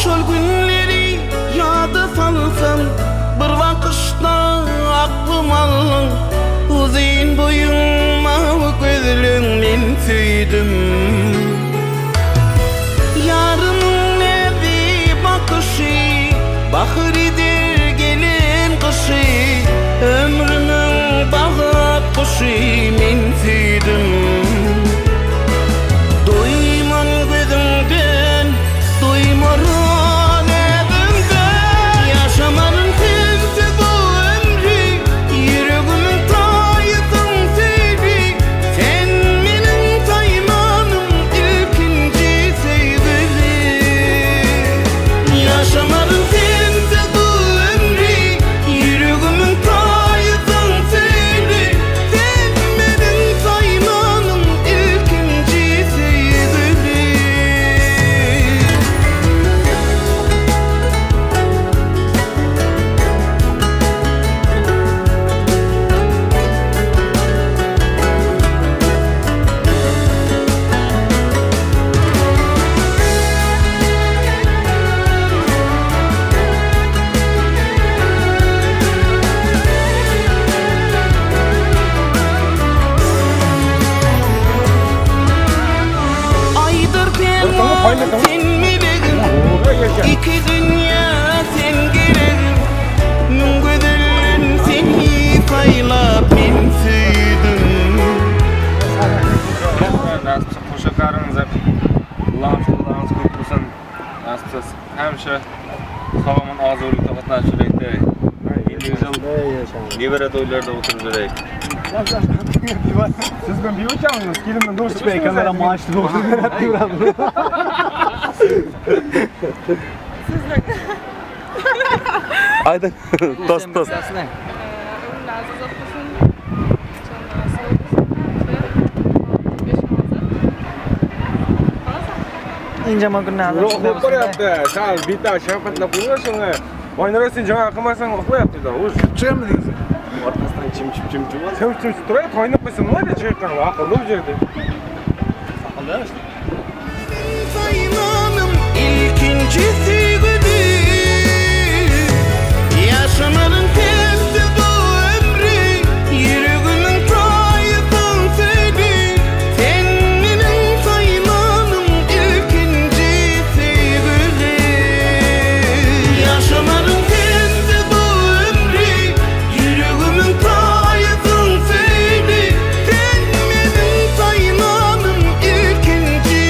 Şol günleri yada salsam bir vakışta aklım alın. Uzun boyun mavi gözlüğün men süydüm. Yarının nevi bakışı bahridir gelin kışı. Ömrümün bağı kışı men süydüm. Duyman gözümden, duymaran evimden. Yaşamanın sensiz bu ömrü, yüreğimin tayısın sevgi. Sen benim taymanım, ilkinci sevgili. Yaşamanın sensiz bu ömrü, yüreğimin tayısın sevgi. Sen benim taymanım, ilkinci sevgili. Aydır pervan sen milegim, iki dünya sen geregim. Min gözlerin seni paylap men süydüm. Nasipse qo'shiqlaringiz Allohimiz ko'p bo'lsin. Nasipse hamisha sog'lom ozurlikda qatnashishlikda. Nevara to'ylarda o'tirib yurak. Siz ben bir uçağınız, kilimden doğrusu bey kamera maaşlı doğrusu verip Haydi tost. İnce magunna. Ruh koyaptı. Sağ bir daha şapatlap uyuyorsun. Oynarasın cana kılmasan koyaptı da. O çıkıyor mu diyorsun? Ortasından çim. Çim duraya koynap mısın? Ne de çıkar? Akıllı bir yerde. Taymanım, ilkinci sevgili. Yaşamanın sensiz bu ömrü, yüreğimin tayısın sevgi. Sen benim taymanım, ilkinci sevgili. Yaşamanın sensiz bu ömrü, yüreğimin tayısın sevgi. Sen benim taymanım, ilkinci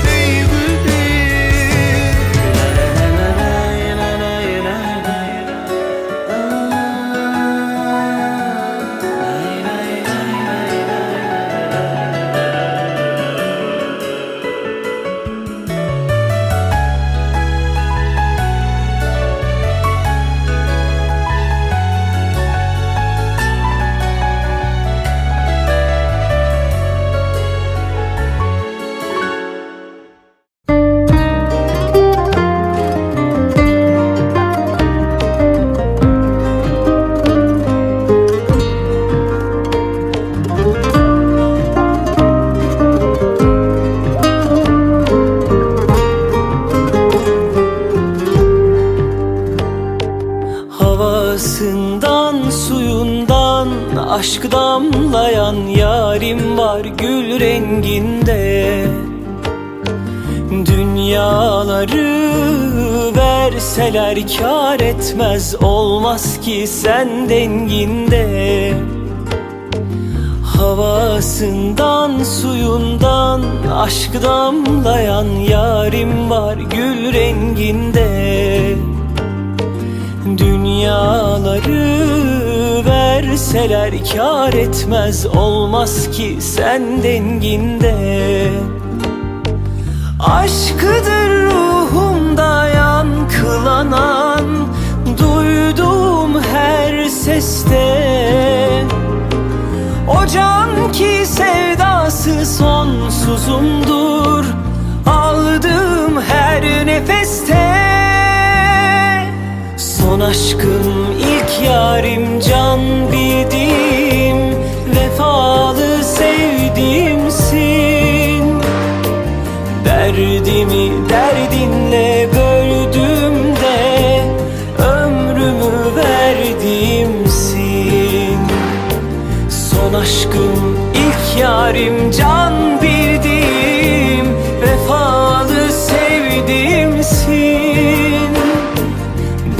sevgili. Havasından, suyundan aşk damlayan yarim var gül renginde. Dünyaları verseler kâr etmez, olmaz ki sen denginde. Havasından, suyundan aşk damlayan yarim var gül renginde. Dünyaları verseler kâr etmez, olmaz ki sen denginde. Aşkıdır ruhumda yankılanan, duyduğum her seste. O can ki sevdası sonsuzumdur, aldığım her nefeste. Son aşkım, ilk yarim, can bildim, vefalı sevdiğimsin. Derdimi derdinle böldüm. aşkım ilk yarim can bildim, vefalı sevdimsin.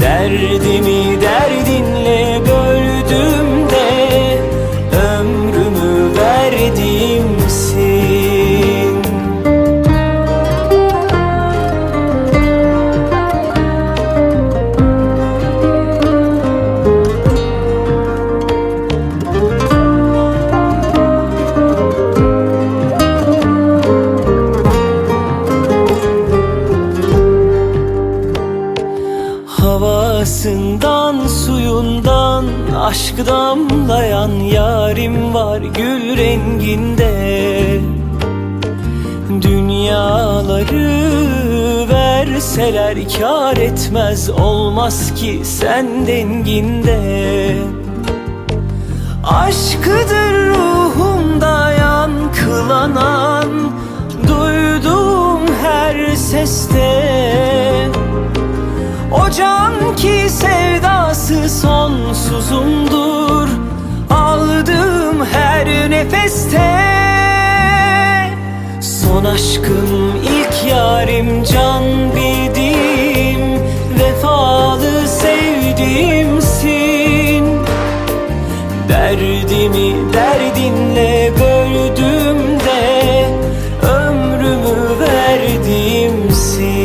Derdimi derdinle böldüm de ömrümü verdimsin. Havasından suyundan aşk damlayan yarim var gül renginde. Dünyaları verseler kâr etmez, olmaz ki sen denginde. Aşkıdır ruhumda yankılanan, duyduğum her seste. O can ki sevdası sonsuzumdur, aldığım her nefeste. Son aşkım ilk yarim can bildim, vefalı sevdimsin. Derdimi derdinle böldüm de ömrümü verdimsin.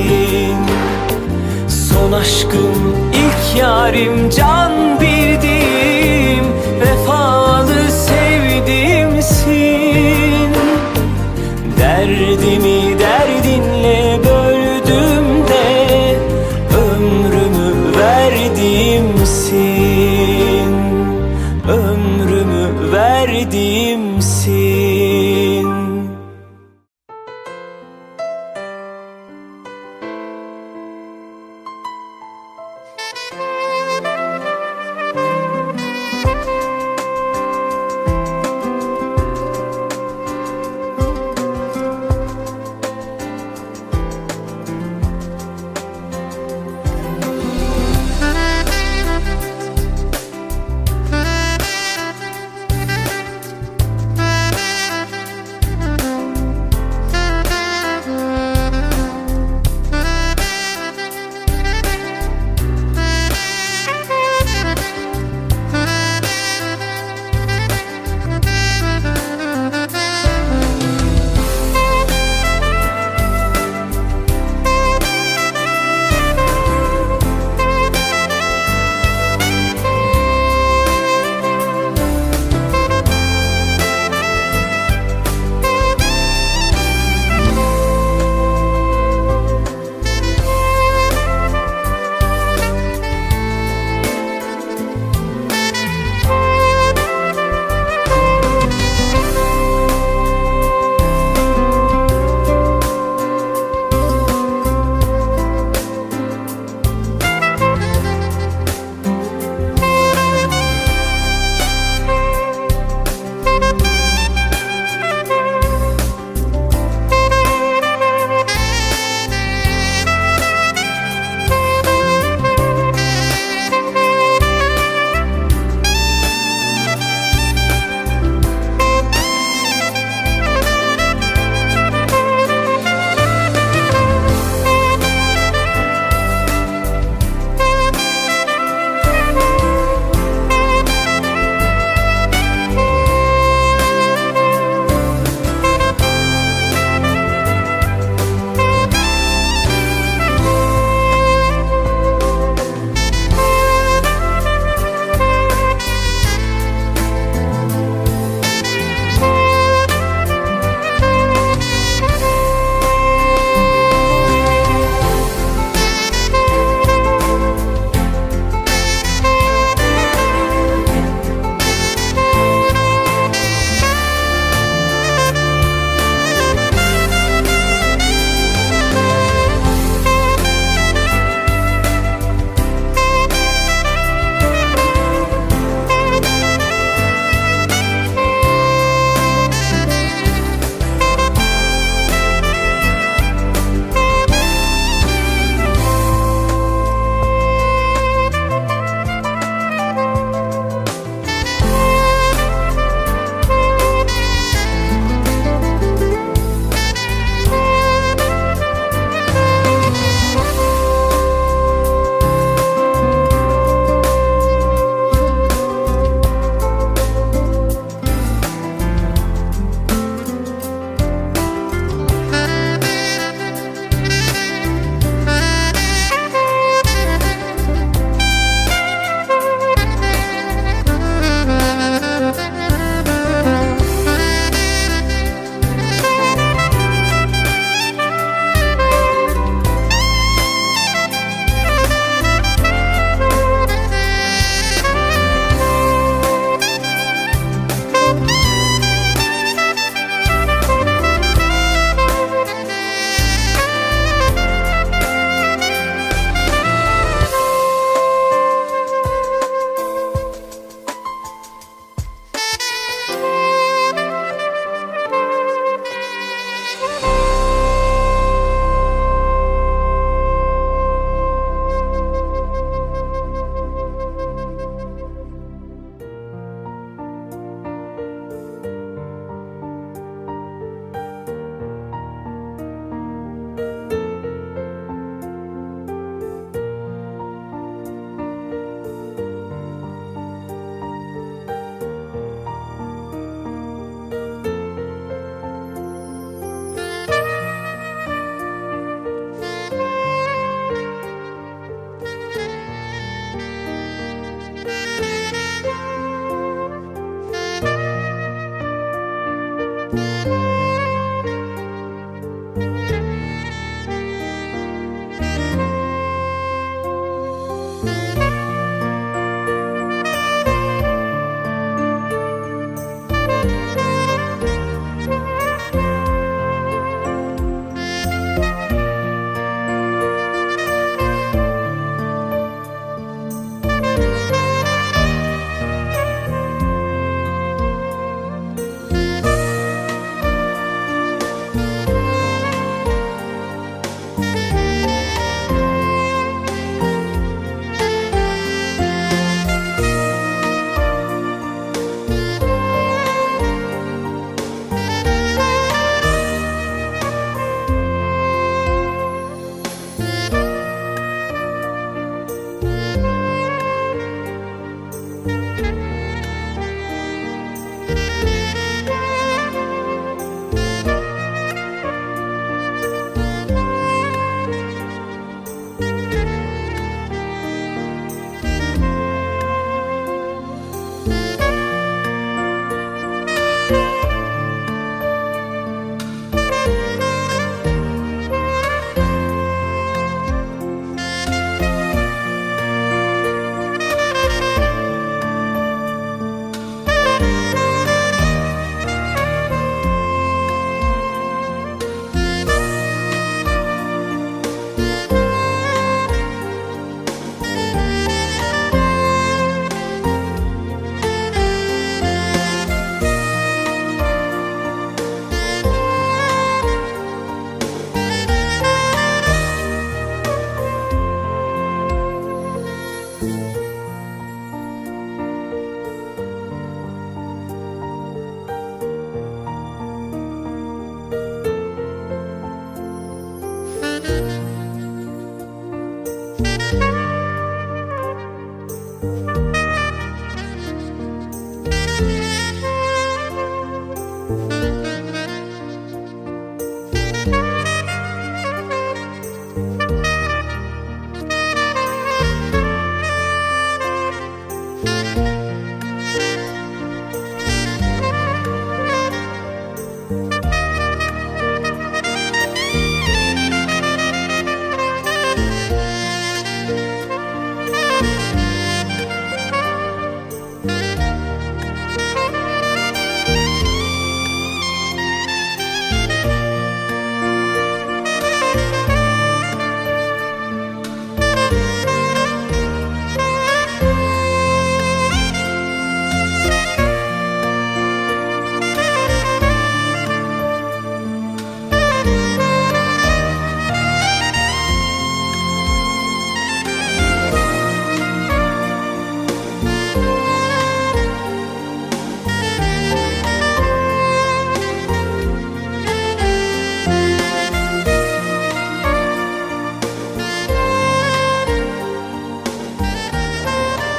Son aşkım ilk yarim can bildim, vefalı sevdimsin. Derdimi derdinle böldüm de ömrümü verdimsin. Ömrümü verdimsin.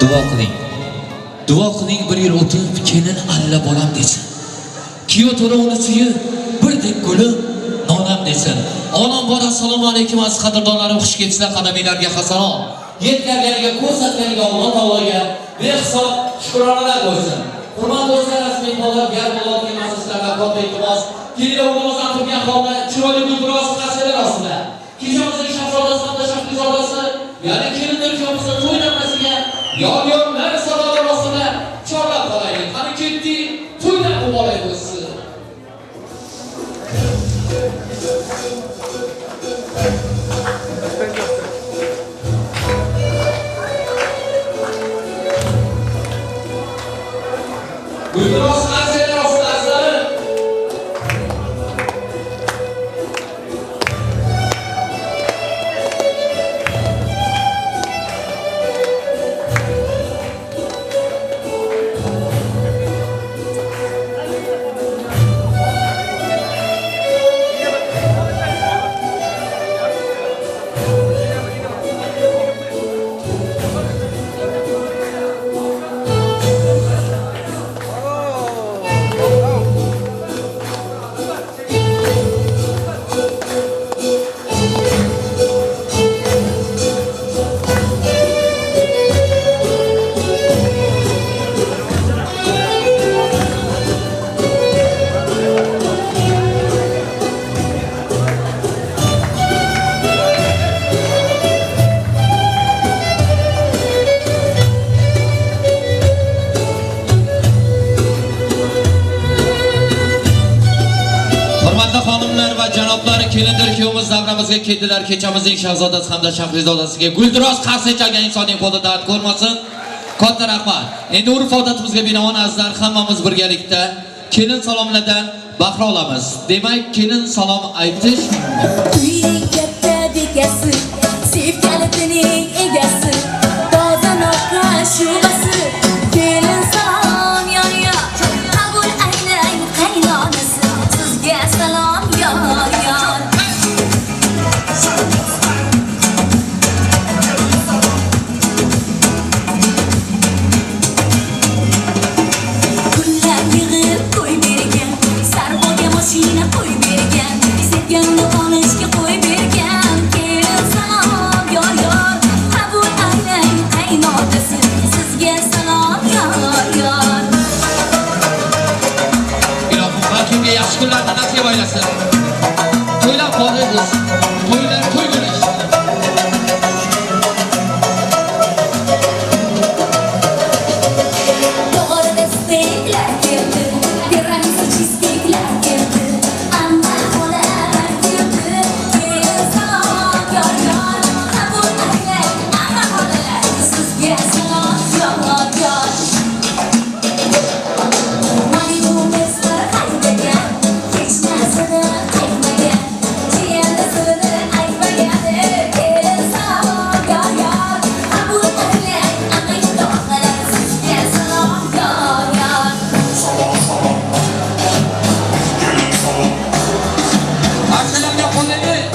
Duo qiling. Duo qiling bir yil o'tib kelin alla bolam desin. Kiyo to'ra uni suyi birdek gulim nonam desin. Onam bor assalomu alaykum aziz qadrdonlarim, xush kelibsizlar, qadaminglarga hasalom. Yetganlarga ko'rsatganiga Alloh taologa behisob shukronalar bo'lsin. Hurmatli do'stlar, rasmiy bo'lib, garbolot kemasizlarga katta iltimos. Kelin o'g'limizdan turgan holda chiroyli gulduros qasalar ostida. Kechamizdagi shahzodasi hamda shahzodasi, ya'ni kelinlar kuyovimizning to'ylanmasiga yor-yorlar sadolar ostida chorlab qolaylik. Qani ketdi, to'ylab muborak bo'lsin. Gulduros qasalar ostida azizlarim. Janoblari kelindir kuyovimiz davramizga keldilar. Kechamizning shahzodasi hamda shahrizodasiga gulduros qarshi chalgan insonning qo'lida dard ko'rmasin. Katta rahmat. Endi urf odatimizga binoan azizlar, hammamiz birgalikda kelin salomlardan bahra olamiz. Demak, kelin salom aytish. Uyning katta bekasi, sevgalining egasi, tozan oqa shubasi, kelin salom yor yor. Qabul aylang qaynonasi, sizga salom yor yor. Kunlar yig'ib qo'y bergan, sarboga mashina qo'y bergan, sevganni olishga qo'y bergan, kelin salom yor yor. Qabul aylang qaynonasi, sizga salom yor yor. Ilohim vakimga yaxshi kunlarni nasib aylasin. To'ylab qo'yib bo'lsin. To'ylar to'y bo'lish. To'g'rida steyklar keldi, tiramisu cheesecake'lar keldi, amma xolalar keldi, kelin salom yor yor. Qabul aylang amma xolalar, sizga salom yor yor. Malibu meslar haydagan, hech narsani qaytmagan, jiyanni sirini aytmagan, kelin salom yor yor. Qabul aylang amang tog'alar, sizga salom yor yor. Archalarga qo'llaylik.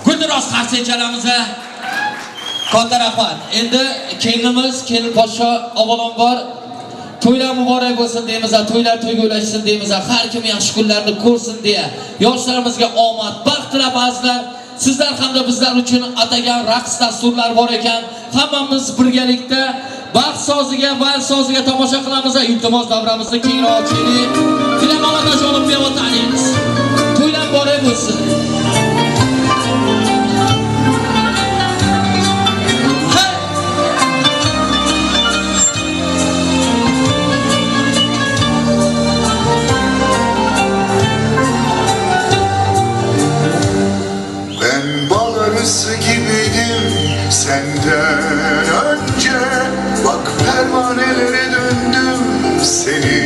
Gulduros qarshi chalamiz. Katta rahmat. Endi kelinimiz, kelin podsho avvalambor to'ylar muborak bo'lsin deymiz, to'ylar to'yga ulashsin deymiz. Har kim yaxshi kunlarni ko'rsin deya yoshlarimizga omad, baxt tilab azizlar. Sizlar hamda bizlar uchun atagan raqs dasturlar bor ekan. Hammamiz birgalikda baxt soziga, vals soziga tomosha qilamiz. Iltimos davramizni kengroq keling. Filamola onajonim bevataniz. To'ylar muborak bo'lsin. Ben bal arısı gibiydim senden önce. Bak pervanelere döndüm seni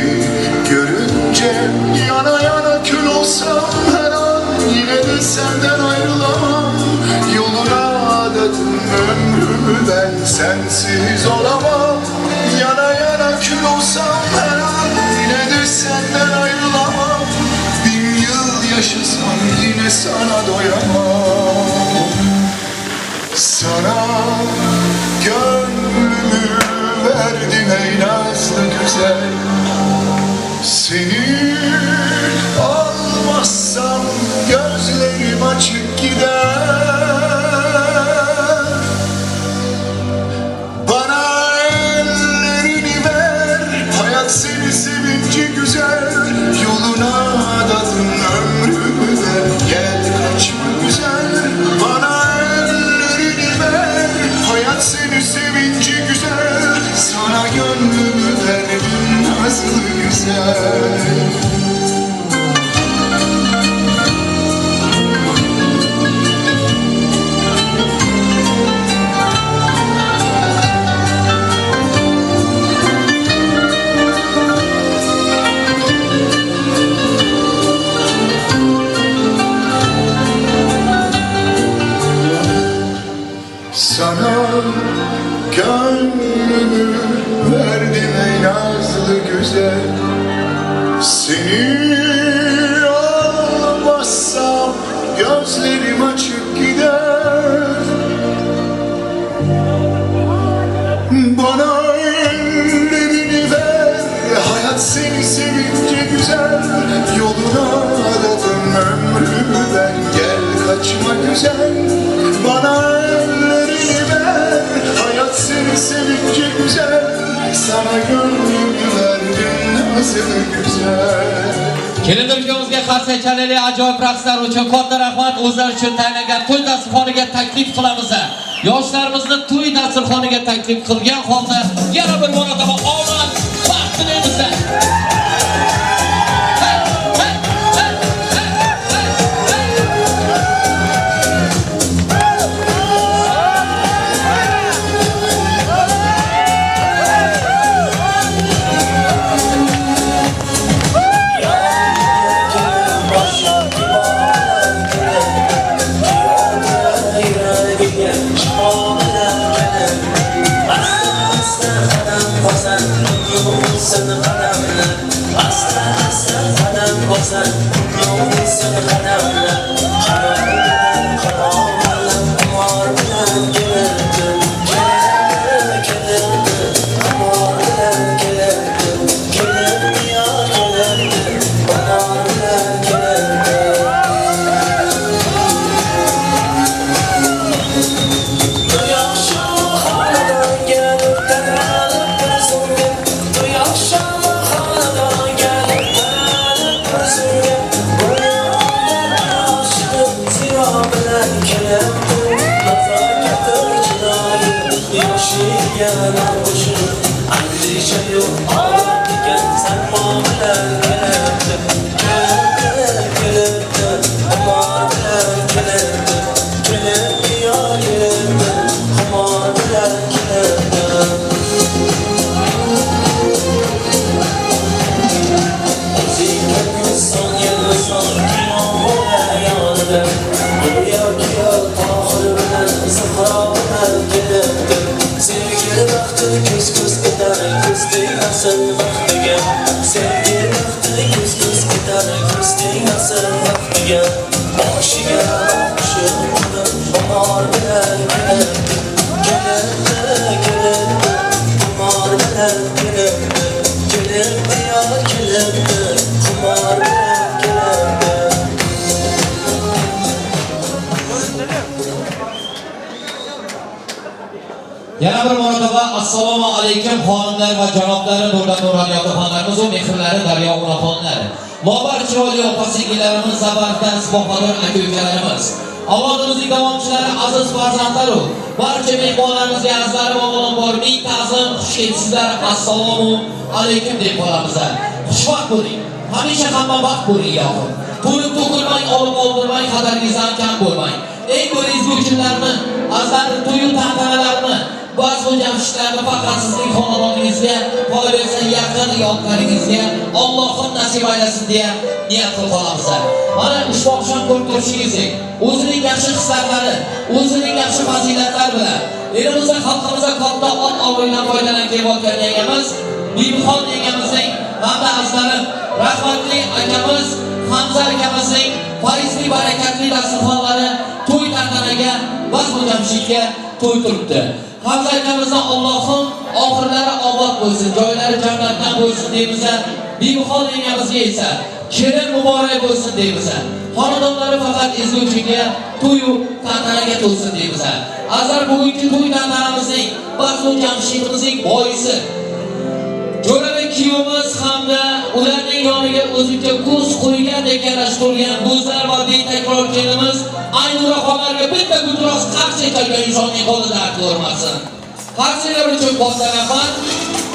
görünce. Yana yana kül olsam her an yine de senden ayrılamam. Yoluna adadım ömrümü, ben sensiz olamam. Yana yana kül olsam her an yine de senden ayrılamam. 1000 yıl yaşa bile sana doyamam. Sana gönlümü verdim ey nazlı güzel. Seni almazsam gözlerim açık gider. Bana ellerini ver, hayat seni sevince güzel. Yoluna adadım ömrümü ver, gel kaçma güzel. Bana ellerini ver, hayat seni sevince güzel. Sana gönlümü verdim nazlı güzel. Sana gönlümü verdim ey nazlı güzel. Seni almazsam gözlerim açık gider. Bana ellerini ver, hayat seni sevince güzel. Yoluna adadım ömrümü ben, gel kaçma güzel. Bana ellerini ver, hayat seni sevince güzel. Sana gönlümü verdim nazlı güzel. Kelin o'zimizga qarshi chalali ajoyib raqslar uchun katta rahmat. O'zlari uchun tayinlangan to'y dasturxoniga taklif qilamiz. Yoshlarimizni to'y dasturxoniga taklif qilgan holda yana bir marotaba omad baxt tilaymiz. Yana bir marotaba assalomu alaykum xonimlar va janoblar, nurlar nuroniy otaxonlarimiz va mehrlari daryo onaxonlari. Mobar chiroyli opa-singillarimiz, zabardast bahodir aka-ukalarimiz, avlodimizning davomchilari, aziz farzandlaru barcha mehmonlarimizga azlari va avvalambor ming ta'zim, xush kelibsizlar. Assalomu alaykum deb qolamiz. Xushvaqt bo'ling. Hamisha hammabaxt bo'ling yo'q. To'lib to'kilmang, olib oldirmang, qadaringizdan kam bo'lmang. Eng bir ezguchilarni, azali to'y tantanalarni ba'zi jamshidlarni faqat sizning xonadoningizga, qolaversa yaqin yoqlaringizga Allohim nasib aylasin deya niyat qilib qolamiz. Mana ushbu oqshom ko'rib turishingizdek, o'zining yaxshi hislatlari, o'zining yaxshi fazilatlari bilan elimizda xalqimizga katta ot obro'ydan foydalanib kelayotgan yangamiz, Bibixon yangamizning hamda azlari rahmatli akamiz Hamza akamizning faizli barakatli dasturxonlari to'y tantanaga vazn jamshidga to'y turibdi. Hamza akamizdan Allohim oxirlari obod bo'lsin, joylari jannatdan bo'lsin deymiz. Bibixon enamizga esa kelin muborak bo'lsin deymiz. Xonadonlari faqat ezguchiga, to'yu tantanaga to'lsin deymiz. Azar bugungi to'y tantanamizning vazn jamshidimizning boisi Jo'rabek kuyovimiz hamda ularning yoniga o'zicha ko'z qo'ygandek yarashtirgan do'stlar va betakror kelimiz Aynura xonlarga bitta guldiroz qarshi chalgan insonning qo'lida ko'rmasin. Qarsilar uchun boshqa rahmat.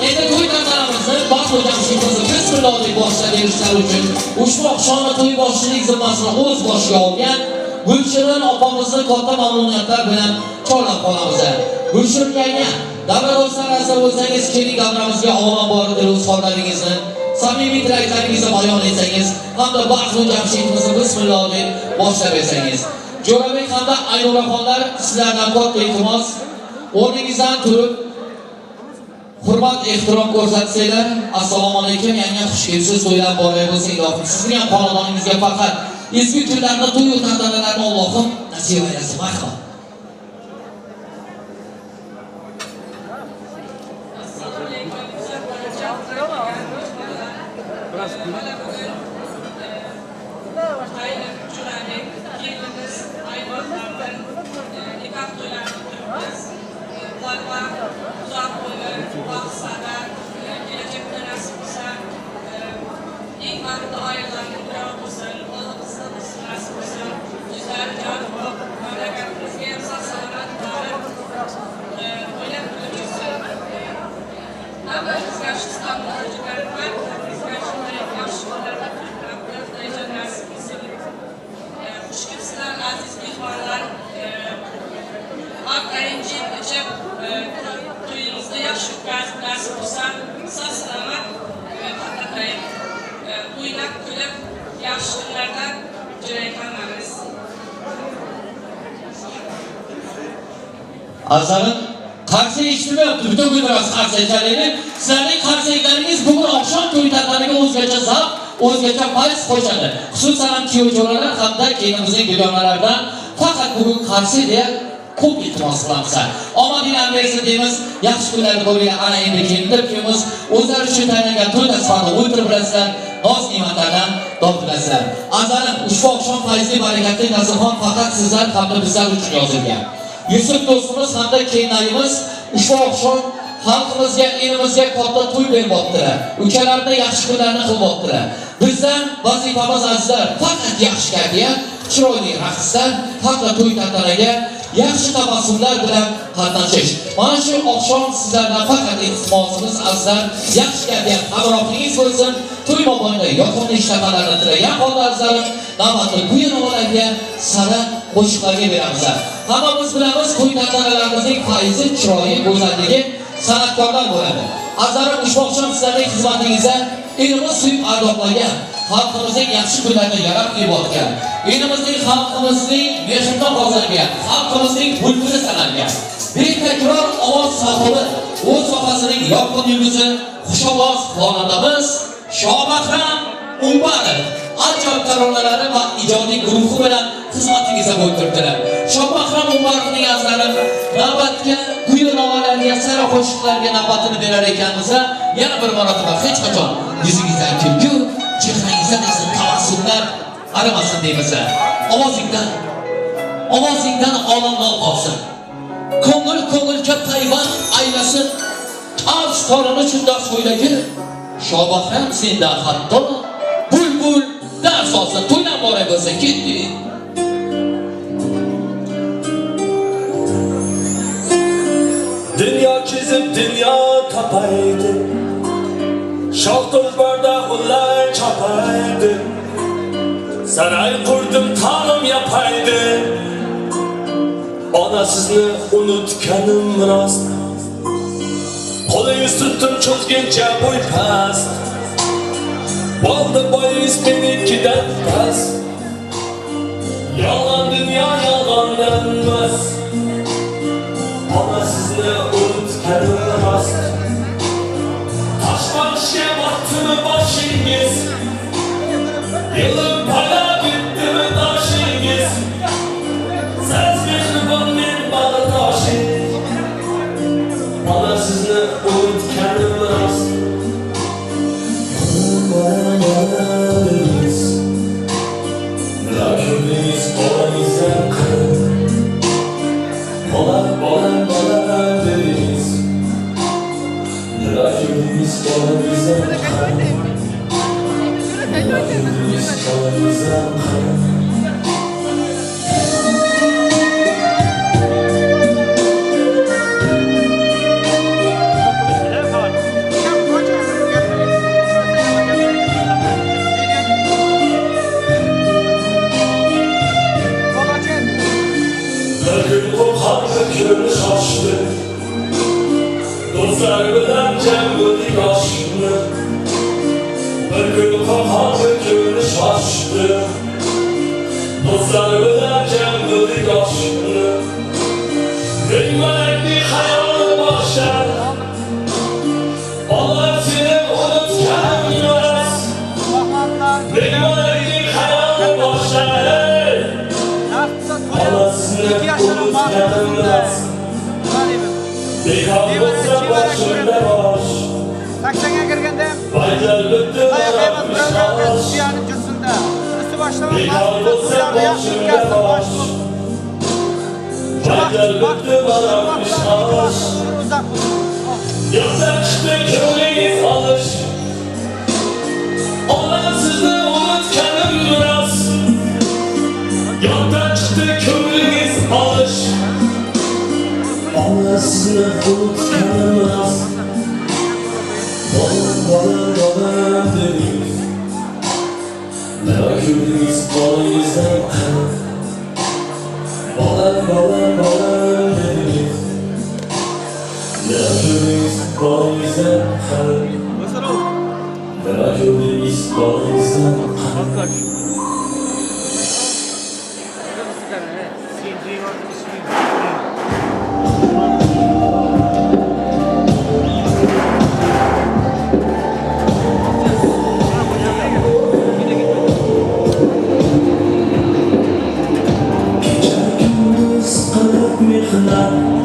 Endi to'y tantanamizni vazn jamshidimizni bismillah deb boshlab berishlar uchun ushbu oqshomni to'y boshchilik zimmasini o'z boshiga olgan Gulshirin opamizni katta mamnuniyatlar bilan chorlab qolamiz. Gulshirin yanga, davradoshlar asar bo'lsangiz, keling davramizga omon borida o'z xohlaringizni, samimiy tilaklaringizni bayon etsangiz, hamda vazn jamshidimizni bismillah deb boshlab bersangiz. Jo'rabek hamda Aynura xonlar, sizlardan katta iltimos, o'rningizdan turib hurmat, ehtirom ko'rsatsanglar. Assalomu alaykum, yanga xush kelibsiz, to'ylar boray bo'lsin, ilohim. Sizning ham xonadoningizga faqat ezgu kunlarni, to'y tantanalarni Allohim nasib aylasin. Marhamat. Azarın qarshi eshitmayapti, bitta guldiroz qarshi chalaylik. Sizlarning qarshilaringiz bugun oqshom to'y tantanaga o'zgacha zavq, o'zgacha fayz qo'shadi. Xususan ham kuyovjo'ralar hamda kelinimizning dugonalaridan faqat bugun qarshi deya ko'p iltimos qilamiz. Omadinglar bersin deymiz. Yaxshi kunlarni ko'rgan ana endi kelib kuyimiz o'zlari uchun tayyorlangan to'y dasturxonida o'tirib bilasizlar, noz ne'matlardan dod bilasizlar. Azarim, ushbu oqshom fayzli barakatli dasturxon faqat sizlar hamda bizlar uchun yozilgan. Yusuf do'stimiz hamda keyinlarimiz ushbu oqshom xalqimizga, elimizga katta to'y bermoqdilar. Ukalarida yaxshi kunlarni qilmoqdilar. Bizdan vazifamiz azizlar faqat yaxshi kayfiyat, chiroyli raqslar, faqat to'y tantanaga yaxshi tabassumlar bilan qatnashish. Mana shu oqshom sizlardan faqat iltimosimiz azizlar, yaxshi kayfiyat, hamrohligingiz bo'lsin. To'y mobaynida yoqimli ishtahalarni tilagan holda azizlarim, navbatda bu yo'nalishga sara qo'shiqlarga beramiz. Hammamiz bilamiz, to'y tantanalarimizning faizi, chiroyi, go'zalligi san'atkorlar bo'ladi. Azizlarim, ushbu oqshom sizlarning xizmatingizda elimiz suyib ardoblagan, xalqimizning yaxshi kunlarini yaratib yuborgan, elimizning xalqimizning mehridan qozongan, xalqimizning bulbuli sanalgan, betakror ovoz sohibi, o'z sohasining yorqin yulduzi, xushovoz xonandamiz Shobahram Umarov ajoyib taronalari va ijodiy guruhi bilan xizmatingizda bo'lib turibdilar. Shobahram Umarovning azlari navbatga kuyi novalarga, sara qo'shiqlarga navbatini berar ekanmiz. Yana bir marotaba hech qachon yuzingizdan kulgu, chehrangizdan esa tabassumlar arimasin deymiz. Ovozingdan olamdan qolsin. Ko'ngilga payvand aylasin. Tavs torini shundoq so'ylagin. Shobahram sendan hatto bulbul dars olsa to'ydan boray bo'lsa ketdi. Dünya kezib dünya tapaydı, shoh tulparda ular chopaydi. Saray qurdim ta'lim yapaydi, ona sizni unutganim rost. Qo'lingiz tutdim cho'zguncha bo'y past, bo'ldi boyingiz menikidan past. Yolg'on dunyo yolg'ondanmas, ona sizni unutganim rost. Toshboshga botdimi boshingiz, yilib pala bitdimi boyizdan qara. Bir gün qo'rqardi ko'rish ochdi, do'stlar bilan jam bo'ldik oshni. Bir kun qo'rqardi ko'rish ochdi, do'stlar bilan jam bo'ldik oshni. Bilmalakni xayol boshlar, Alloh seni unutganim emas. Bilmalakni xayol boshlar, Olasını unutganim emas. Bekor bo'lsa boshimda bosh, 80'e girganda baylar bitdi ayaqaymiz birovga suyanib tursin-da. Üstü başlamak Bekor bo'lsa boshimda bosh, baylar bitdi varaqmish osh. Yokdan chiqdi ko'nglingiz olish, Olam sizni unutganim rost. Yokdan chiqdi ko'nglingiz olish, Olam sizni unutganim rost. Bolam dedingiz, nima ko'rdingiz bolangizdan qara. Bolam dedingiz, nima ko'rdingiz bolangizdan qara. Nima ko'rdingiz bolangizdan qara.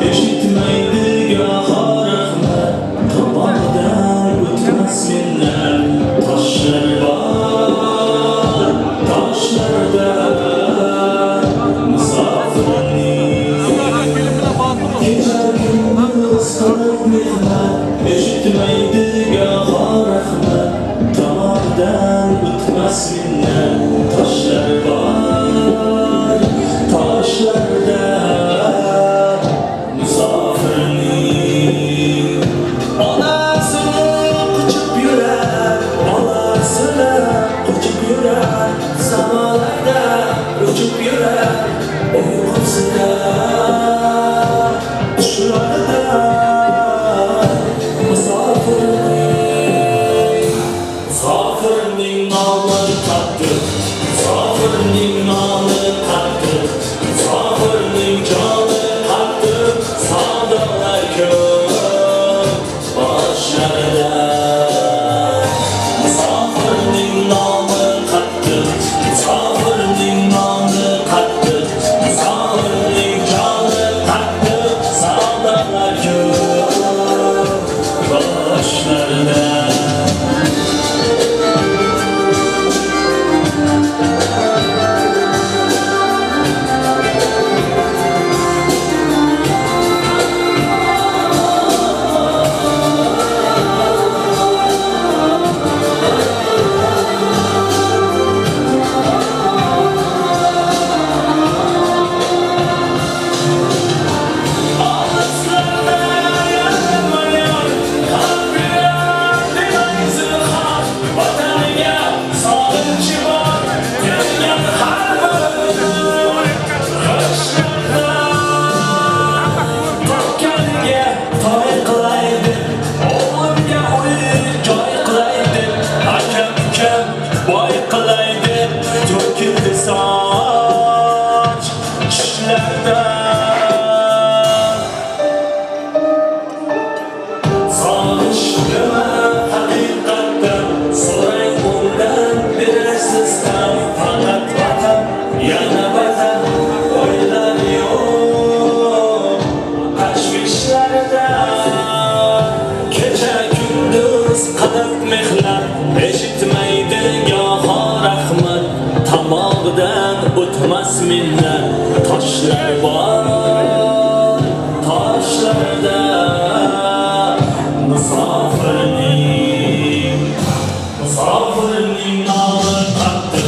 Eshitmaydi goho rahmat, tomog'idan o'tmas menlar. Toshlar bor, toshlarda musofirning. Kecha kunduz qilib mehnat, eshitmaydi goho rahmat, tomog'idan o'tmas menlar. Toshlar bor, toshlarda uçup yürür, uykusunda, şurada musafirning namını tattı, musafirning namını tattı, musafirning canı tattı, savdolar ko'p boshlarida. Musafirning namı tattı, musafirning namı tattı, musafirning canı tattı, savdolar ko'p boshlarida. O'tmas mendan toshlar bor, toshlarda musofirning nomi qattiq,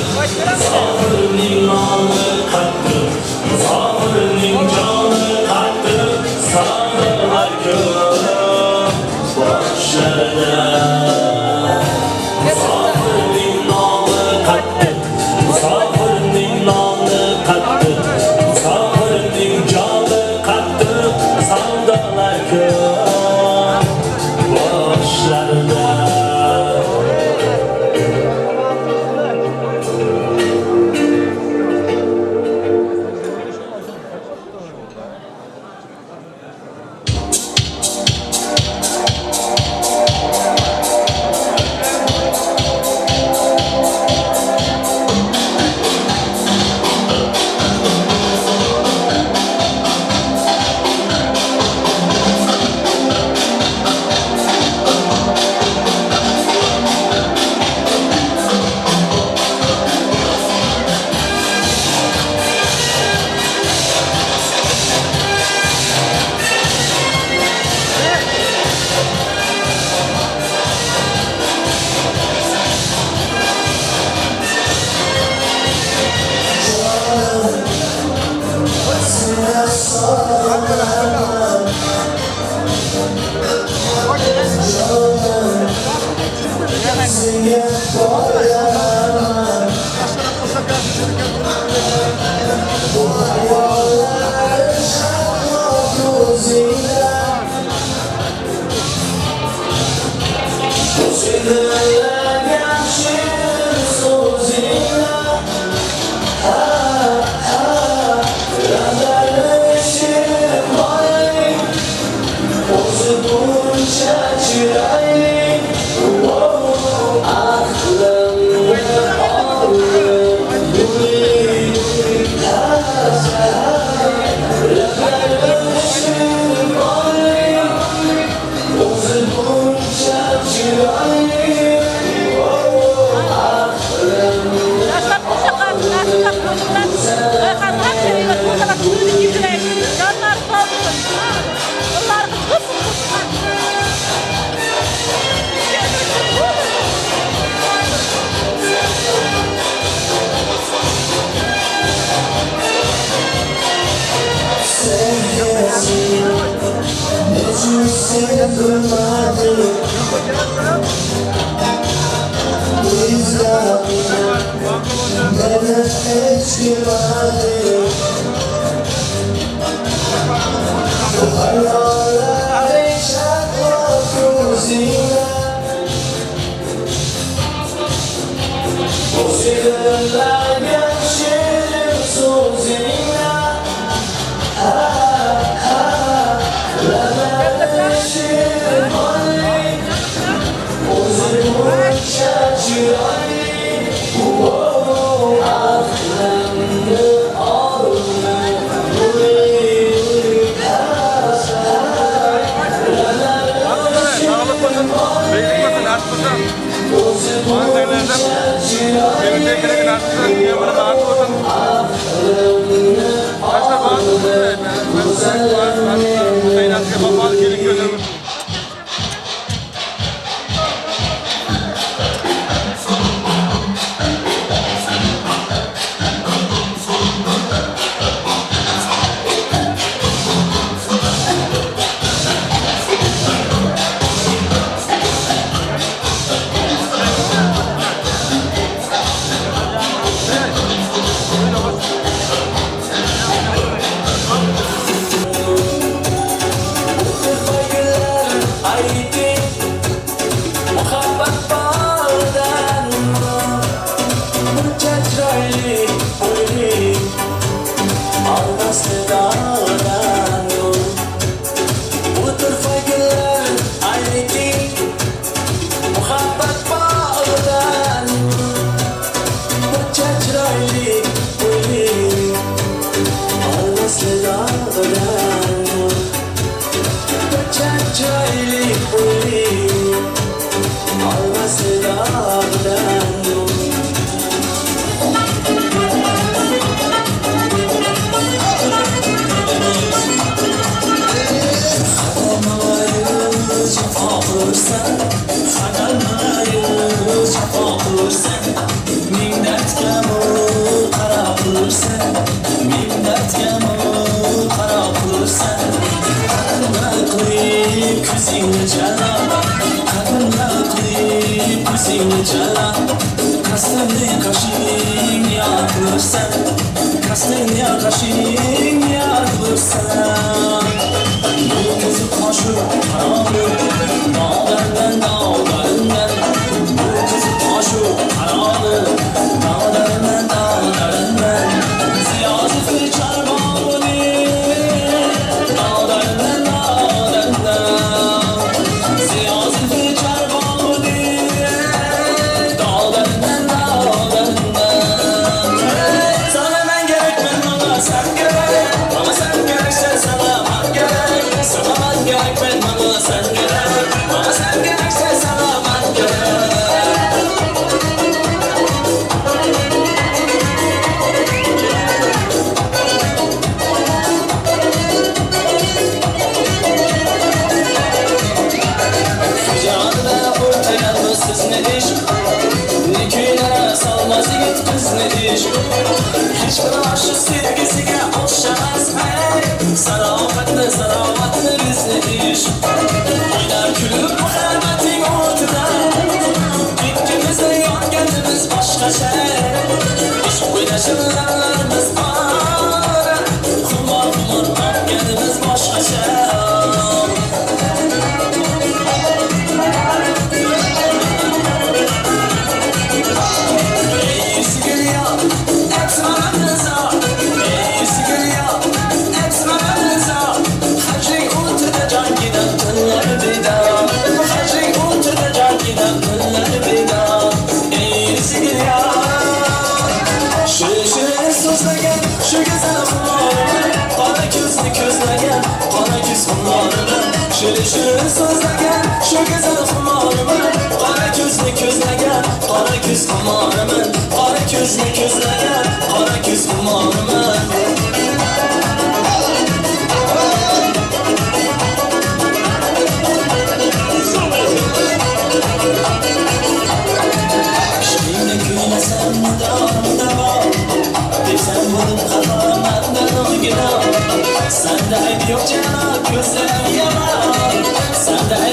Sende ayıp yok canım, gözlerim yalan. Sende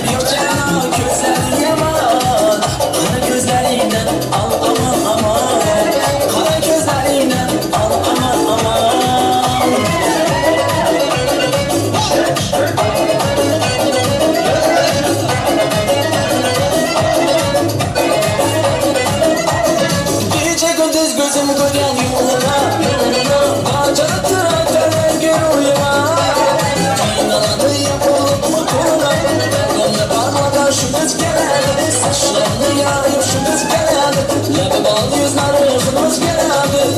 Gözüm koyan yoluna Bağcılık traktörler görüyor Kaynalanı yapılıp mutuna Gönle parmadan şu kız geldi Saçlarını yağayıp şu kız geldi Lebi bal yüzler kızımız geldi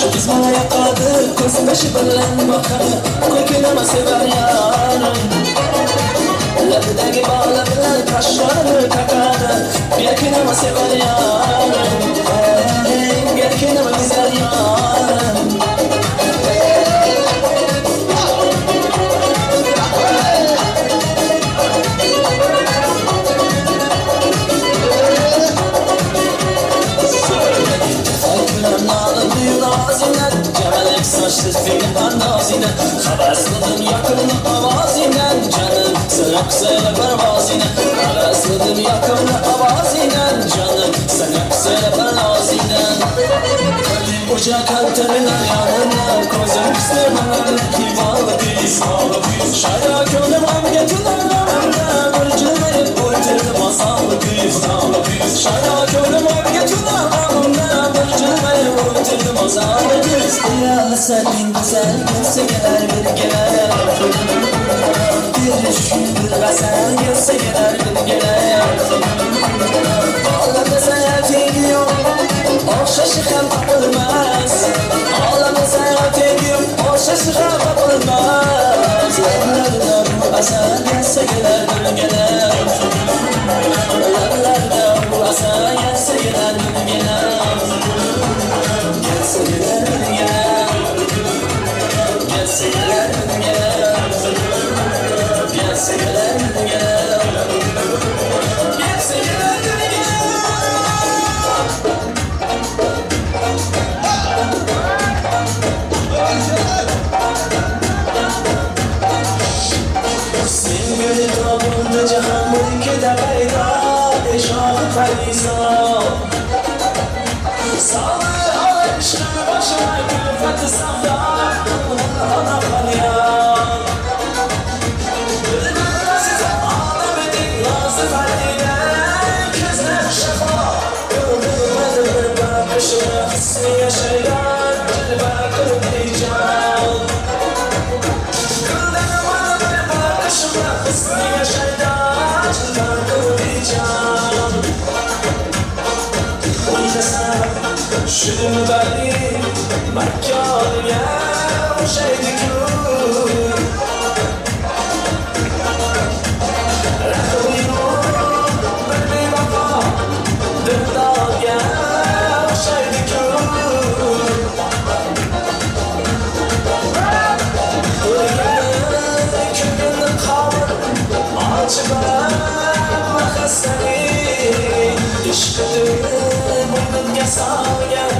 Şu kız bana yakadı Kız başı bilen bakanı Koy kelime sever yarım Labdagi bağla bilen kaşlarını takadı Bir kelime sever yarım Bir kelime güzel yarım Cemalek saçlı film pandazine Havaslıdım yakınlı avazine Canım sana güzel pervazine Havaslıdım yakınlı avazine Canım sana güzel pervazine Kalbim uca kaltemin ayağına Kozum istemenin hivalı biz Şaya gönlüm amgetularımda Bırcılayıp uyturdu masallı biz Şaya gönlüm amgetularımda Bırcılayıp uyturdu masallı biz Ya senin güzel gözsegeler bir geler Bir düşündür ve sen gözsegeler bir geler Ağlamda sen yok O şaşıkan tapılmaz Ağlamda sen yok O şaşıkan tapılmaz Yerlerde bu asa gözsegeler bir geler Yerlerde bu asa gözsegeler bir geler Gözsegeler bir geler Gelseler gel Gelseler gel Gelseler gel Sen gönül tabunda cihan mülkede peyda Eşafı fayza Sağlığı alıştı başıma külfeti savda Ana falyan Gülümün size ağlamedik nazı ferdine Gözler şafa Gülümün bakışına hissi yaşayan Cilve kırmayacağım Gülümün bakışına hissi yaşayan Cilve kırmayacağım Oynasam şunu bari Mekkâr ya şeydi kûr Rahmino bir vafa Dırdal ya şeydi kûr Uyuyanın kümünün kavr Açıba Mahasani İşkıdır boynumga salgan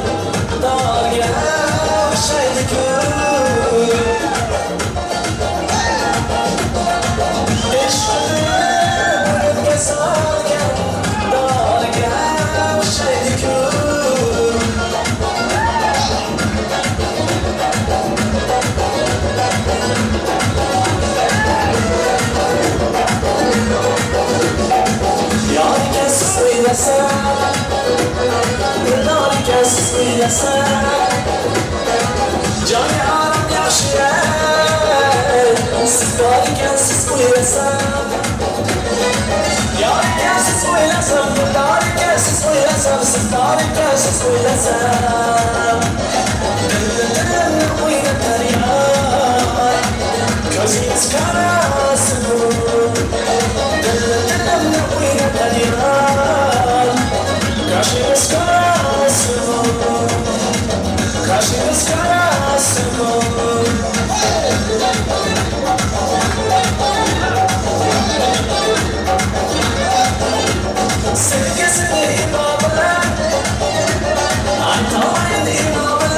Dağga şeydi kûr İşkıdır boynumga salgan Dağga şeydi kûr Yar kes oynasam Yar kes oynasam Can yaram yaşayan Siz varken siz oynasam Yarken siz oynasam Yarken siz oynasam Siz varken siz oynasam Dırdır oynatar yar Gözünüz karasın Dırdır oynatar yar Kaşınız karasın Kaşınız karasın Sevgisini imamına Antamayın imamına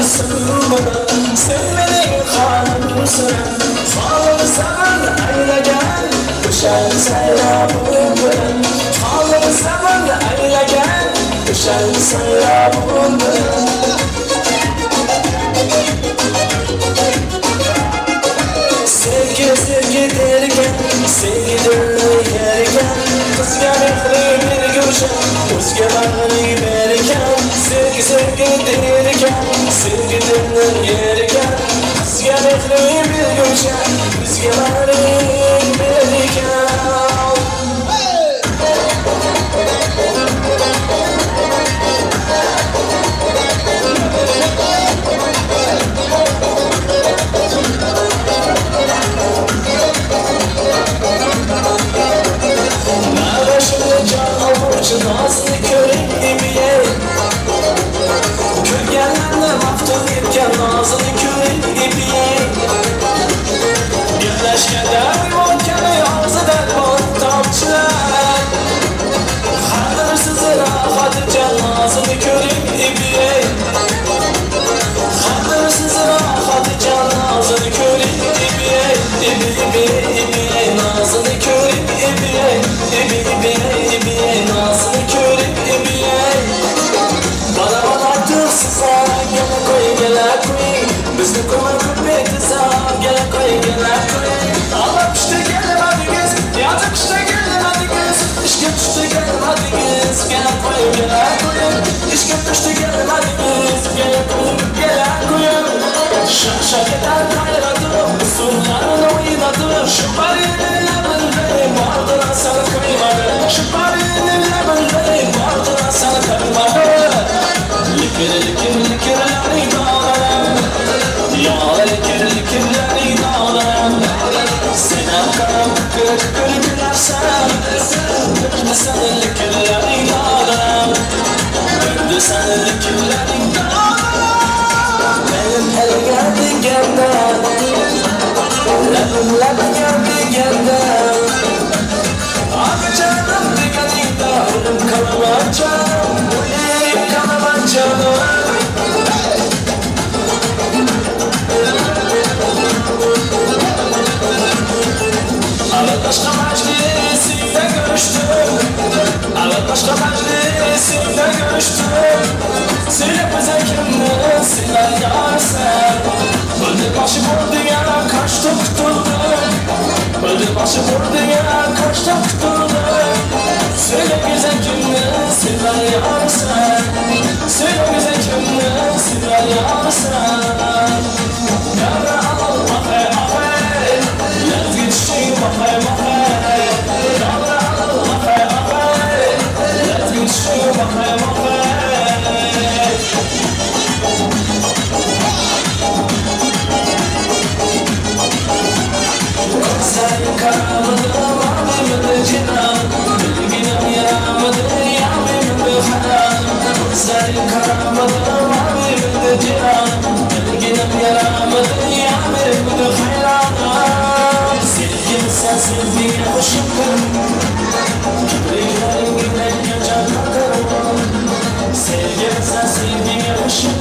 sınmadan sen benim hanımsın. Halım zaman aylagan düşen selamım bilen. Halım zaman aylagan düşen selamım bilen. Sevgi derken, sevgi dönü yerken kızga mehri bir gülşen, kızga bağını verirken sevgi derken, sevgi dönü yerken kızga mehri bir gülşen, kızga bağını verirken. Nazlı körük gibiye Kölgenlerle maftun etken nazlı körük gibiye Birleşken derman kene ağzı derman tamçılar Hadırsız rahat can nazlı körük gibiye Hadırsız rahat can nazlı körük gibiye İbi nazlı körük gibiye İbi nazlı körük gibiye Bana atırsız gele koy Bizni kuma kubbetiz gele koy Allah işte gelemediniz Yazık işte gelemediniz İşke düştü gelemediniz Gele koy İşke düştü gelemediniz Gele koy Şak eder kayradım Usullarını oynadım Şu barinin lemindeyim Ardına sana kıymadım Şu barinin lemindeyim Ardına sana kıymadım Likirleri dağlarım Ya likirleri dağlarım Senem karam kıkır gülersen Döndü sen likirleri dağlarım Döndü sen likirleri dağlarım Benim el geldi geldim Lebim geldi geldim Abi canım diganida Ölüm kanıma canım Ölüm kanıma canım Evet başka meclisinde görüştüm Evet başka meclisinde görüştüm Söyle bize kimden siler yarsen Öldü başı vurduya kaçtı tutuldum Öldü başı vurduya kaçtı tutuldum Söyle bize kimden siler yarsen Söyle bize kimden siler yarsen Yara al mahe mahe Let's get straight mahe mahe Yara al mahe mahe Let's get straight mahe mahe Sen karamadım abimde cinan Bilginem yaramadı yamimde haram Sen karamadım abimde cinan Bilginem yaramadı yamimde haram Sevgim sen sevdiğine hoşum Kibriklerin günden geçer bakarım Sevgim sen sevdiğine hoşum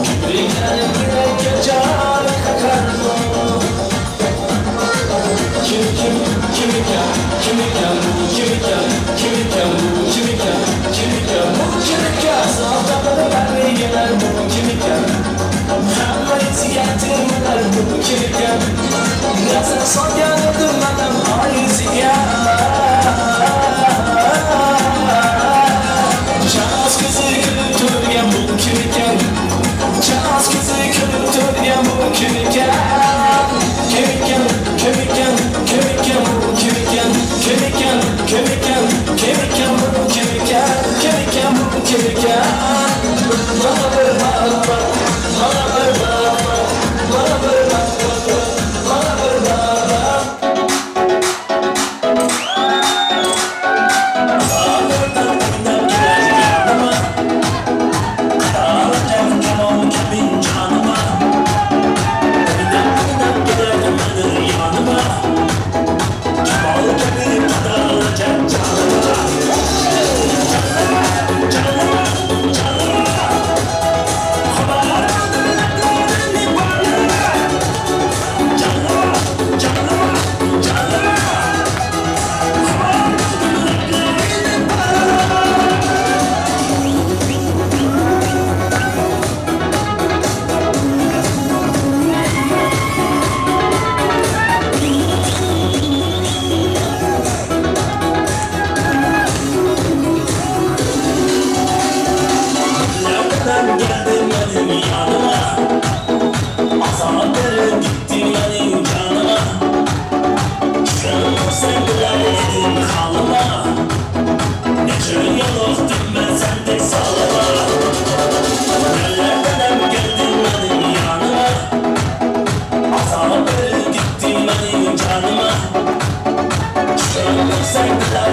Kibriklerin günden geçer bakarım Kimiken Sağda beni gelir bu kimiken Hammayı ziyaretimler bu kimiken Nasıl son yanıldım benim ayızıya Çağız kızı kültürgen bu kimiken Çağız kızı kültürgen bu kimiken Kimiken bu kimiken Kemiken bu kemiken Bana bir bak Bana bir bak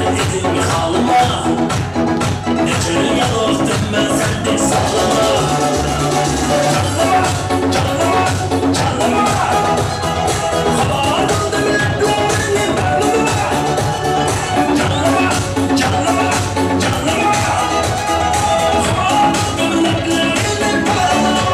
edin halıma Necə yanıldım mən səndə sağlama Canlama, canlama, canlama Havarımda biləklərini bağlama Canlama, canlama, canlama Havarımda biləklərini bağlama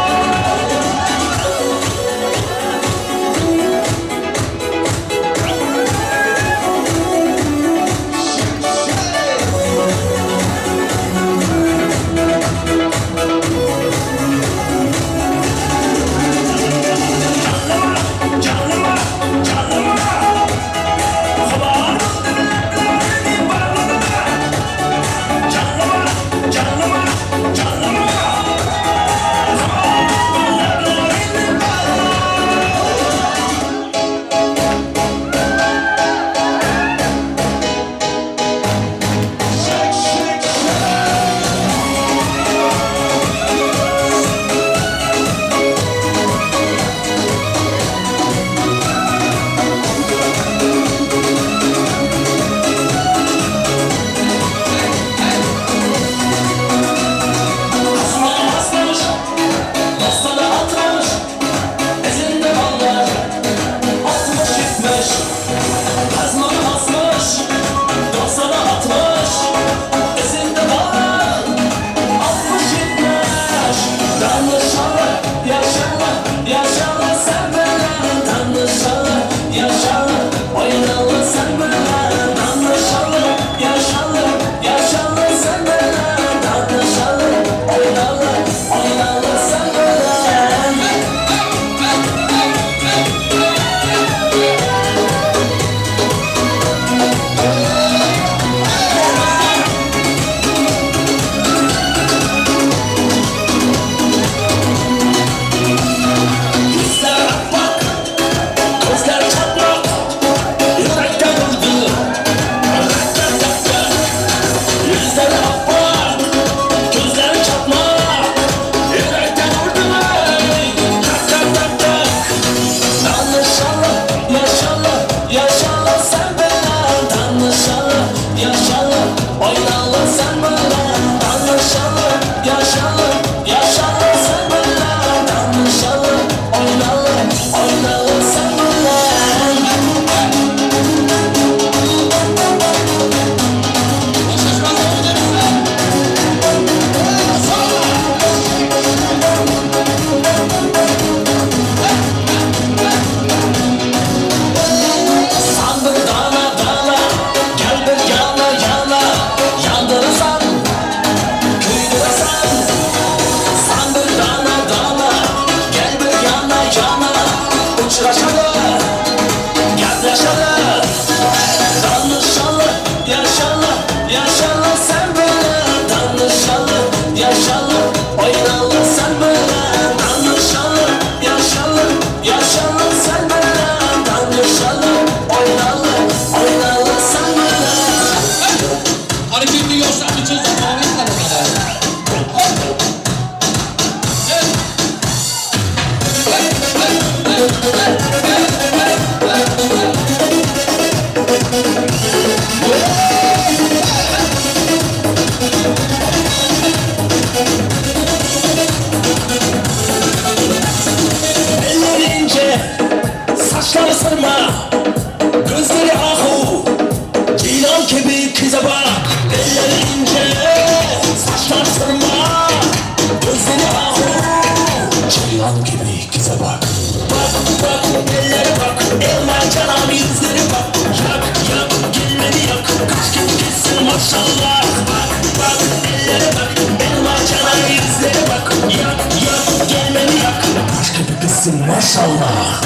Maşallah.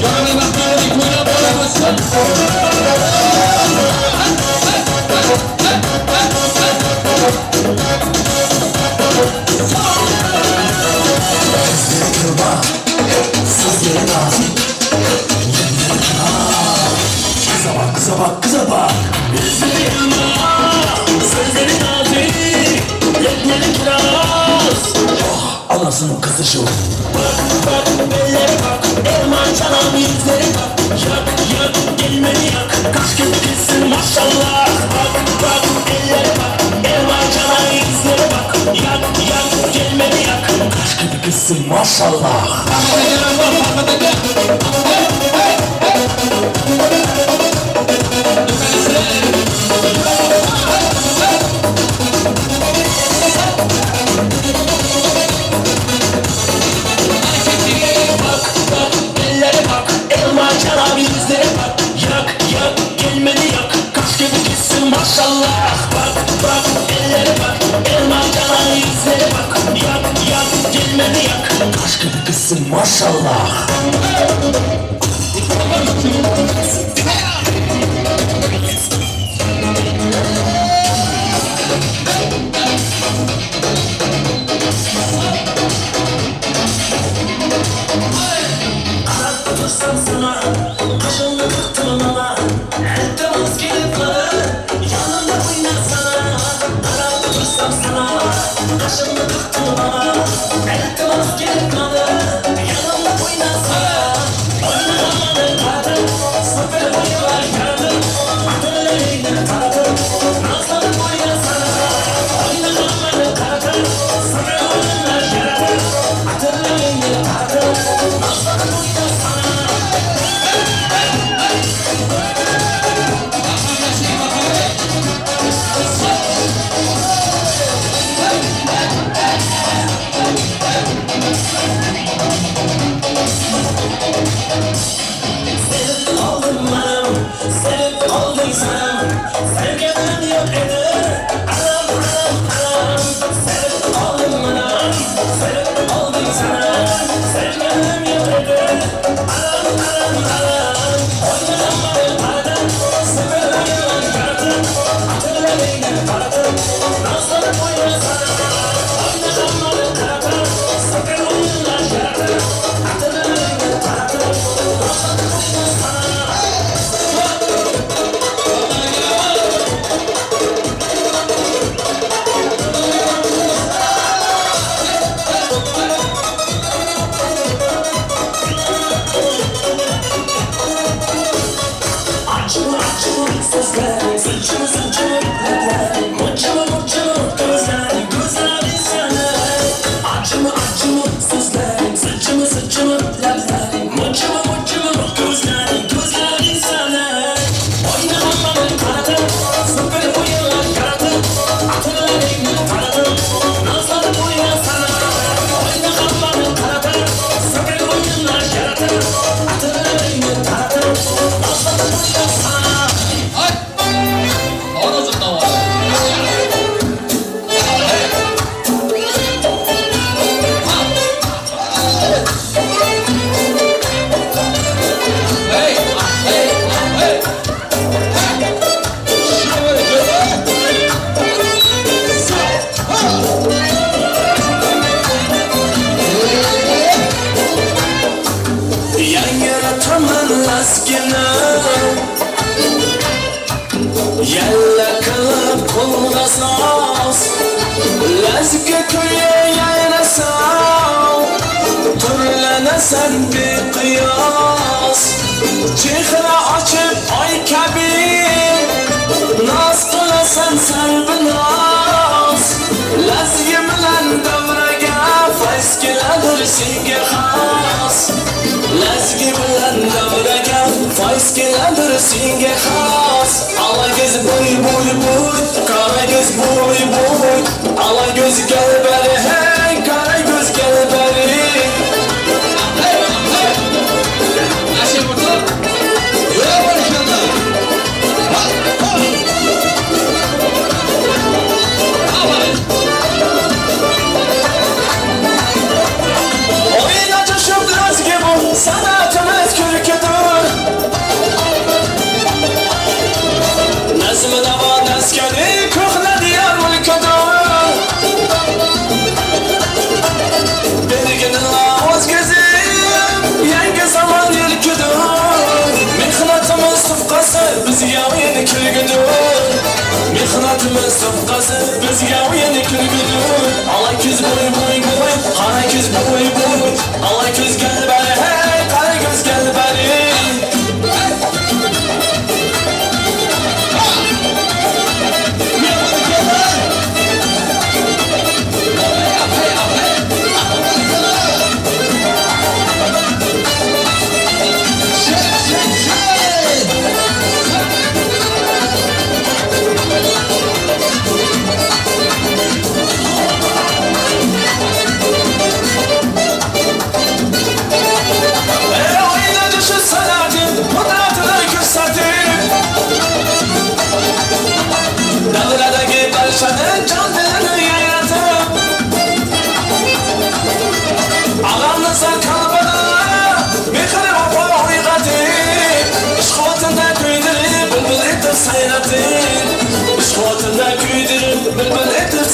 Canım bakları koyuna boyamasın. Sözleri nazik Kıza bak, kıza bak, kıza bak Yüzleri yılmaz Sözleri nazik Lepleri kiraz Anasının kızı şu Bak bak ellere bak Elman çalan yüzleri bak Yak yak maşallah. Bak bak ellere bak, elma cana yüzlere bak. Yak yak gelmedi yak, kaş gibi kızsın maşallah. Ellere bak, elma cana yüzlere bak. Yak yak gelmedi yak, kaş gibi kızsın maşallah. Bak bak ellere bak, elma cana yüzlere bak. Yak yak gelmedi yak, kaş gibi kızsın maşallah. Tutursam sana, kaşımda tıktım ama elde vazgeçip bana, yanımda oynasana. Ara tutursam sana, kaşımda tıktım ama elde vazgeçip bana, yanımda oynasana. Oynamadan kaldım, sıfır boyular yardım, adırlarıyla tardım, nazlanıp oynasana. Oynamadan kaldım, sıfır boyular yardım, adırlarıyla tardım, nazlanıp oynasana. Sevip aldım anam, sevip aldıysam, sevgiden yok eder. Anam anam anam, sevip aldım anam, sevip aldıysam, sevgiden yok eder. Anam anam anam, oynamadım pardon, sıfır oyunlar yardım, hatırlarıyla pardon, nazlanıp oynasana. Oynamadım pardon, sıfır oyunlar yardım, hatırlarıyla pardon, nazlanıp oynasana. Acılı acılı sözler, sıçımı sıçımı ipler, muçımı muçımı gözler, güzel insanlar. Acılı acılı sözler, sıçımı sıçımı ipler, muçımı muçımı gözler, güzel insanlar. Oynamadım karadım, sıfır oyunlar yaradım, hatırlarıyla taradım, nazlanıp oynasana. Oynamadım karadım, sıfır oyunlar yaradım, hatırlarıyla taradım, nazlanıp oynasana. Ay! Horozumda var. Hey! Hey! Hey! Şunu böyle gönder. Yangara taman laskina, yalla kılıp kulga sas, lazga köye yaynasam, turlanasan bir kıyas. Çehra açıp ay kabi, naz kılasan salbinaz. Lazgim lan davraga, fayskiladır singe khas. Lazgi bilan davraga, fayskiladır singe khas. Ala göz boy boy boy, kara göz boy boy. Ala göz gel beri, hey kara göz gel beri. Hey! Hey! Aşağı burada. Yürü barışalım. Bak! Bak! Aferin. Oyuna coşup lazgi bu, sanatımız kürküdür. Nazmı da var, nazgeni köhne diyar mülküdür.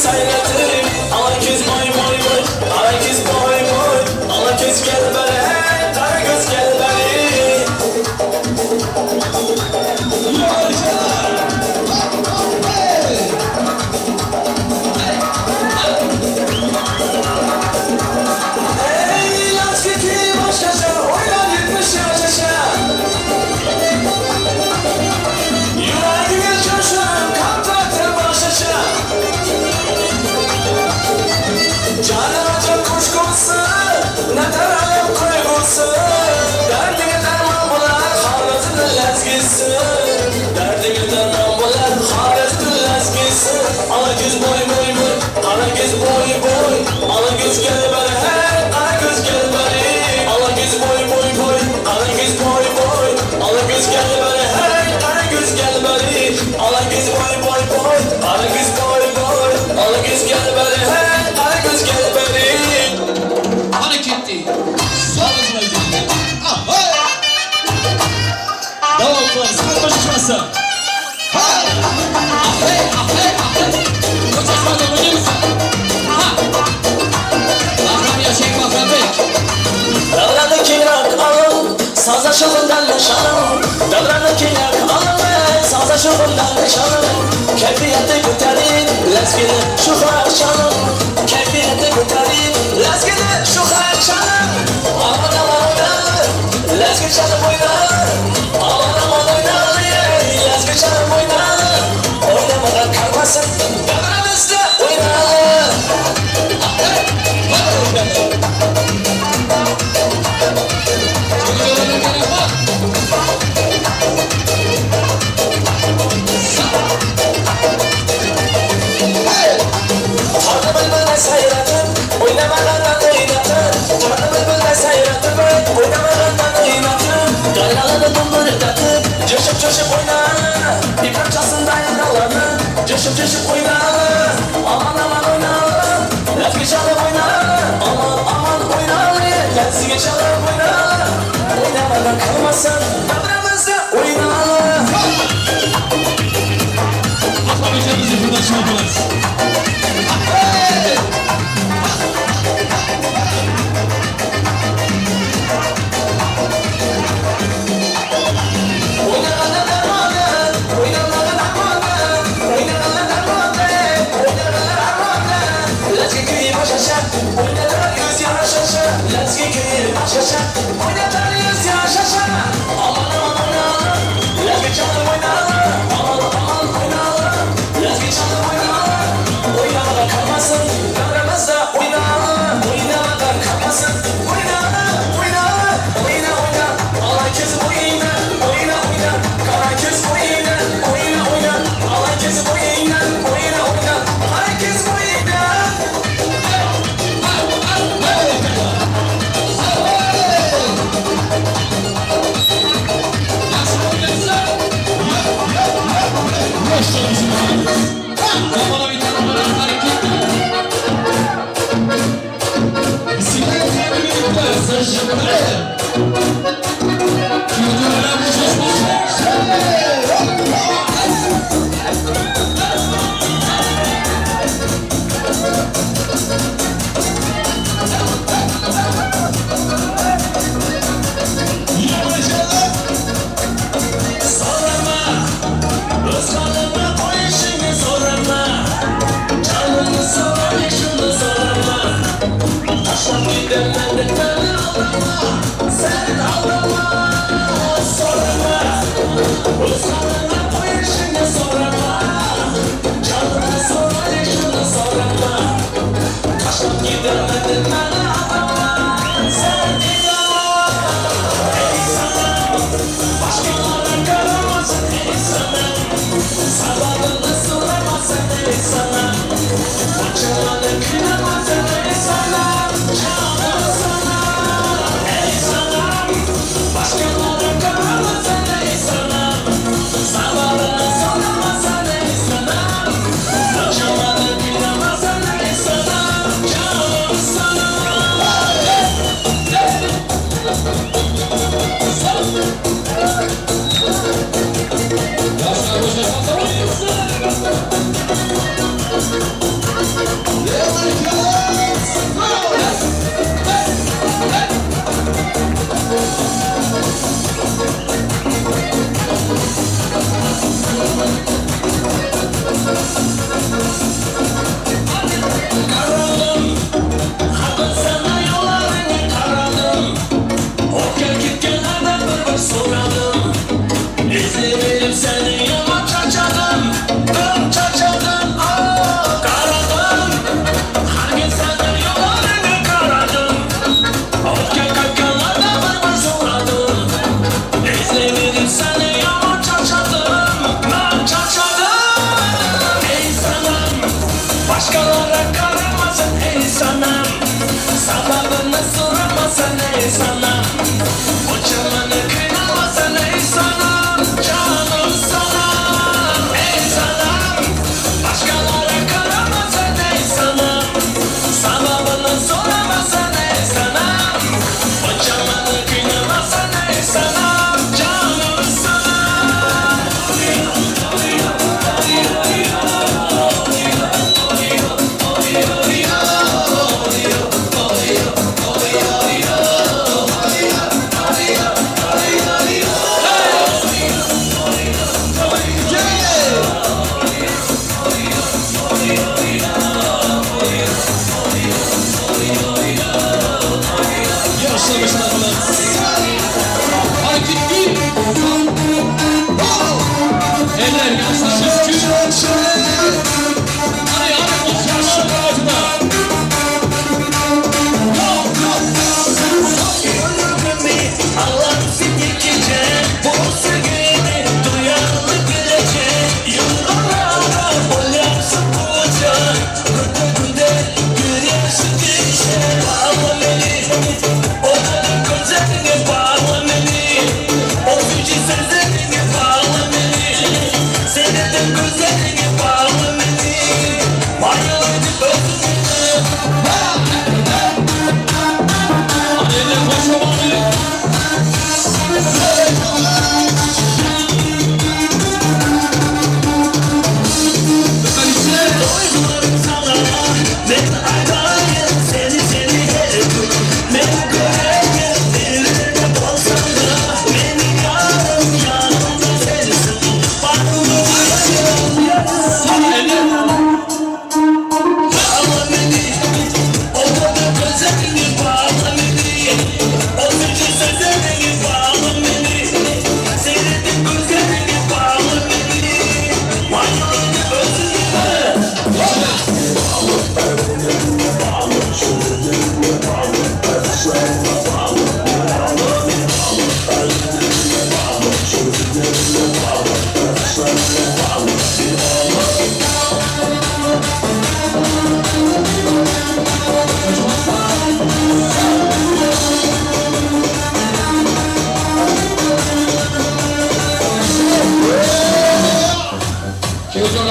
sayratır Ala göz boy boy boy Ala göz boy boy Ala göz gel beri Kara göz gel beri Ey lasketi başkaca Oynar yetmiş yaşaşa Yüreğime coşan Kantaktır başaşa Canıma çok kuşkusu Ne tarafım kuygusu Derdine derman bular Halatını lezgisi Derdine derman bular Halatını lezgisi Ala göz boy boy boy Ala göz boy boy Ala göz gel beri hey Ala göz gel beri Ala göz boy boy boy Ala göz boy boy Ala göz gel beri hey Ala göz gel beri Ala göz boy boy boy Ala göz boy boy Ala göz gel beri hey Ala göz gel beri Hareketli. Sağlıkla izleyin. Davullar saat başı çıkmasın. Ahey ahey ahey. Kocasına da oynuyor musun? Bahram Yaşek Bahram Bey. Davranı kirak alın, saza şovundan neşanım Davranı kirak alın ve saza şovundan neşanım Keyfiyeti göterin, lezgini şu akşamım Keyfiyeti göterin, lezgini şu akşamım Aman aman oynar, lezgi çalıp oynar Aman aman oynar, lezgi çalıp oynar Oynamadan kalmasın, davranızda oynar Tarla bülbülle sayratır, oynamadan oynatır Tarla bülbülle sayratır, oynamadan oynatır Gayraları dumburdatır, coşup coşup oynar Bir parçasında yaralanır, coşup coşup oynar Aman aman oynar, lezgi çalıp oynar Aman aman oynar, lezgi çalıp oynar Oynamadan kalmasın, davranızda oynar Atlamayacağınızı buradan çaldılar. Kafana bir tane bana hareketli. Bisiklet birlikte sarışınları. Kültürler bu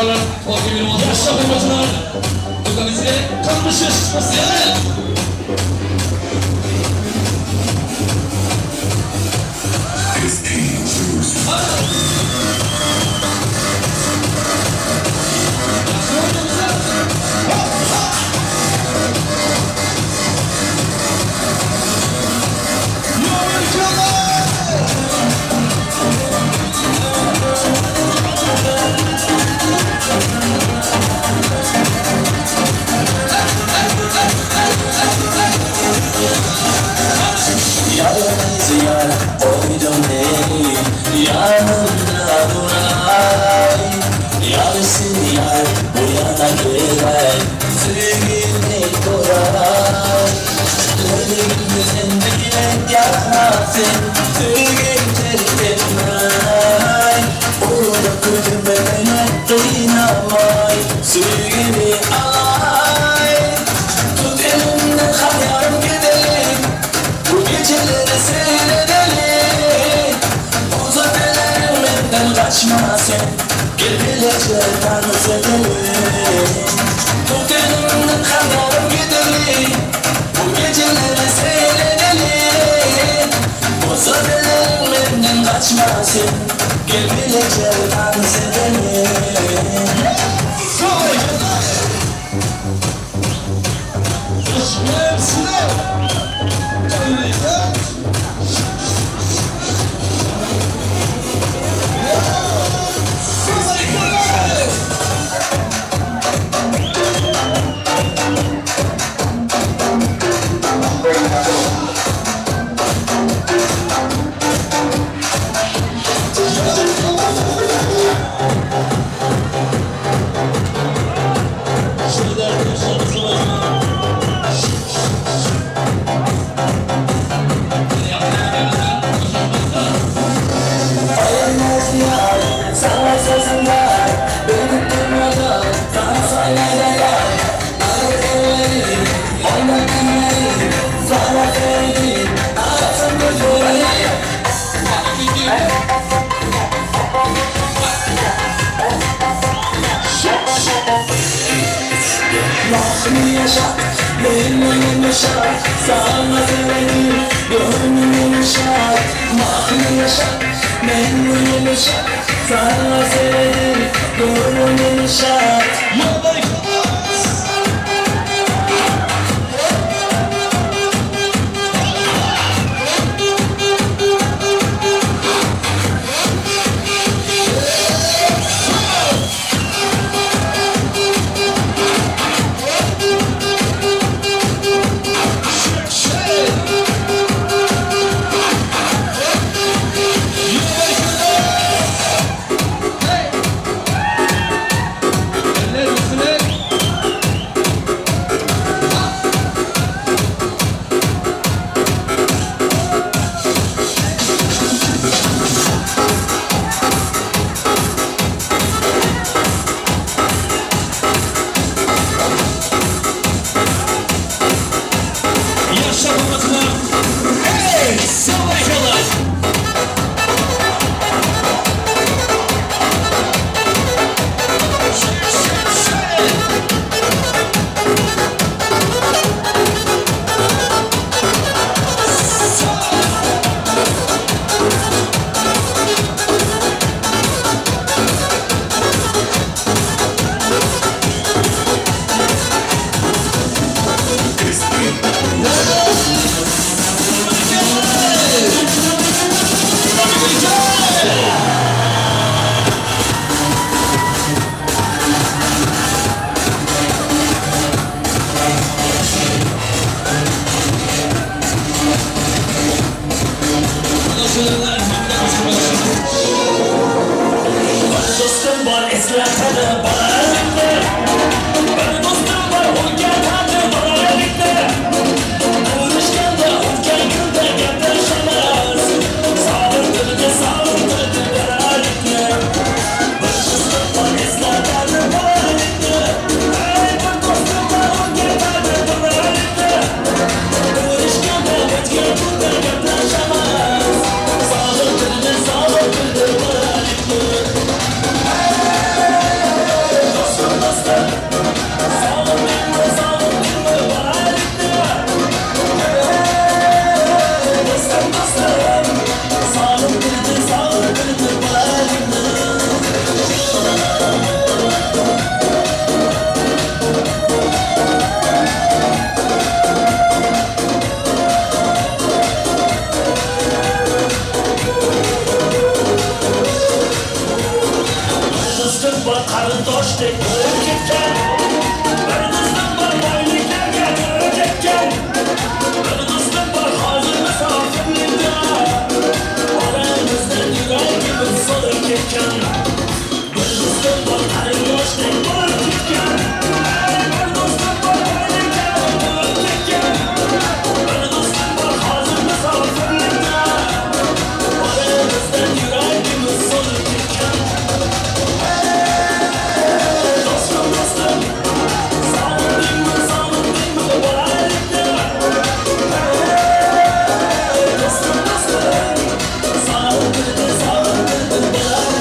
Akrabalar, sevgili yaşlı babacılar. Ülkemizde kalmış yaşaması. Yarınız yar, oydum değil, yanımda duray. Yarısın yar, bu yana gelen, sevgili koray. Ölümün dilek yapmasın, sevgili terk etmey. Orada kulübene kıynamay, sevgili alay. Tut elimden hayal gidelim, bu geceleri seyredelim. Uzaklar benden kaçmasın, gel birlikte dans edelim. Tut elimden hayal gidelim, bu geceleri seyredelim. Uzaklar benden kaçmasın, gel birlikte dans edelim. Sana sözüm var, beni durmadan, sana söylemeler. Arıyorum, oynadım, sana verdim, ağzım gözüme. Mahmi yaşat, benim yaşat, sana verdim, gönlüm yaşat. Mahmi yaşat, benim yaşat, sana verdim, gönlüm yaşat. Dostum var, esnafada bana dostum var, o gel hadi bana birlikte. Vuruşken de, hutken günde yaklaşamaz. Sağlıklı sağlıklı beraberlikle. Dostum var, esnafada bana birlikte. Hey, dostum var, o gel hadi bana birlikte. Vuruşken de, hutken günde yaklaşamaz. Sağlıklı beraberlikle. yoşdek bo'lib ketgan bir do'stim bor boyliklarga ko'rib bir do'stim bor hozir musofirlikda oramizdan yuragimiz so'lib ketgan bir do'stim bor yoşdek bo'lib ketgan bir do'stim bor boyliklarga ko'rib ketgan bir do'stim bor hozir musofirlikda oramizdan yuragimiz so'lib ketgan dostum dostum sog'indingmi sog'indingmi bolaylikda dostum dostum sog'indirdi sog'indirdi bolaylikda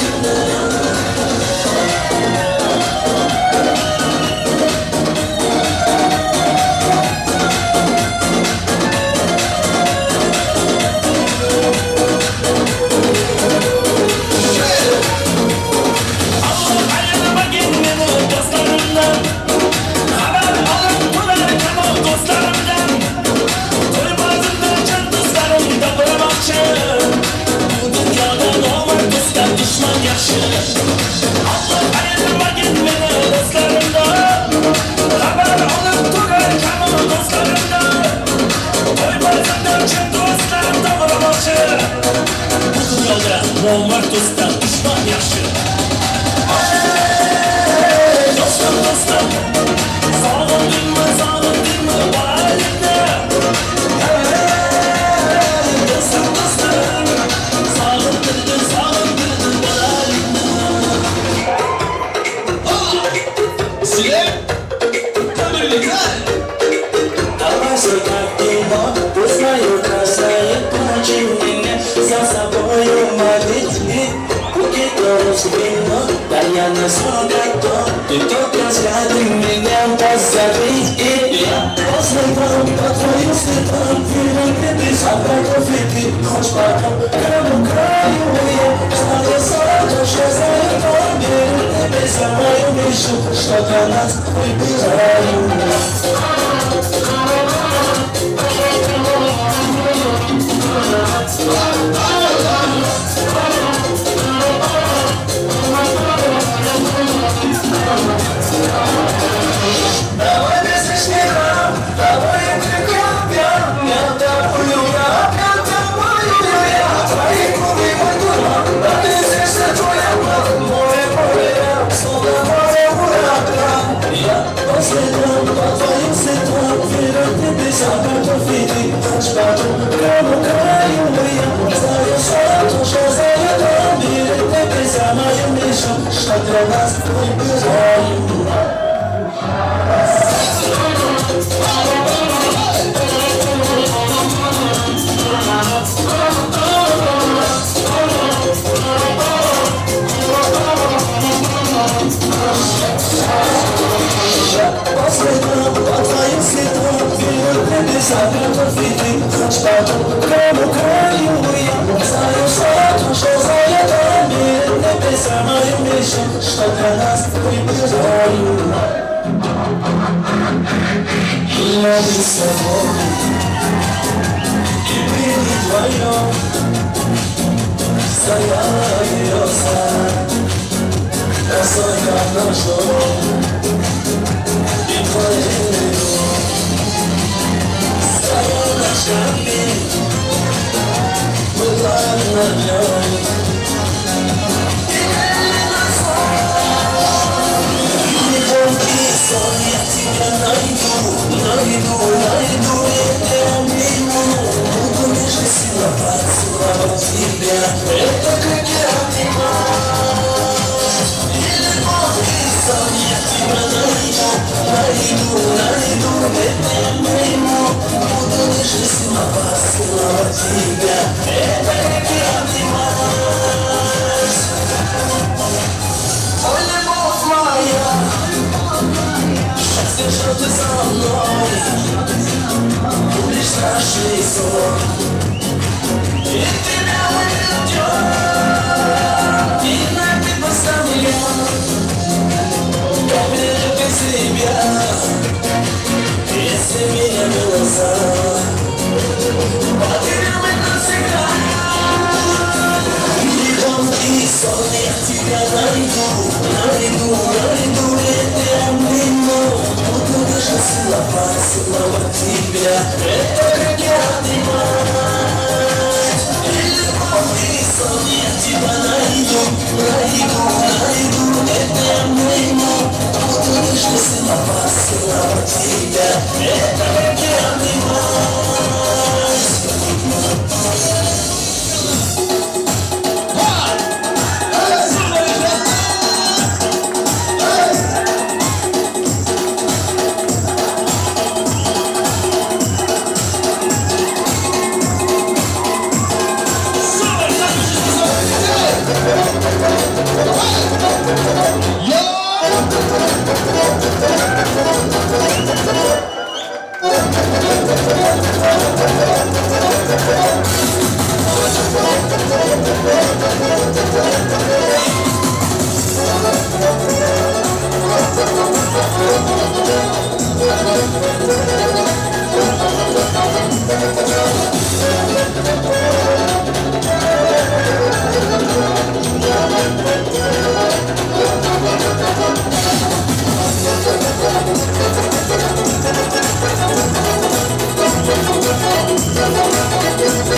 ayırmagin meni dostlarimdan xabar olib turarkan do'stlarimdan to'ymazimda jon do'stlarimda bo'lmoqchi bu dunyoda nomard do'stlar dushman yaxshi Alloh ayirmagin meni do'stlarimdan xabar olib turarkan do'stlarimdan to'ymazimda jon do'stlarimda bo'lmoqchi bu dunyoda nomard do'stlar dushman yaxshi dostum dostum sog'indingmi sog'indingmi bolaylikda dostum dostum sog'indirdi sog'indirdi bolaylikda sizlar tabriklar давай сократимо узнаю красавец начинение за собою молить да я на солдату, ты только взгляды меня позови и я посмотрю по твоим следам, видно, ты собрал ты хочешь потом к этому краю я знаю сразу, что за это беру тебе за мою мишу, что для нас выбираю. Давай без смеха, давай криком пьем, я тобою я, твои губы мой дурак, а ты сердце твоя, море, словно море ураган. Я по следам, по твоим следам, верю тебе собрал виды, хочешь потом к этому краю я знаю сразу, что за это мир, тебе за мою мишу, что для нас выбираю. По следам, по твоим следам, верю тебе собрал виды, хочешь потом к этому краю я знаю сразу, что за это мир, тебе за мою мишу, что для нас выбираю. Я без тобой, и мы вдвоем стояла береза, росой как наш дом, и твоей стоял наш камень, была на нем. Сон, я тебя найду, я тебя обниму, буду нежно целовать, целовать тебя. Это как я обнимаю, и любовь, и сон, я тебя найду, я тебя обниму, буду нежно целовать, целовать тебя. Это как я обнимаю, ой, любовь моя. Счастье, что ты со мной, лишь страшный сон, и тебя уведет, и на ты поставлен, поверю без себя, если меня глаза, поверю мы навсегда. Thank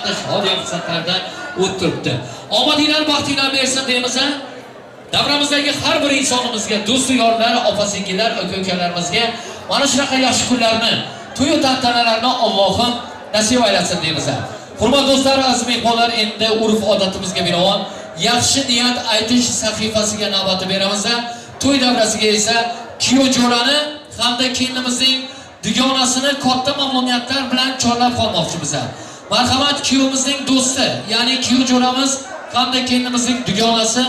hamda shodiya fursatlardan o'ttiribdi. Omadinglar, baxtinglar bersin deymiz. Davramizdagi har bir insonimizga, do'st yorlar, opa-singillar, aka-ukalarimizga mana shunaqa yaxshi kunlarni, to'y tantanalarni Allohim nasib aylasin deymiz. Hurmatli do'stlar, aziz mehmonlar, endi urf-odatimizga binoan yaxshi niyat aytish sahifasiga navbati beramiz. To'y davrasiga esa kuyov jo'rani hamda kelinimizning dugonasini katta mamnuniyatlar bilan chorlab qolmoqchimiz. Marhamat, kuyovimizning do'sti, ya'ni kuyov jo'ramiz hamda kelinimizning dugonasi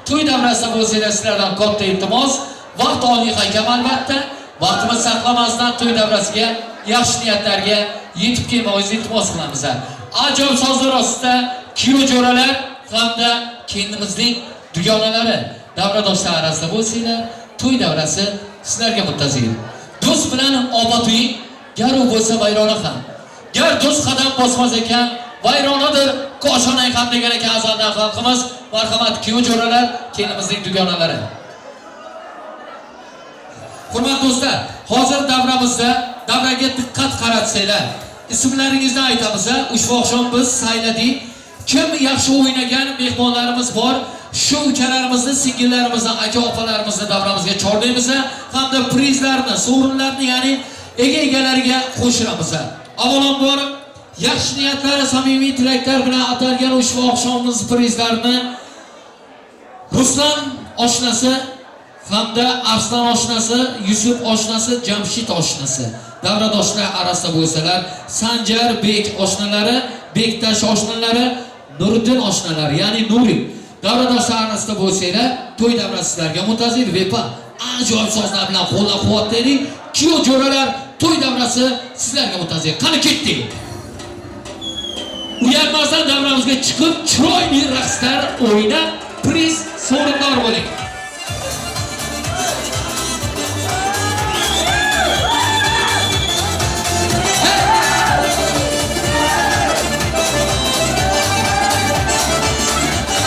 to'y davrasida bo'lsanglar sizlardan katta iltimos, vaqt oliy haykam albatta, vaqtimiz saqlamasdan to'y davrasiga yaxshi niyatlarga yetib kelmoqingizni iltimos qilamiz. Ajoyib sozlar ostida kuyov jo'ralar hamda kelinimizning dugonalari davradoshlar orasida bo'lsanglar, to'y davrasi sizlarga muttazil. Do'st bilan obod uy, gar u bo'lsa vayrona ham. Gar do'st qadam bosmas ekan, vayronadir qo'shonay ham degan ekan azaldan xalqimiz. Marhamat, kuyov jo'ralar, kelinimizning dugonalari. Hurmatli do'stlar, hozir davraga diqqat qaratsanglar, ismlaringizni aytamiz. Ushbu oqshom biz sayladik. Kim yaxshi o'ynagan mehmonlarimiz bor, shu ukalarimizni, singillarimizni, aka-opalarimizni davramizga chorlaymiz hamda prizlarni, sovrinlarni, ya'ni egalariga qo'shiramiz. Avvalambor yaxshi niyatlar, samimiy tilaklar bilan atalgan ushbu oqshomimiz prizlarini Ruslan oshnasi hamda Arslan oshnasi, Yusuf oshnasi, Jamshid oshnasi, davradoshlar orasida bo'lsalar, Sanjar Bek oshnalari, Bektash oshnalari, Nuriddin oshnalari, ya'ni Nuri davradoshlar orasida bo'lsanglar, to'y davrasi sizlarga muttazil vepa ajoyib sozlar bilan qo'llab-quvvatlaylik. Kuyov jo'ralar, to'y davrasi sizlarga muttazil. Qani ketdik. Uyalmasdan davramizga chiqib, chiroyli raqslar o'ynab, priz sovrindor bo'ling.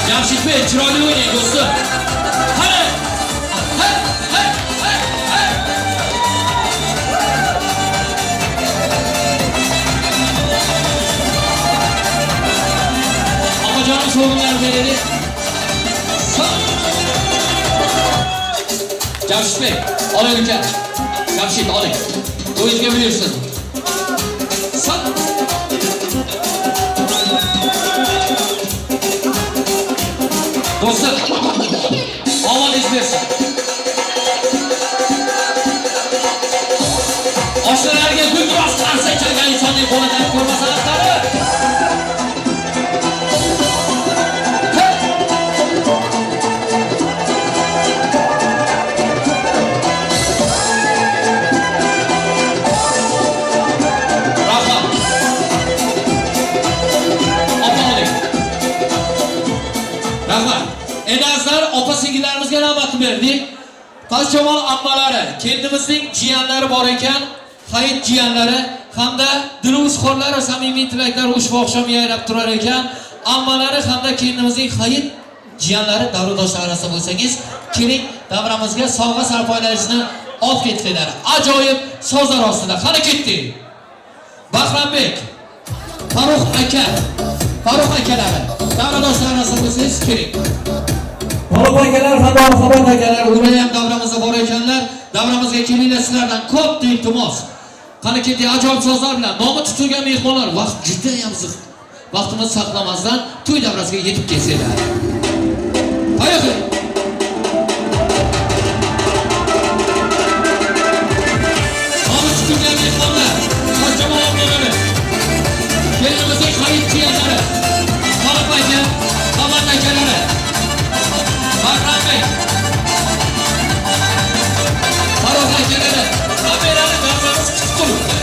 Jamshid Bey, chiroyli o'ynang do'stim. Qani! Onajonim sovrinlar beraylik. Jamshid Bey, oling uka. Jamshid, oling. O'yinga buyursin. Do'stlar, ovozingiz bersin. Oshnalariga gulduros qarsa chalgan insonning qo'lidan ko'rmasanlar. Enazlar opa-singillarimizga navbat berdik. Pastchamol ammalari, kelinimizning jiyanlari bor ekan, hayit jiyanlari hamda diluzxorlari, samimiy tilaklar ushbu oqshom yayrab turar ekan, ammalari hamda kelinimizning hayit jiyanlari davradoshlar orasida bo'lsangiz, keling davramizga sovg'a sarpoylaringizni olib ketinglar. Ajoyib sozlar ostida. Qani ketdik. Bahrambek, Farruh akalari, davradoshlar orasida bo'lsangiz keling. Farruh akalar, Farruh akalar, ular ham davramizda bor ekanlar. Davramizga kelinglar, sizlardan katta iltimos. Qani ketdik, ajoyib sozlar bilan nomi tutilgan mehmonlar, vaqt juda ham ziq. Vaqtimiz saqlamasdan to'y davrasiga yetib kelsanglar. Hayır. Nomi tutilgan mehmonlar, pastchamol ammalari, kelinimizning hayit jiyanlari, Farruh aka, Hamad akalari, Bahrambek, Farruh akalari, kamerani davramiz kutib turibdi.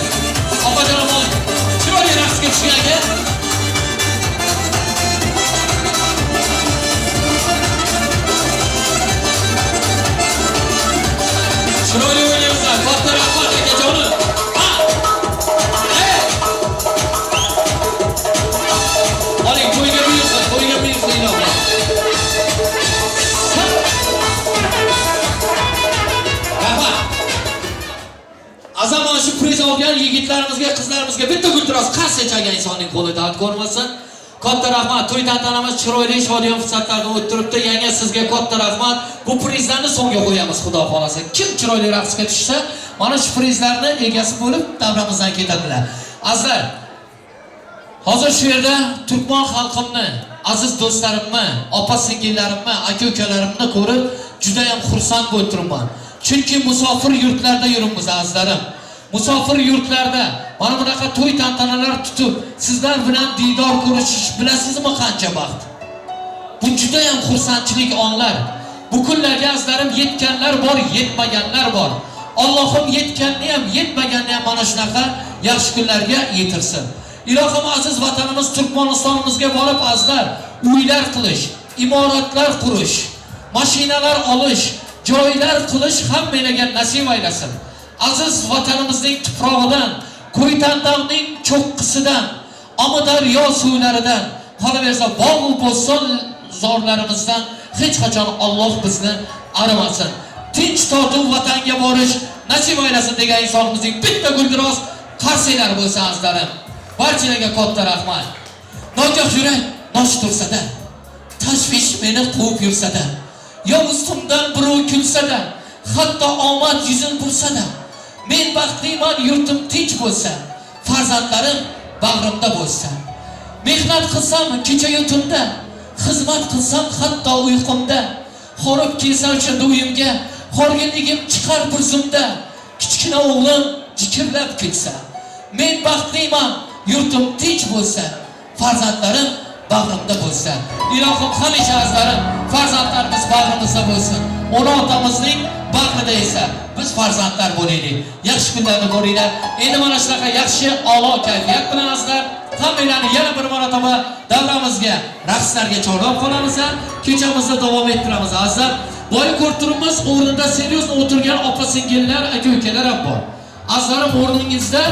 Opajonim, chiroyli raqsga tushgan ekan. Chiroyli o'ynayapsan, katta rahmat akajonim. Oling, to'yga buyursin, ilohi. Azam mana shu priz olgan yigitlarimizga, qizlarimizga bitta guldiroz qarsa chagan insonning qo'lida dard ko'rmasin. Katta rahmat. To'y tantanamiz chiroyli, shodiyon fursatlarda o'ttiribdi. Yangi sizga katta rahmat. Bu prizlarni so'ngga qo'yamiz, xudo xolasa. Kim chiroyli raqsga tushsa, mana shu prizlarni egasi bo'lib davramizdan ketadilar. Azizlar, hozir shu yerda Turkman xalqimni, aziz do'stlarimni, opa-singillarimni, aka-ukalarimni ko'rib juda ham xursand bo'lib turibman. Chunki musofir yurtlarda yuribmiz azizlarim. Musofir yurtlarda mana bunaqa to'y tantanalar tutib, sizlar bilan diydor ko'rishish bilasizmi qancha baxt? Bu juda ham xursandchilik onlar. Bu kunlarga azizlarim yetganlar bor, yetmaganlar bor. Allohim yetganni ham, yetmaganni ham mana shunaqa yaxshi kunlarga yetirsin. Ilohim aziz vatanimiz Turkmanistonimizga borib azizlar, uylar qilish, imoratlar qurish, mashinalar olish, joylar qilish hammalarga nasib aylasin. Aziz vatanimizning tuprog'idan, Qo'ytandonning cho'qqisidan, Amudaryo suvlaridan, qolaversa bog' va bo'ston zorlarimizdan hech qachon Alloh bizni arimasin. Tinch totuv vatanga borish nasib aylasin degan insonimizning bitta guldiroz qarsiylar bo'lsa azizlarim. Barchalarga katta rahmat. Nogoh yurak nosh tursada, tashvish meni quvib yursada, yo ustimdan birov kulsada, hatto omad yuzin bursada, men baxtliman yurtim tinch bo'lsa, farzandlarim bag'rimda bo'lsa. Mehnat qilsam kecha-yu tunda, xizmat qilsam hatto uyqumda, xorib kelsa o'shanda uyimga, xorginligim chiqar bir zumda, kichkina o'g'lim jikrlab ketsa, men baxtliman yurtim tinch bo'lsa, farzandlarim bag'rimda bo'lsa. Ilohim hamisha azizlarim, farzandlarimiz bag'rimizda bo'lsin. Ona otamizning bag'rida esa biz farzandlar bo'laylik. Yaxshi kunlarni ko'ringlar. Endi mana shunaqa yaxshi a'lo kayfiyat bilan azizlar, hammalarni yana bir marotaba davramizga, raqslarga chorlab qolamiz. Kechamizni davom ettiramiz azizlar. Boy ko'rib turibmiz, o'rnida seriyozli o'tirgan opa-singillar, aka-ukalar ham bor. Azizlarim, o'rningizda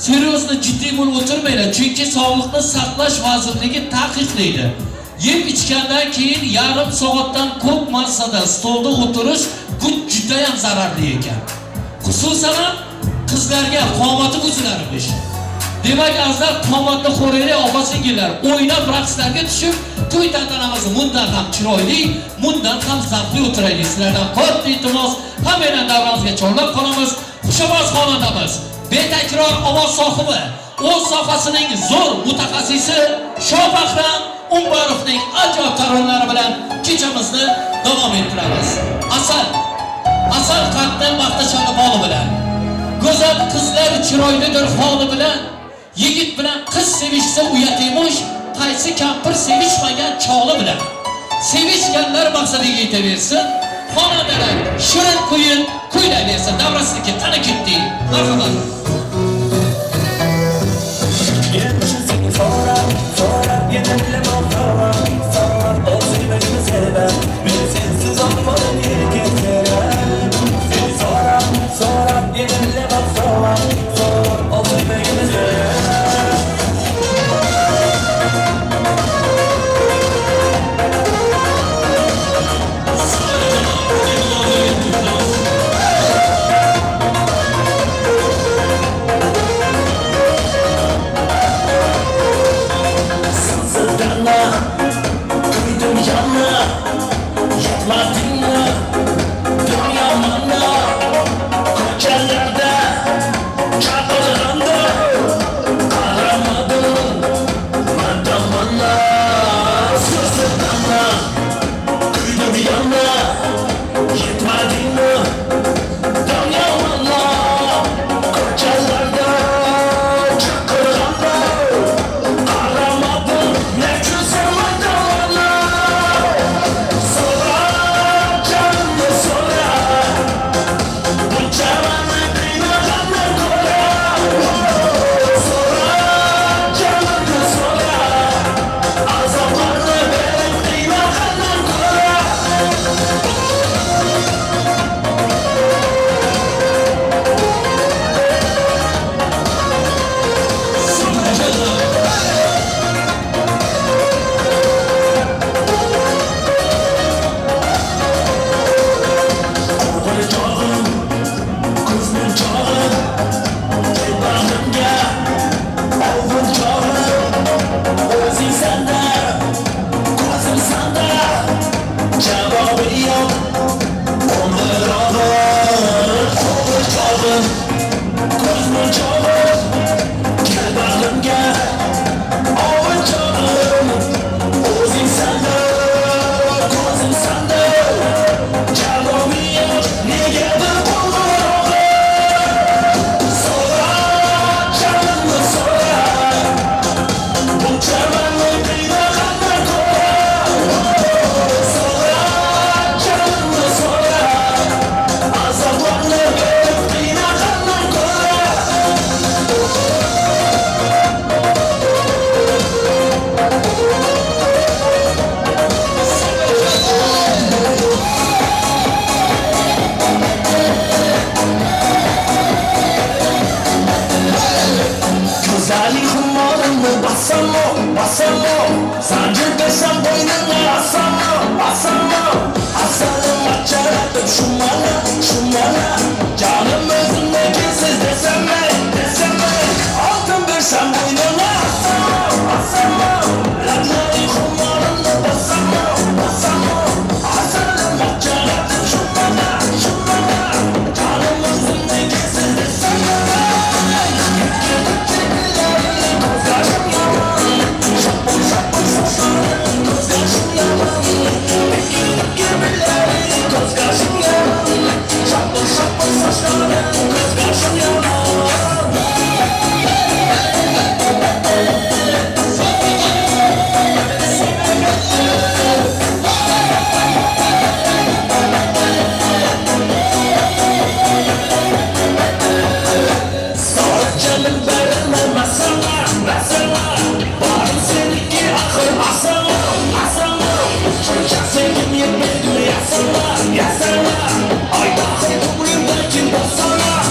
seriyozli jiddiy bo'lib o'tirmanglar, chunki sog'liqni saqlash vazirligi taqiqlaydi. Yeb ichgandan keyin yarim soatdan ko'p massada stolda o'tirish bu juda ham zararli ekan. Xususan qizlarga qomati buzilarmish. Demak, azizlar, qomatni xo'raylik opa-singillar, o'ynab raqslarga tushib, to'y tantanamizni bundan ham chiroyli, bundan ham zavqli o'tiraylik. Sizlardan katta iltimos, hammalarni davramizga chorlab qolamiz. Xushovoz xonandamiz, betakror ovoz sohibi, o'z sohasining zo'r mutaxassisi Shobahram Umbarovning ajoyib taronlari bilan kechamizni davom ettiramiz. Asal qatni maqtashadi boli bilan, go'zal qizlar chiroylidir holi bilan, yigit bilan qiz sevishsa uyat emish, qaysi kampir sevishmagan choli bilan. Sevishganlar maqsadiga yetaversin, xonandalar shirin kuyin kuylayversin. Davrasiniki qani ketdi. Marhamat. saçların kız kaşım yalan Canım veremem mesela Varım seninki akıl asala Çocuk sevgim yetmedi mi yasala Ay bakın bu bugün belki basala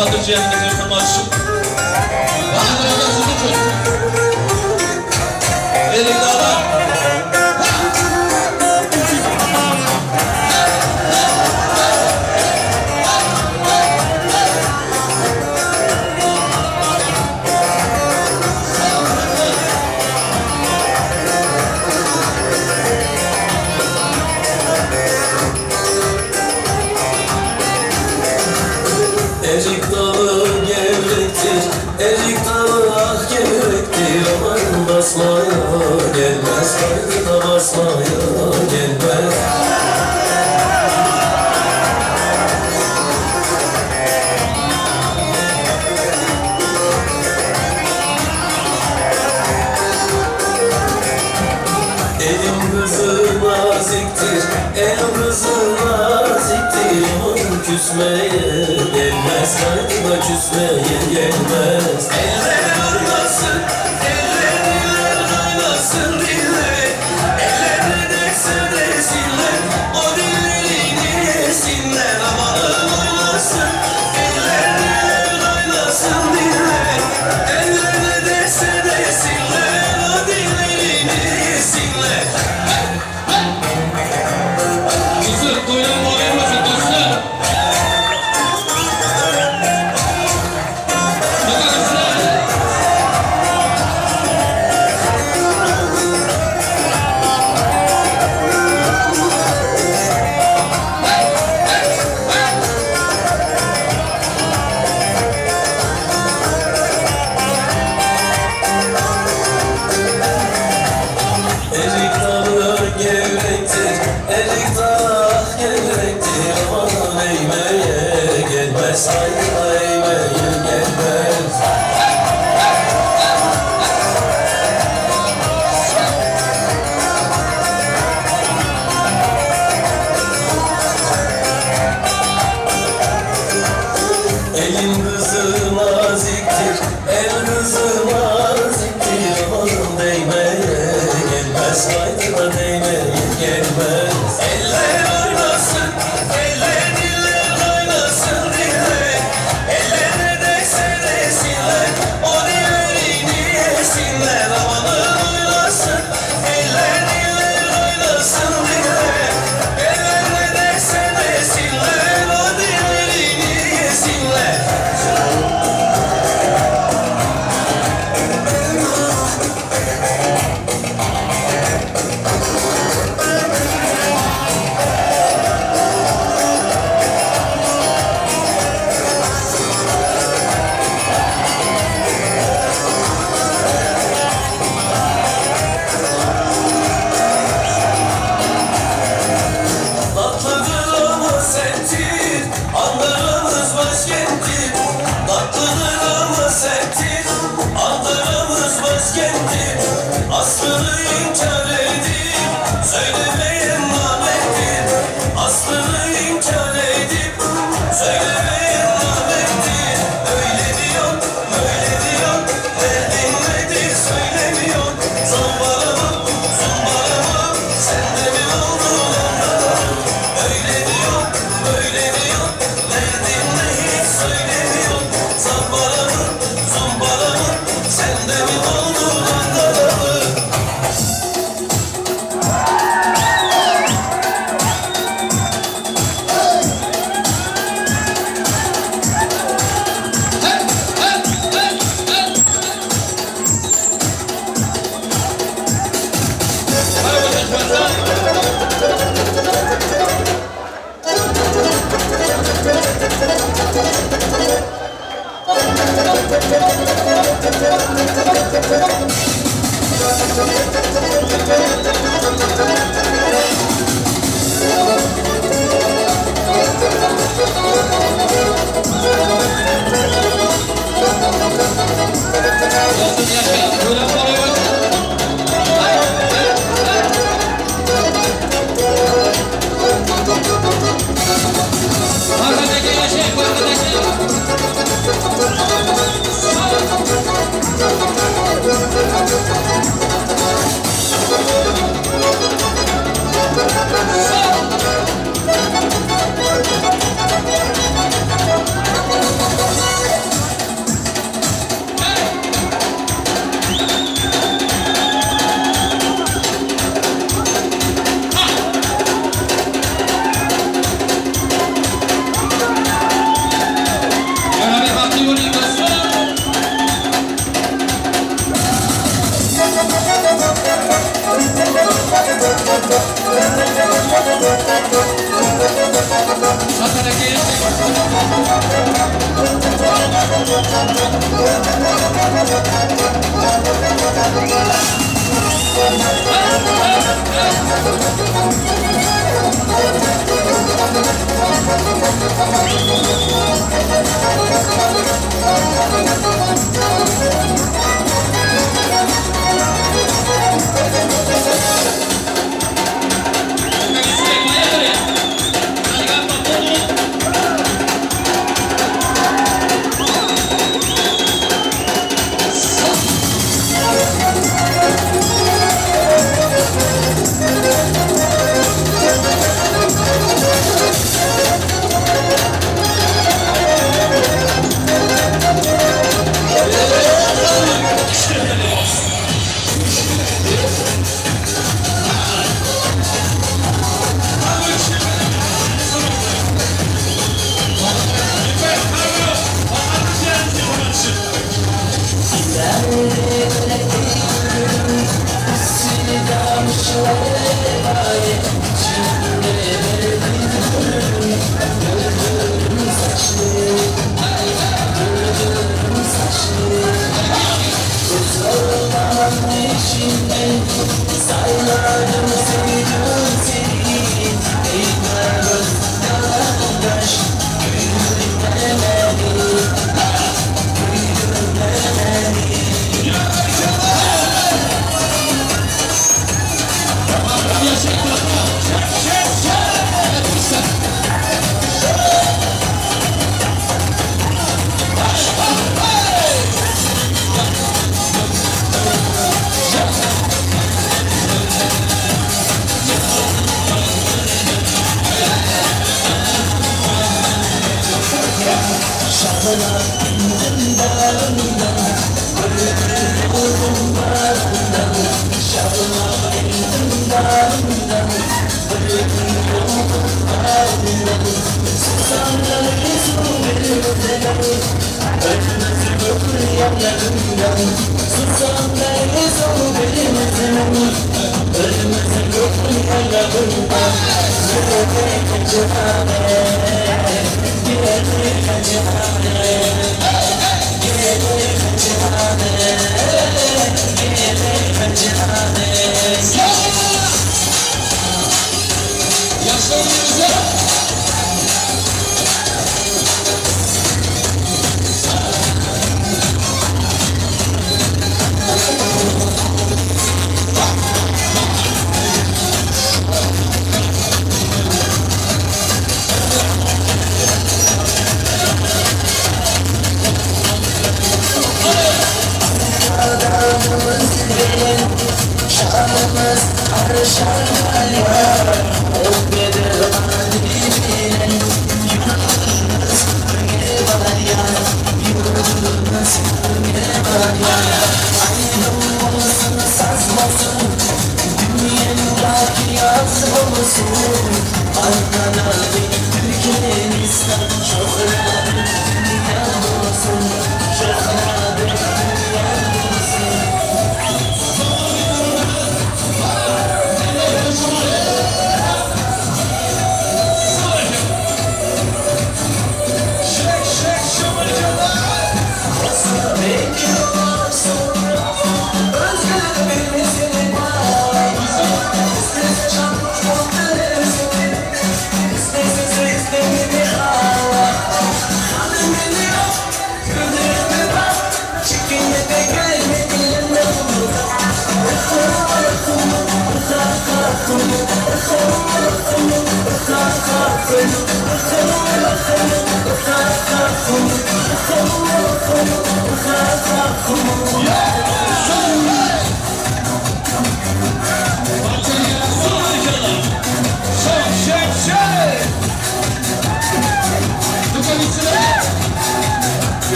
Bahadır Cihan'ın hırmaşı. Bahadır Aga sizi çok. Elin dağlar. Erik dalı gevrektir, erik dalı ah gevrektir. Aman basmaya gelmez, kaydı da basmaya gelmez. Elim kızı naziktir, elim kızı naziktir. Aman küsmeye gelmez, kaydı da küsmeye gelmez. Eller oynasın, eller oynasın dilleri. Ellerine dekse desinler, o dillerini yesinler. Amanın oynasın, eller oynasın dilleri. Ellerine dekse desinler, o dillerini yesinler. Kızı koyun boyunmasın dostlar. Bakalım size. Erik dalı gevrektir, erik dalı ah gevrektir. Aman eğmeye gelmez, haydi eğmeye gelmez. Elin kızı naziktir, el kızı naziktir. Aman değmeye gelmez, haydi da değmeye gelmez. Eller oynasın, eller diller oynasın diller. Ellerine dekse desinler, o dillerini yesinler. Amanın oynasın, eller diller oynasın diller. Ellerine dekse desinler, o dillerini yesinler. Tatlıdır ama sentir, Ankara'mız başkenttir. Tatlıdır ama sentir, Ankara'mız başkenttir. Aslını inkar edip söylemeyen namettir. Aslını inkar edip söylemeyen namettir. Öyle diyor, böyle diyor, derdin nedir söylemiyor. Zombaramam, zombaramam, sen de mi oldun anladım. Öyle diyor, böyle diyor, derdin ne hiç söylemiyor. Zombaramam, zombaramam, sen de mi oldun anladım. Yazın yaşa. Böyle parayı. Arkadaki yaşa, arkadaki.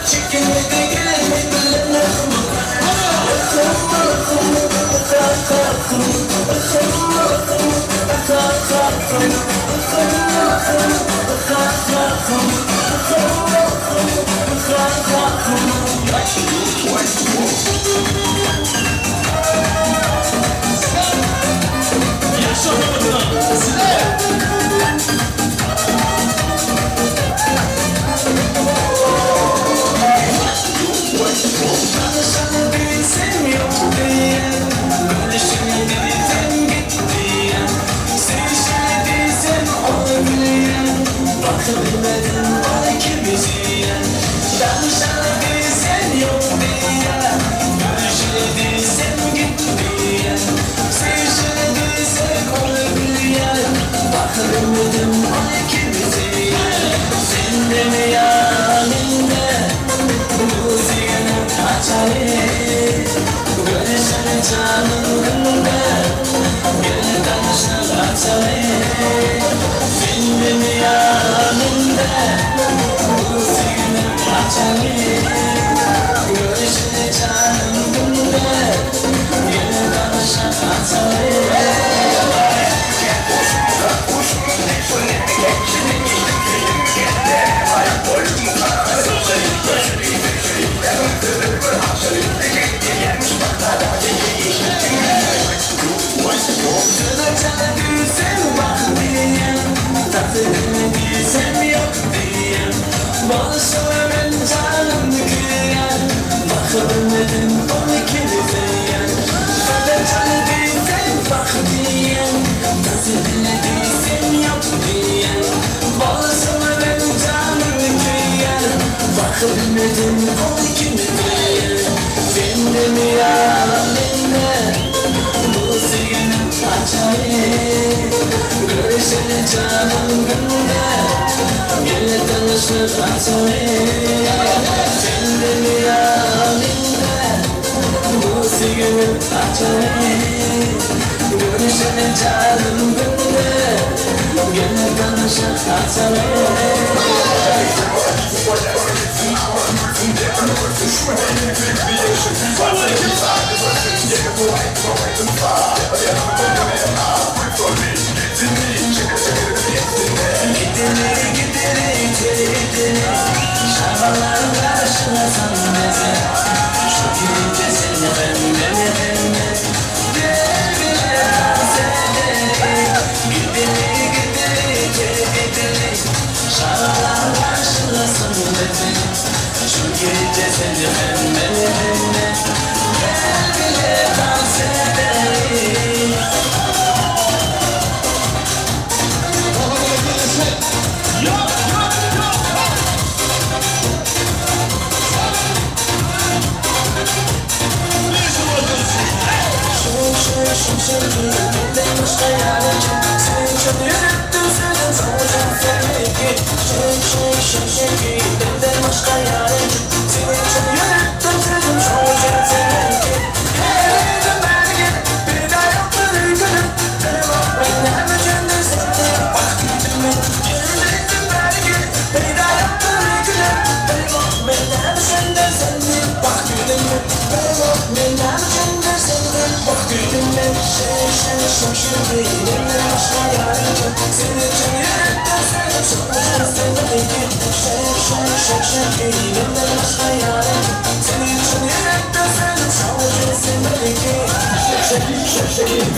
Chicken with the canım günde gel tanışır açayım benim yanımda bu sevgilim açayım görüşür canım günde gel tanışır açayım Canım gülsem bak diyem tadını bilsem yok diyem Bağışlarım canım güyen bakılmadım onu kimseyen Canım gülsem bak diyem tadını bilsem yok diyem Bağışlarım canım güyen bakılmadım onu kimseyen Sen de mi yanımda bu sevgilim açayım görüşene canım günde gel tanışır açayım sen de mi yanımda bu sevgilim açayım görüşene canım günde gel tanışır açayım Şabaların karşına sanmeze şu gülünce seni benden gel bile dans edelim gidelim Şabaların karşına sanmeze şu gülünce seni benden gel bile dans edelim Benden başka yarın sen çok yürüttün senin savuncan sevgi Benden başka yarın sen çok yürüttün senin savuncan sevgi Her gün belki bir daha yoktur günüm Ben hem cennet sevdim bak gittim Cennetim belki bir daha yoktur günüm Ben hem senden sevdim bak gittim Ben hem cennet sevdim bak gittim Sen şimdi benden başka yarın senin için yürekten senin savuncan sevgi Benden başka yarın senin için yürekten senin savuncan sevgi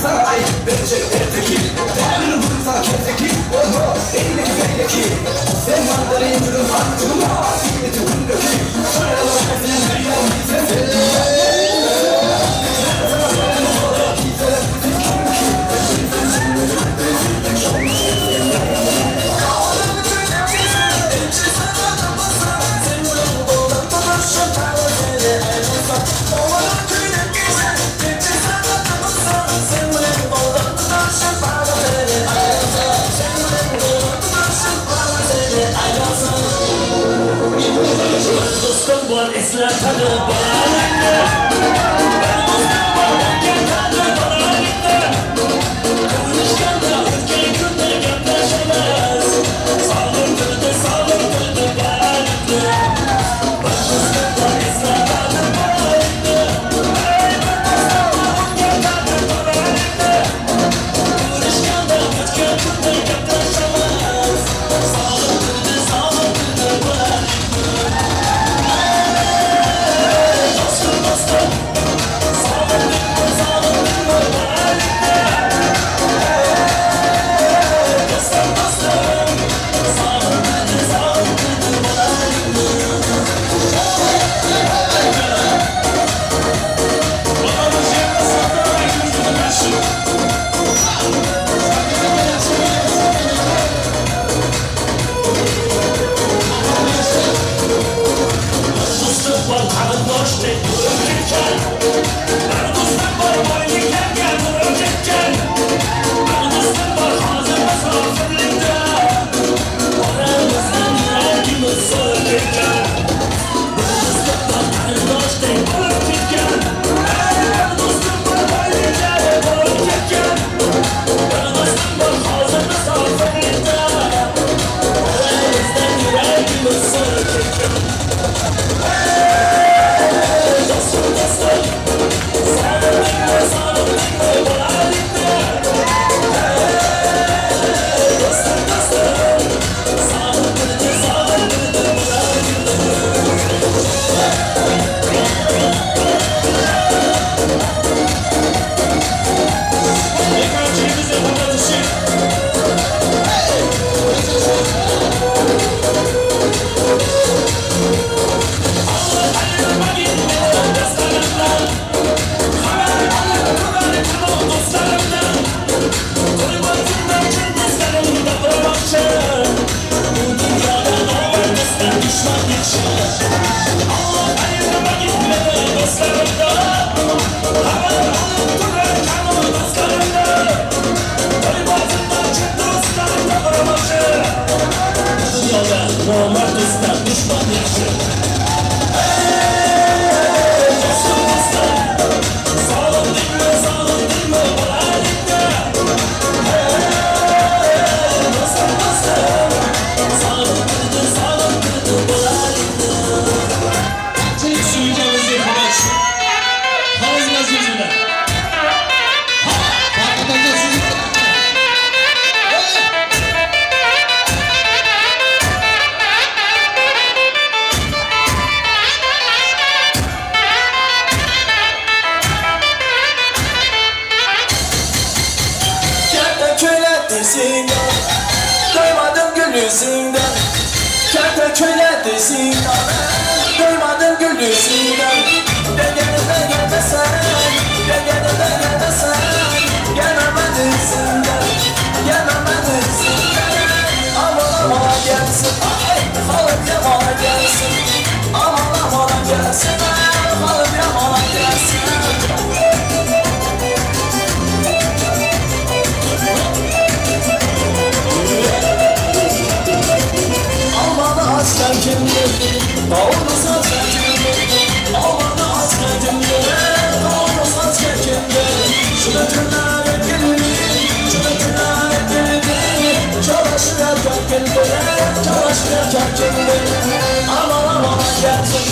Sana ait verecek evdeki Varlığın hırsa kezdeki Elindeki beydeki Sen mandara indirin hakkımı Signeti hundaki Şuralar hepsinin beyan Dostum var esler tadı bağlarında Ben dostum var erken tadı bağlarında Konuşkanda ülke günde yaklaşamaz Sağlıklıdır bağlarında Ben dostum var esler tadı bağlarında Ben dostum var erken tadı bağlarında Konuşkanda ülke günde yaklaşamaz Sağlıklıdır bağlarında Dostum gülü zindan Kertenkele zindanı Doymadım gülü zindan Degenimden gelmesen Degenimden gelmesen Gelemedin zindan Gelemedin zindan Aman aman gelsin Halim yamana gelsin Aman aman gelsin Halim yamana gelsin Aman aslan kimdir? Doğru aslan kimdir? Aman aslan kimdir? Doğru aslan kimdir? Şuna günler etkindir, şuna günler etkindir. Çalışır erkendir, çalışır erkendir. Aman aman gelsin,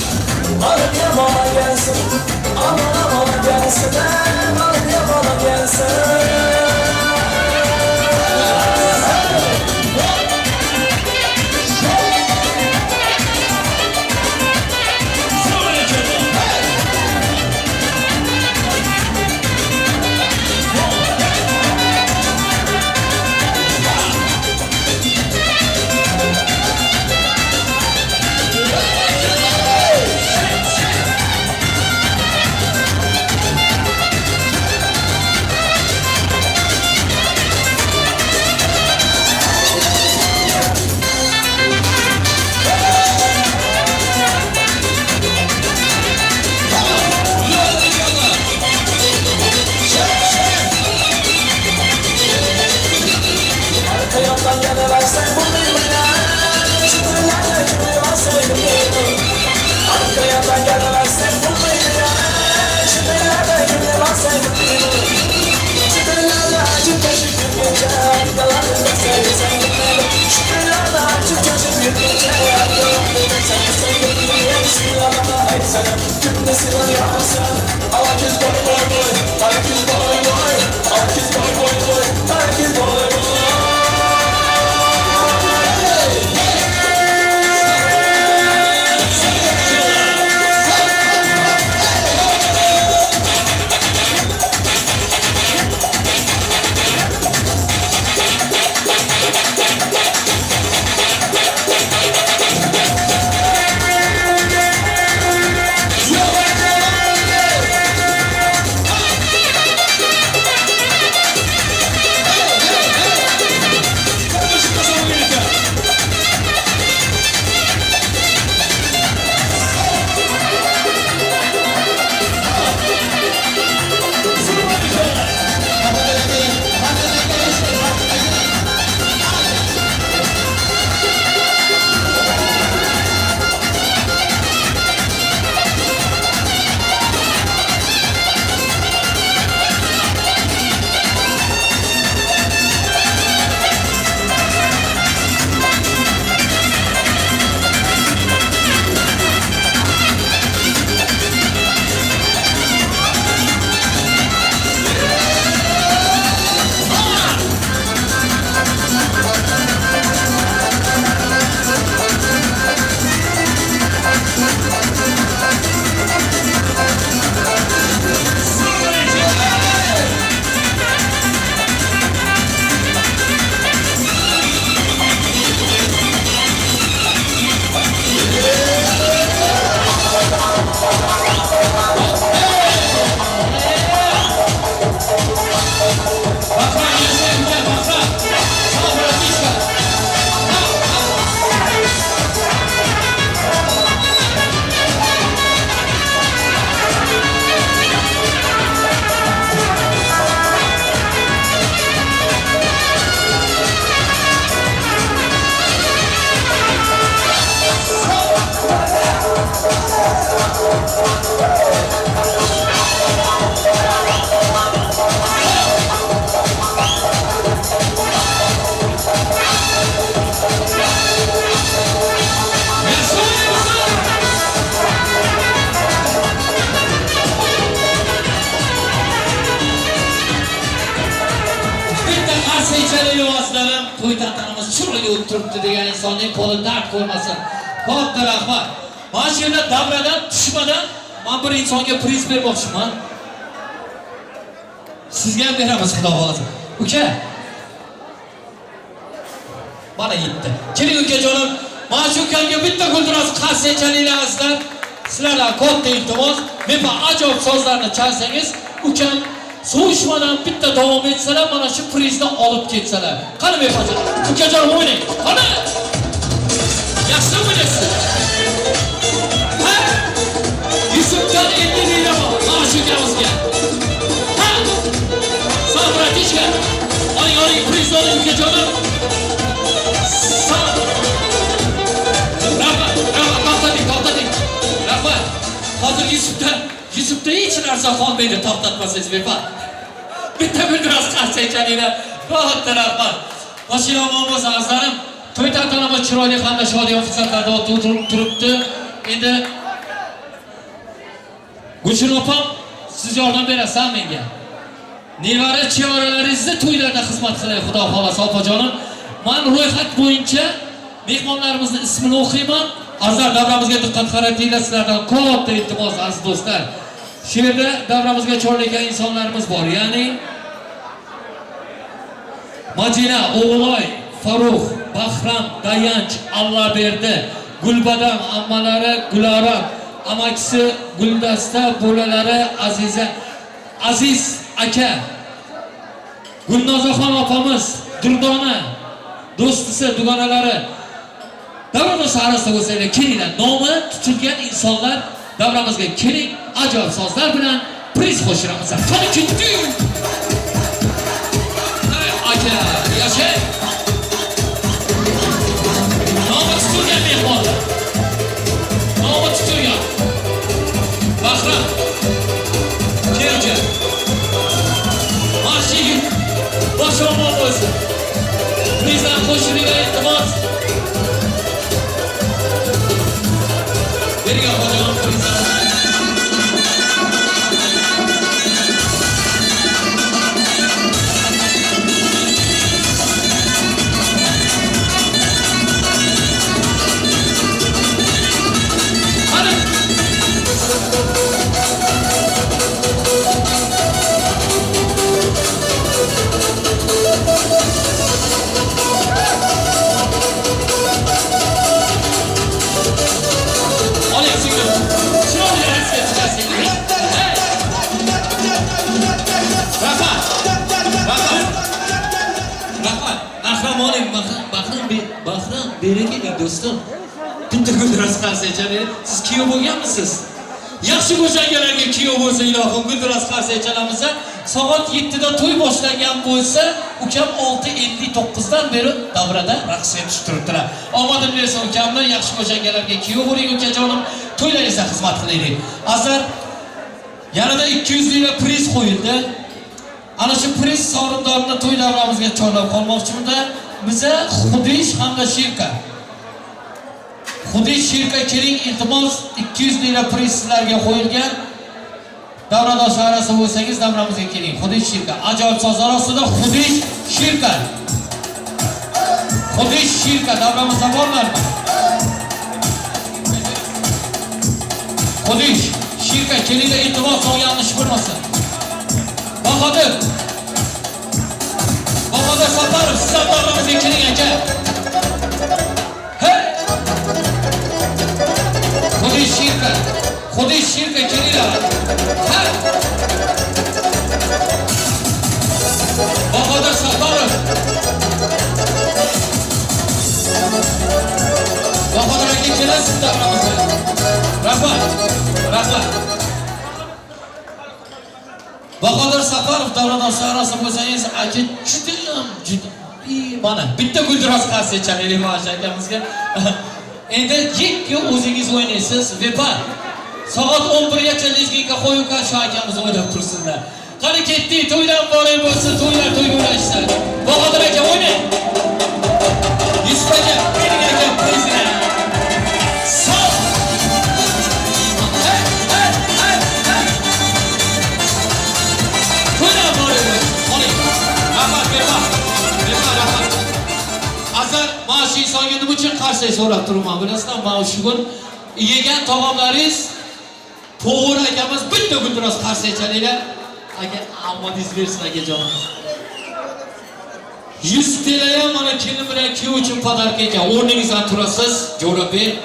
alıp yamana gelsin. Aman aman gelsin, alıp yamana gelsin. Hayattan gelemezsen bu dünyaya Çıtırlarla kimi varsaydım Hayattan gelemezsen bu dünyaya Çıtırlarla kimi varsaydım Çıtırlarla açıp taşıp bir gece Arkalarında sevsen Çıtırlarla açıp taşıp bir gece Arkalarında sevsen Bismillah ey sana Kimde silah yaparsan Herkes boy boy boy Herkes boy boy Herkes boy boy boy Herkes boy boy turibdi degan insonning qo'li dard ko'rmasin. Katta rahmat. Mana shu yerda davradan tushmadan men bir insonga priz bermoqchiman. Sizga ham beramiz, xudo xolasa. Uka. Bana yetti. Keling ukajonim, mana shu ukamga bitta guldiroz qarshi chalaylarsizlar. Sizlardan katta iltimos, men ajoyib sozlarni chalsangiz, ukam so'yishmadan bitta davom etsalar, mana shu prizni olib ketsalar. Qani mepajon, ukajonim o'ynang. Qani. Yaxshi o'ynaysiz. Ha? Yusufdan 50 lira bor. Mana shu ukamizga. Ha? Sabratishga. Oling, prizni oling ukajonim. Hozir Yusufda hech narsa qolmaydi, to'xtatmasangiz befarq. Bitta guldiroz qarshi chalinglar. Katta rahmat. Mashina bo'lmasa azlarim, to'y tantanamiz chiroyli hamda shodiyon fursatlarda o'tib turibdi. Endi Gulchin opam, siz yordam berasiz menga. Nevara chiyaralaringizni to'ylarda xizmat qilay, xudo xolasa opajonim. Men ro'yxat bo'yicha mehmonlarimizning ismini o'qiyman. Azar davramizga diqqat qaratinglar, sizlardan katta iltimos aziz do'stlar. Shu yerda davramizga chorlagan insonlarimiz bor, ya'ni Majina, O'g'loy, Farruh, Bahram, Dayanch, Alloberdi, Gulbadam ammalari, Guloram, amakisi Guldasta, bo'lalari Aziza, Aziz aka, Gulnozaxon opamiz, Durdona, do'stisi, dugonalari davramizda arasida bo'lsanglar, kelinglar. Nomi tutilgan insonlar davramizga keling, ajoyib sozlar bilan priz qo'shiramiz. Qani ketdik. Aka, yashay. Nomi tutilgan mehmonlar. Nomi tutilgan. Bahram. Kelja. Mashina. Boshomon bo'lsin. Prizdan qo'shilgan iltimos. Beriga hojonim prizdan. Bahram, beri keling do'stim. Bitta guldiroz qarshi chalay. Siz kuyov bo'lganmisiz? Yaxshi go'shangalarga kuyov bo'lsa, ilohim, guldiroz qarshi chalamiz. Soat 7 da to'y boshlangan bo'lsa, ukam 6:59 dan beri davrada raqsga tushtiribdilar. Omadim bersin ukamni, yaxshi go'shangalarga kuyov bo'ling ukajonim, to'ylaringizga xizmat qilaylik. Azar yanada 200 lira priz qo'yildi. Ana shu priz sovrindorni to'y davramizga chorlab qolmoqchimda. Bize Xudish hamda Shirka. Xudish Shirka keling, iltimos 200 lira priz sizlarga qo'yilgan. Davradosh arasida bo'lsangiz davramizga keling. Xudish Shirka. Ajoyib sozlar ostida Xudish Shirka. Xudish Shirka davramizda borlarmi? Xudish Shirka kelinglar, iltimos yanlış bo'lmasin. Bahodir. Bahodir Saparov, sizlar davramizga keling aka. Hey! Xudish Shirka kelinglar. Ha! Bahodir Saparov. Bahodir aka kelasiz davramizga. Rahmat. Bahodir Saparov davradoshlar arasida bo'lsangiz, aka juda mana bitta guldiroz qarshi chalaylik mana akamizga. Endi yekka o'zingiz o'ynaysiz va soat 11 gacha lezginga qo'yib shu akamiz o'ynab tursinlar. Qani ketdik, to'ydan boray bo'lsa, to'ylar to'y bo'lishsin. Bahodir aka o'ynang. Yusuf aka, mening akam prezident. Mana shu insonga nima uchun qarshi so'rab turibman, bilasizmi? Mana shu kun yegan taomlaringiz Po'g'ir akamiz bitta guldiroz qarshi chalinglar. Aka, omadingiz bersin akajonim. 100 TL mana kelin bilan kuyov uchun podarka ekan. O'rningizdan turasiz, Jo'rabek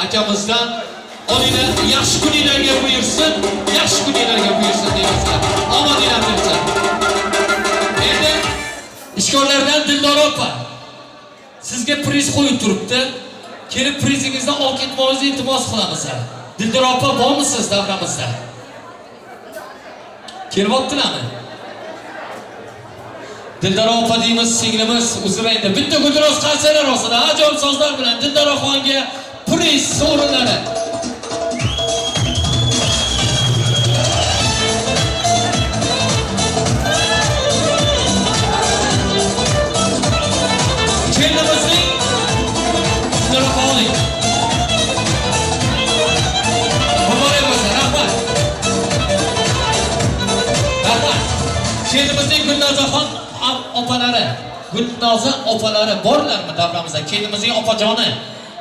akamizdan olinglar, yaxshi kuninglarga buyursin, yaxshi kuninglarga buyursin deymizlar. Omadinglar bersin. Endi ishkorlardan Dildora opa sizga priz qo'yib turibdi. Kelib prizingizdan olib ketmoqingizni iltimos qilamiz. Dildora opa bormisiz davramizda? Kelyaptilarmi? Dildora opa deymiz, singlimiz, uzr endi. Bitta guldiroz qarsalar ostida ajoyib sozlar bilan Dildora xonga priz sovrinlari. Kelinimizning Dildora xoning. Muborak bo'lsin, rahmat. Rahmat. Kelinimizning Gulnozaxon opalari, Gulnoza opalari borlarmi davramizda? Kelinimizning opajoni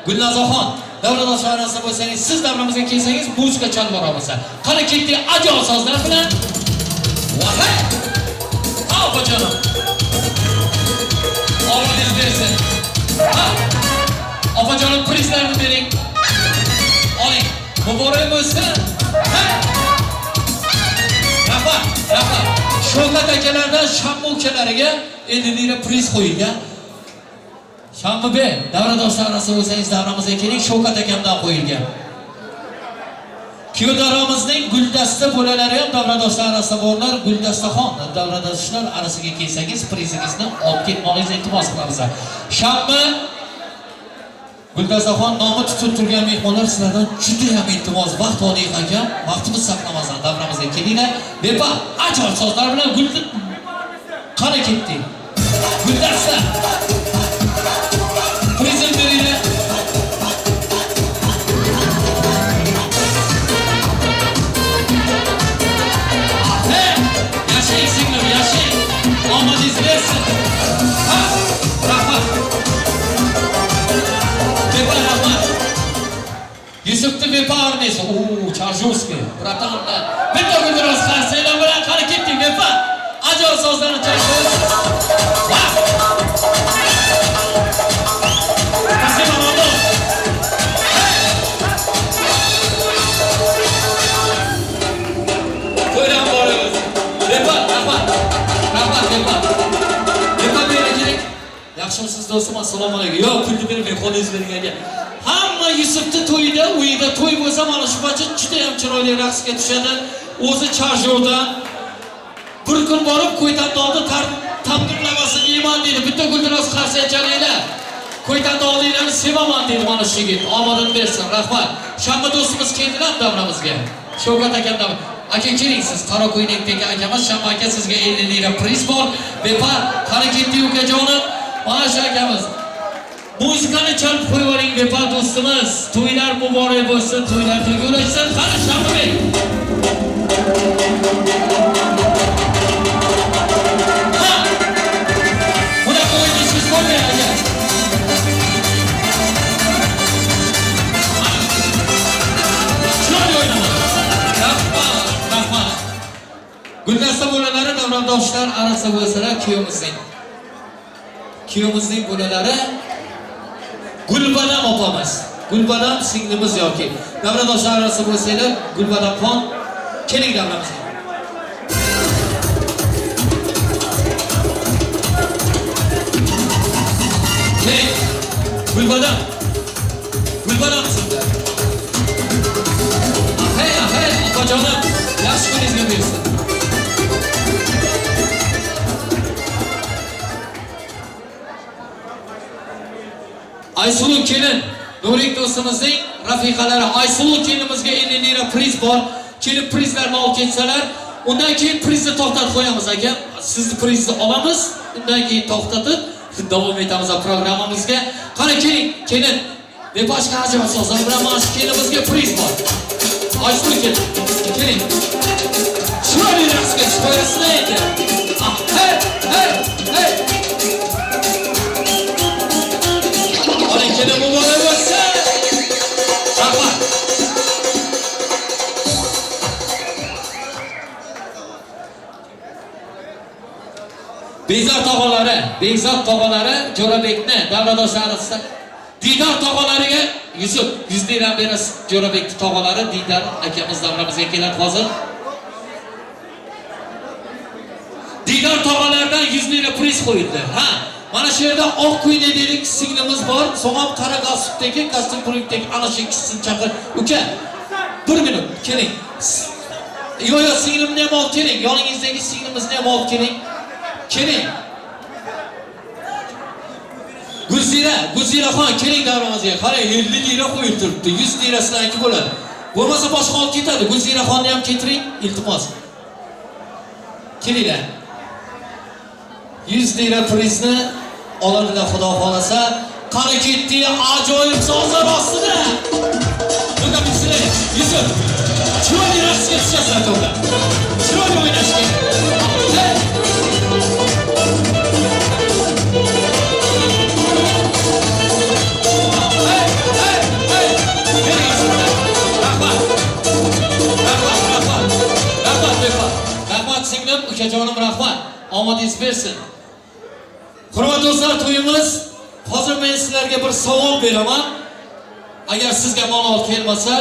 Gulnozaxon davradosh orasida bo'lsangiz, siz davramizga kelsangiz muzika chalib boramiz. Qani ketdik ajoyib sozlar bilan. Vahay! Opajonim. Omadingiz bersin. Ha! Opajonim prizlarni bering. Oling. Muborak bo'lsin. Ha! Rahmat, rahmat. Shavkat akalardan Shammu ukalariga 50 lira priz qo'yilgan. Shammu bey, davradoshlar orasida bo'lsangiz davramizga keling, Shavkat akamdan qo'yilgan. Kuyovdaramizning guldasta bo'lalari ham davradoshlar orasida borlar. Guldastaxon davradoshlar orasiga kelsangiz prizingizni olib ketmoqingizni iltimos qilamiz. Shammu Guldastaxon nomi tutib turgan mehmonlar sizlardan juda ham iltimos, vaqt oling akam, vaqtimiz saqlamasdan davramizga kelinglar. Bepa ajoyib sozlar bilan gulni qani ketdik. Guldasta prizin beringlar. Yashang singlim, yashang. Omadingiz bersin. Ha, rahmat. Bepa rahmat. Yusufni Bepa armiyasi. Charjovskiy. Bratanlar. Bitta guldiroz qarsaylar bilan qani ketdik Bepa. Ajoyib sozlarni chalamiz. Va! Spasibo Mamo. To'ydan boramiz. Bepa, rahmat. Rahmat Bepa. Bepa berajak. Yaxshimisiz do'stim? Assalomu alaykum. Yo'q, pulni bermay qo'lingizni bergan. Hamma Yusufni to'yida, uyida to'y bo'lsa, mana shu bacha juda ham chiroyli raqsga tushadi. O'zi charjovdan bir kun borib Qo'ytandoqni tamdirlamasini yeyman deydi. Bitta guldiroz qarsak chalinglar. Qo'ytandoqliklarni sevaman deydi mana shu yigit. Omadini bersin, rahmat. Shamma do'stimiz keldilar davramizga. Shavkat akamdan. Aka keling siz qaro ko'ylakdagi akamiz Shamma aka sizga 50 lira priz bor. Bepa, qani ketdik ukajonim. Mana shu akamiz. Muzikani chalib qo'yavering Bepa do'stimiz. To'ylar muborak bo'lsin, to'ylar to'yga ulashsin. Qani Shamma bey. Ha! Buna qo'yishimiz bo'lmaydi aka. Chiroyli o'ynamoq. Rahmat, rahmat. Guldasta bo'lalari davrandoshlar arasida bo'lsalar kuyovimizning bo'lalari Gulbadam opamiz. Gulbadam singlimiz yoki davradoshlar orasida bo'lsanglar Gulbadam xon keling davramizga. Hey, Gulbadam. Gulbadam sizlar. Hey, opajonim, yaxshi kuningizga bersin. Aysulu kelin, Nurik do'stimizning rafiqalari Aysulu kelinimizga 50 lira priz bor. Kelib prizlarni olib ketsalar, undan keyin prizni to'xtatib qo'yamiz aka. Sizni prizni olamiz, undan keyin to'xtatib davom etamiz programmamizga. Qani keling, kelin. Bepashka ajoyib sozlar bilan mana shu kelinimizga priz bor. Aysulu kelin, keling. Chiroyli raqsga chiqaverasizlar ekan. Hey, hey, hey. Oling kelin muborak bo'lsin. Rahmat. Bekzod tog'alari Jo'rabekni davradoshlari Didor tog'alariga Yusuf 100 dirham berasiz. Jo'rabekning tog'alari Didor akamiz davramizga keladi hozir. Didor tog'alardan 100 dirham priz qo'yildi. Ha, mana shu yerda oq kuyne dedik singlimiz bor. So'ngam qora galstukdagi kostyum pullikdagi ana shu ikkisini chaqir. Uka, 1 minut keling. Yo'q, singlimni ham olib keling. Yoningizdagi singlimizni ham olib keling. Keling. Gulziraxon keling davramizga. Qarang, 50 lira qo'yib turibdi. 100 lira sizlarniki bo'ladi. Bo'lmasa boshqa olib ketadi. Gulziraxonni ham keltiring, iltimos. Kelinglar. 100 lira prizni oladilar xudo xolasa. Qani ketdi, ajoyib sozlar ostida. Buga bizlar Yusuf. Chiroyli raqsga tushasizlar to'g'ri. Chiroyli o'ynashga. Rahmat singlim, ukajonim rahmat. Omadingiz bersin. Hurmatli do'stlar, to'yimiz hozir men sizlarga bir savol beraman. Agar sizga malol kelmasa,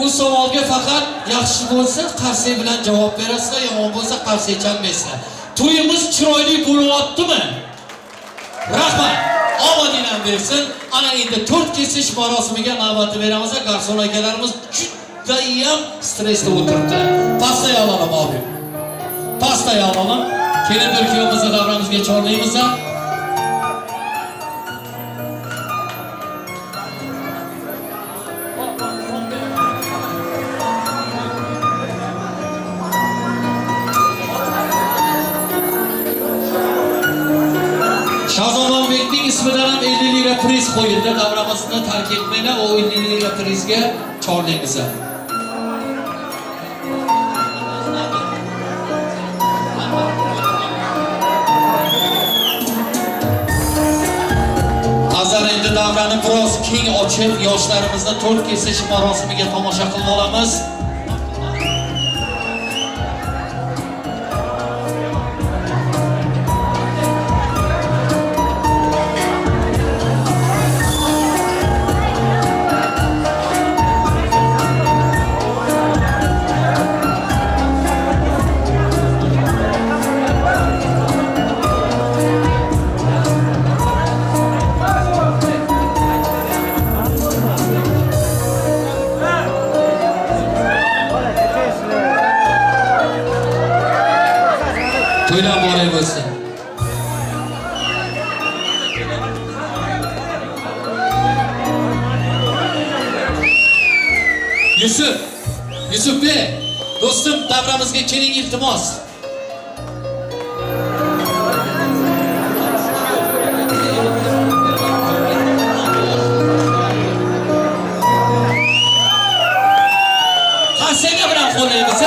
u savolga faqat yaxshi bo'lsa qarshi bilan javob berasizlar, yomon bo'lsa qarshi chalmaysizlar. To'yimiz chiroyli bo'lyaptimi? Rahmat. Omadinglar bersin. Ana endi 4 kesish marosimiga navbatni beramiz. Garson akalarimiz judayam stressda o'tiribdi. Pasta yo'ladim abi. Pasta yo'ladim. Kelinlar kuyovimizni davramizga chorlaymiz. Shahzodbekning ismidan ham 50 lira priz qo'yildi. Davramizni tark etmanglar, o 50 lira prizga chorlaymiz. Azar endi davrani biroz keng ochib, yoshlarimizni 4 kesish marosimiga tomosha qilib olamiz. To'ylar boray bo'lsin. Yusuf bey, do'stim davramizga keling iltimos. Qarsaka bilan qo'llaymiz.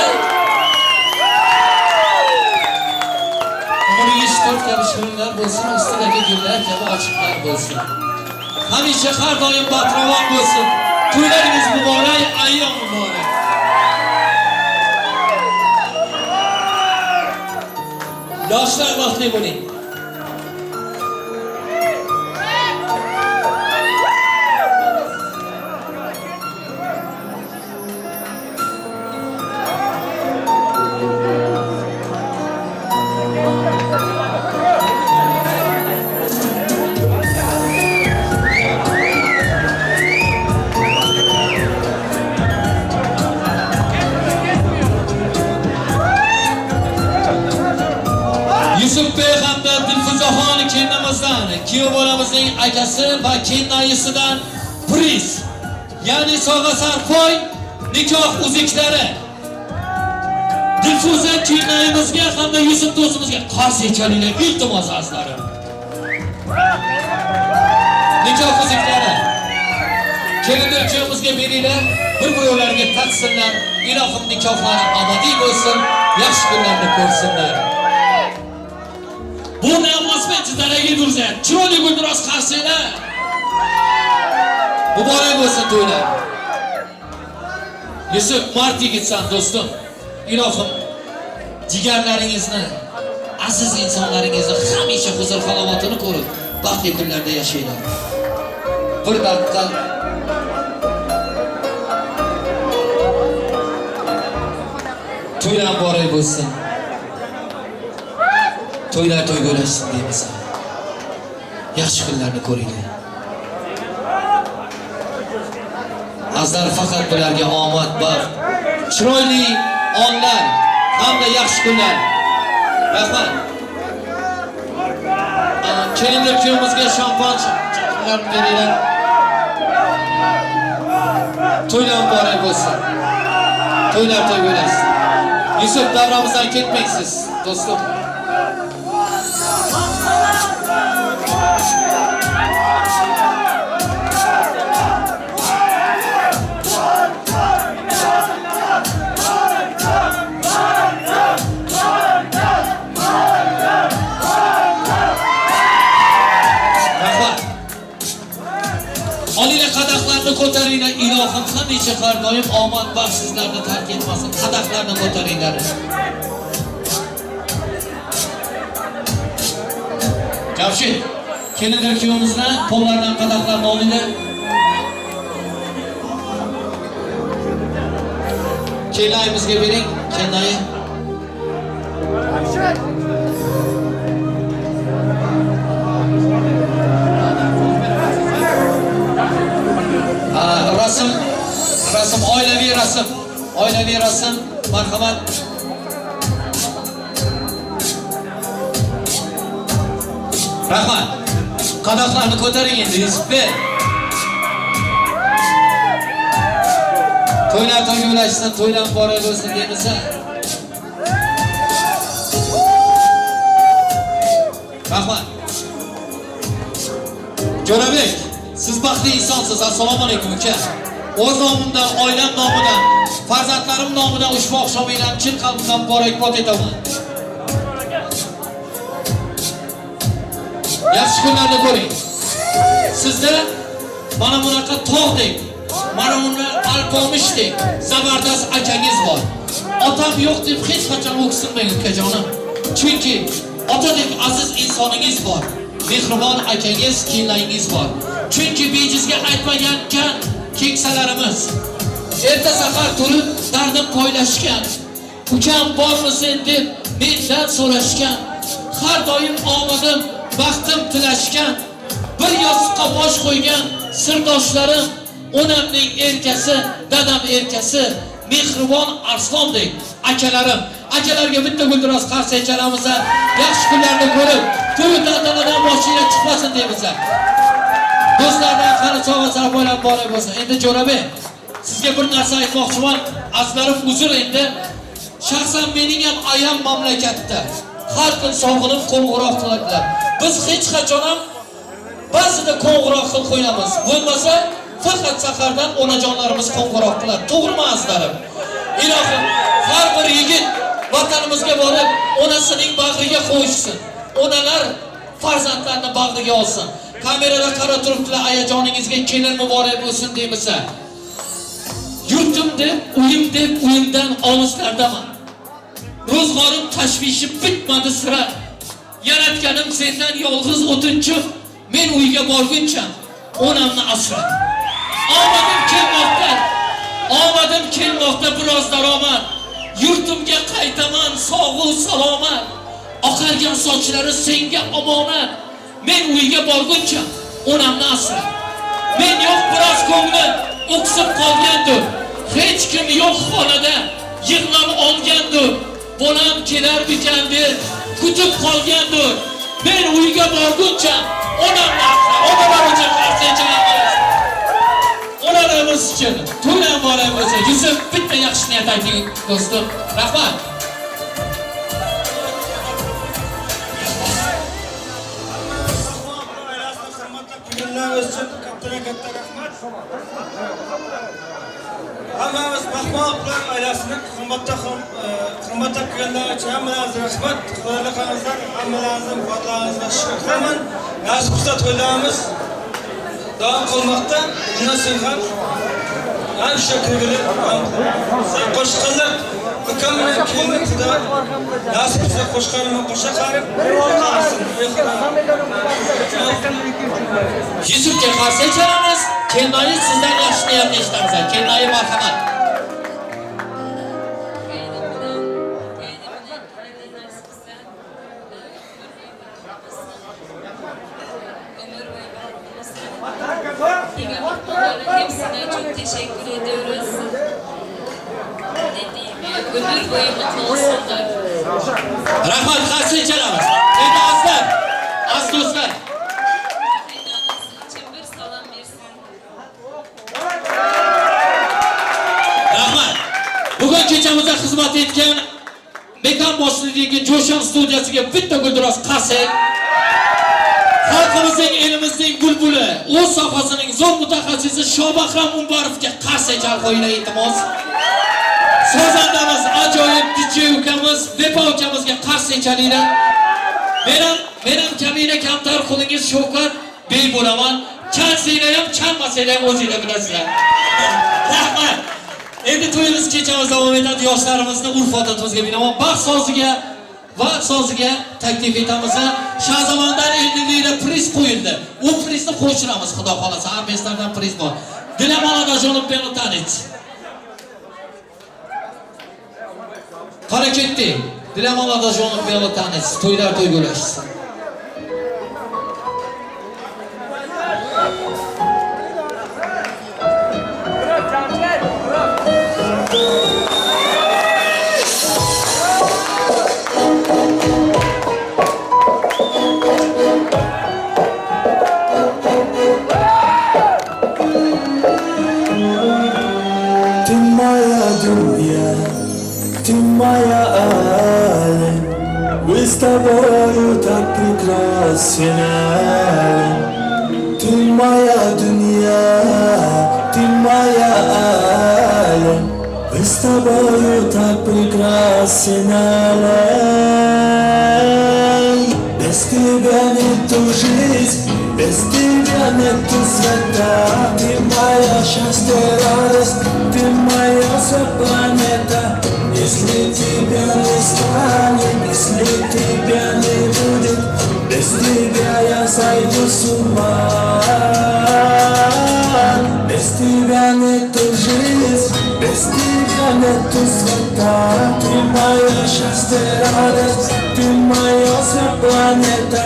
Shirinlar bo'lsin, ustidagi gullar kabi ochiqlar bo'lsin. Hamisha har doim bahramon bo'lsin. To'ylaringiz muborak, ayyom muborak. Yoshlar baxtli bo'ling. Yusuf bey hamda Dilfuzaxon kelinimizdan, kuyov bolamizning akasi va kelinayisidan priz, ya'ni sovg'a sarpoy nikoh uziklari. Dilfuza kelinayimizga hamda Yusuf do'stimizga qarshi chalinglar, iltimos azizlarim. Nikoh uziklari. Kelinlar kuyovimizga beringlar, bir-birlariga taqsinlar. Ilohim nikohlari abadiy bo'lsin, yaxshi kunlarni ko'rsinlar. Bu ne yapmasın çizerege dursun. Çiroli güldüraz karşıyla. Mübarek olsun to'ylar. Yusuf Marti gitsen dostum. İlohim cigerleringizni aziz insonlaringizni hamisha huzur halovatini ko'rib, baxtli kunlarda yashanglar. Bir daqiqa to'ylar boray bo'lsin. To'ylar to'yg'ulashsin deymiz. Yaxshi kunlarni ko'ringlar. Azlar faqat bularga omad, baxt, chiroyli onlar hamda yaxshi kunlar. Rahmat. Kelinlar kuyovimizga shampan chaqirib beringlar. To'ylar boray bo'lsin. To'ylar to'yg'ulashsin. Yusuf, davramizdan ketmaysiz, do'stim. Olinglar qadaqlarni ko'taringlar, ilohim hamisha har doim omad baxt sizlarni tark etmasin. Qadaqlarni ko'taringlar. Jamshid, kelinlar kuyovimizni qo'llardan qadaqlarni olinglar. Kelayimizga bering, kenay. Rasm, oilaviy rasm, marhamat. Rahmat. Qadoqlarni ko'taring endi, Yusufbek. To'ylar to'yg'ulashsin, to'ylar boray bo'lsin deymiz-a. Rahmat. Jo'rabek, siz baxtli insonsiz. Assalomu alaykum uka. O'z nomimdan, oilam nomidan, farzandlarim nomidan ushbu oqshominglarni chin qalbimdan muborakbod etaman. Yaxshi kunlarni ko'ring. Sizda mana bunaqa tog'dek, mana bunday alpomishdek zabardast akangiz bor. Otam yo'q deb hech qachon o'ksinmang ukajonim. Chunki otadek aziz insoningiz bor. Mehribon akangiz, kelinlaringiz bor. Chunki bejizga aytmagan kan keksalarimiz erta sahar turib dardim poylashgan. Ukam bormisan deb mendan so'rashgan. Har doim omadim, baxtim tilashgan. Bir yostiqqa bosh qo'ygan sirdoshlarim, onamning erkasi, dadam erkasi, mehribon arslondek akalarim. Akalarga bitta guldiroz qarshi aytamiz. Yaxshi kunlarni ko'rib, to'ydan danadan boshinglar chiqmasin deymiz. Do'stlardan qani chog'a sarpoylar boray bo'lsin. Endi Jo'rabek, sizga bir narsa aytmoqchiman. Azlarim uzr endi. Shaxsan mening ham ayam mamlakatda. Har kun sog'inib qo'ng'iroq qiladilar. Biz hech qachon ham ba'zida qo'ng'iroq qilib qo'yamiz. Bo'lmasa faqat sahardan onajonlarimiz qo'ng'iroq qiladi. To'g'rimi azlarim? Ilohim, har bir yigit vatanimizga borib, onasining bag'riga qo'yishsin. Onalar farzandlarini bag'riga olsin. Kamerada qarab turibdilar, ayajoningizga kelin muborak bo'lsin deymiz. Yurtim deb, uyim deb uyimdan olislardaman. Ro'zg'orim tashvishim bitmadi sira. Yaratganim sendan yolg'iz o'tinchim. Men uyga borguncha onamni asra. Omadim kelmoqda biroz daromad. Yurtimga qaytaman sog'u salomat. Oqargan sochlari senga omonat. Men uyga borguncha onamni asra. Men yo'q biroz ko'nglim o'ksib qolgandir. Hech kim yo'q xonada yig'lab olgandir. Bolam kelar bikan deb kutib qolgandir. Men uyga borguncha onamni asra. Onalar uchun qarsanchalar. Onalarimiz uchun to'ylar boray bo'lsa, Yusuf bitta yaxshi niyat ayting do'stim. Rahmat. Hammamiz Mahmudlar oilasining hurmatli kelganlar uchun hammangizni rahmat. Xudoga qolinglar, hammalaringizni xotlaringizga shukr qilaman. Yaxshi qilsa to'ylarimiz davom qilmoqda. Bundan so'ng ham shu kirgili qo'shiqlar akam bilan kelin quda nasib qilsa qo'shqanimni qo'sha qarib qarsin. Yusufga qarshi chalamiz. Kennoyi sizdan yaxshi niyat eshitamiz. Kennoyi marhamat. Hepsine çok teşekkür ediyoruz. Ömür boyu mutlu olsunlar. Rahmat qarshi chalamiz. Endi azlar. Az do'stlar. için bir salam versin. Rahmat. Bugun kechamizda xizmat etgan Mekan boshlig'iga Jo'shan studiyasiga bitta guldiroz qasak. Xalqimizning, elimizning bulbuli, o'z sohasining zo'r mutaxassisi Shobahram Umbarovga qarshi chal qo'yinglar iltimos. Sozandamiz ajoyib DJ ukamiz, Vepa ukamizga qarshi chalinglar. Men ham kamina kamtar qo'lingiz Shavkat bey bo'laman. Chalsanglar ham, chalmasanglar ham o'zinglar bilasizlar. Rahmat. Endi to'yimiz kechamiz davom etadi. Yoshlarimizni urf-odatimizga binoan vaqt soziga taklif etamiz. Shahzamondan 50 lira priz qo'yildi. U prizni qo'shiramiz, xudo xolasa. Har beslardan priz bor. Dilamol onajonim bilan tanit. Qara ketdi. Dilamol onajonim bilan tanit. To'ylar to'yg'ulashsin. Ты моя ален, мы с тобою так прекрасен. Ты моя дунья, ты моя ален, мы с тобою так прекрасен. Без тебя нету жизни, без тебя нету света. Ты моя счастье, радость, ты моя вся планета. Если тебя не станет, если тебя не будет, без тебя я сойду с ума. Без тебя нету жизни, без тебя нету света. Ты моя счастье, радость, ты моя вся планета.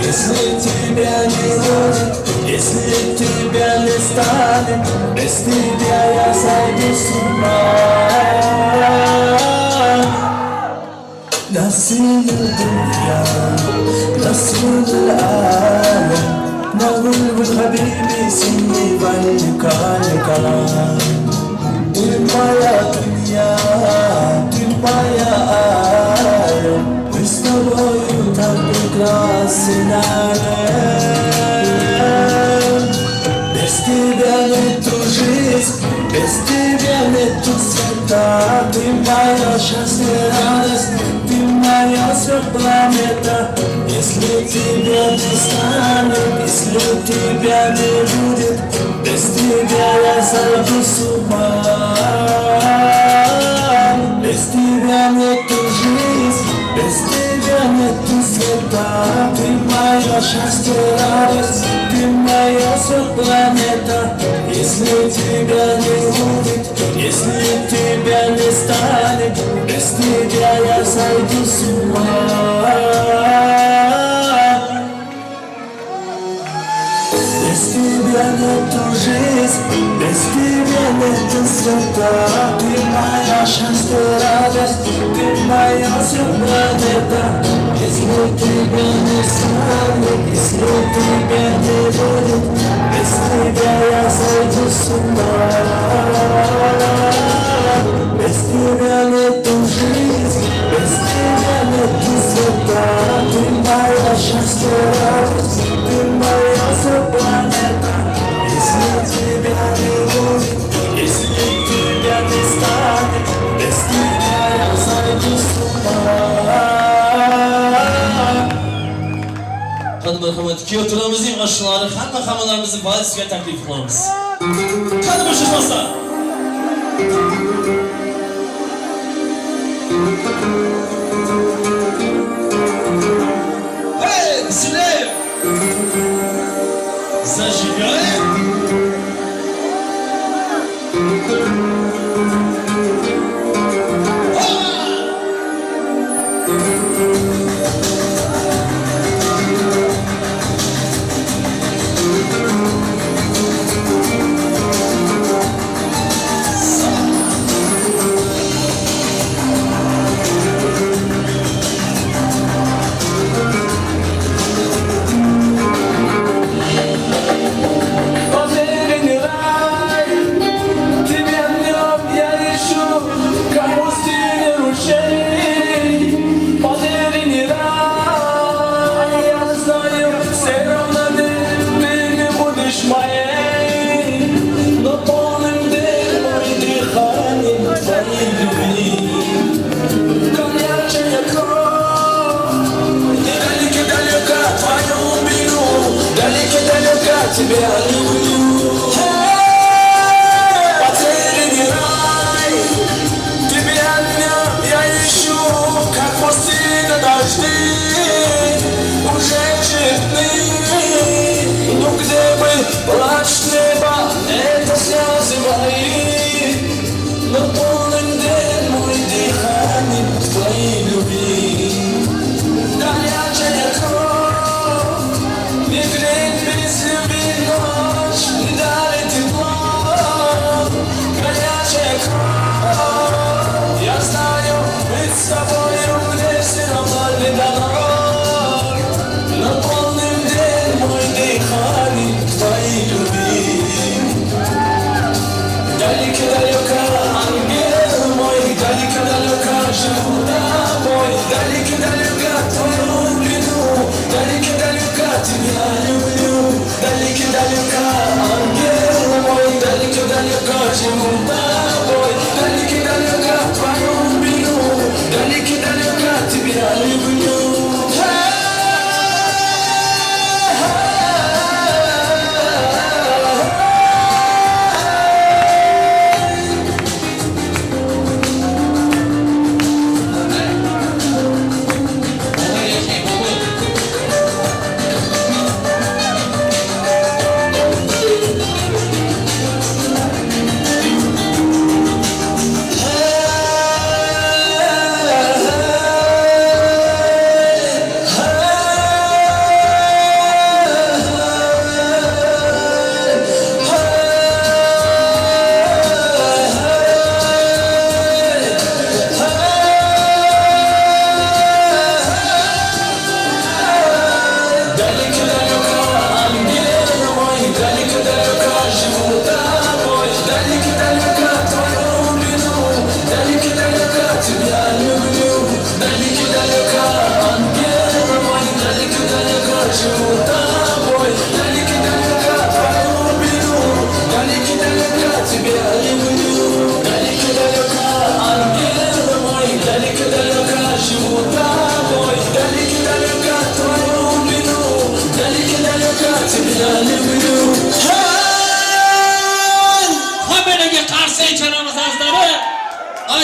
Если тебя не будет, если тебя не станет, без тебя я сойду с ума. نسيم الدنيا نسيم العالم نقول بالحبيبي سيني بالكان الكلام تلما يا دنيا تلما يا عالم ويستبعوا تبقى راسنا без тебя нету жизни, без тебя нету света. Ты моя счастье, радость, ты моя вся планета. Если тебя не станет, если тебя не будет, без тебя я сойду с ума. Без тебя нету жизни, без тебя нету света. Ты моя счастье, радость, ты моя вся планета. Если тебя не будет, если тебя не станет, без тебя я сойду с ума. Без тебя нету жизни, без тебя нету света. Ты моя счастье, радость, ты моя вся планета. Если тебя не станет, если тебя не будет, без тебя я сойду с ума. Без тебя нету жизни, без тебя нету света. Ты моя счастье, радость, ты моя вся планета. Если тебя не будет, если тебя не станет, без тебя я сойду с ума. Qani marhamat, Kyoto'mizning oshxonalari hammalarimizni valsga taklif qilamiz. Qani boshlasizlar.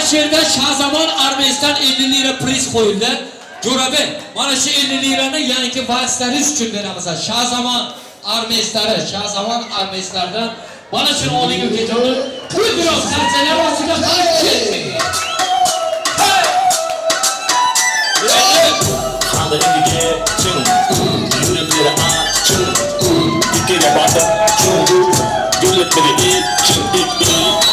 Aşırıda Şahzaman Armenistan 50 lira priz koyuldu. Görebi, bana şu 50 liranın yanki vasitleri üçün veremiz. Şahzaman Armenistar'dan bana şu 10 gün geçiyordu. Bu biraz serseler olsun da fark etmeyin. Kandı indige çın, yürekleri açın, dikine batı çın, gülletleri için,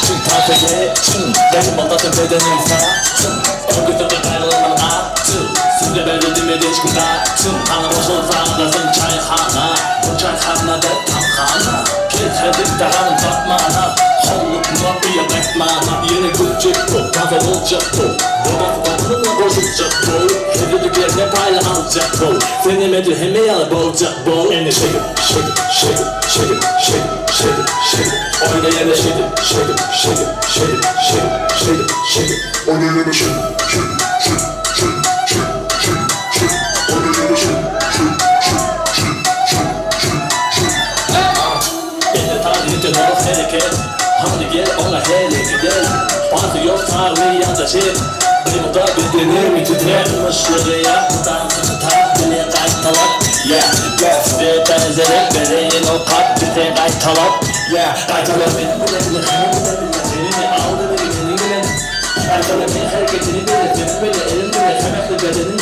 çın tafeye çın, benim anlatım bedenim saçın, örgütümde kayrılarımın attı, sizde belirdim edişkin kaçın, ana boş olsa da çayhana, bu çayhanada tamhana, kirhedik de hanım tatmana, holluk muhabbeye bekmana, yeni gülcek bu, kafa olacak bu, babası boşulacak bu, hedilik yerine payla alacak bu, seni medri hemeyala bolacak bu, and shake it, shake it, shake it, shake it, shake it, shake it, shake it, oyna yerine shake it, shake it, shake it, shake it, shake it, shake it, shake it, oyna yerine shake it, shake it, shake it, shake it, shake it, shake it, shake it, oyna yerine shake it, shake it, shake it, shake it, shake it, shake it. Elde tarihte dolu hareket, hadi gel ona hele gidelim, bazı yok tarihi yazacak. Benim da bedenim titrer, mışları yapmadan tutar, beni kaytalak. Size benzerek vereyin o kalp bize kaytalak. Kaytalak benim bilenle, beni aldı beni benim bilen. Kaytalak benim hareketini bilir, senin beni elim bilir, semekli bedenim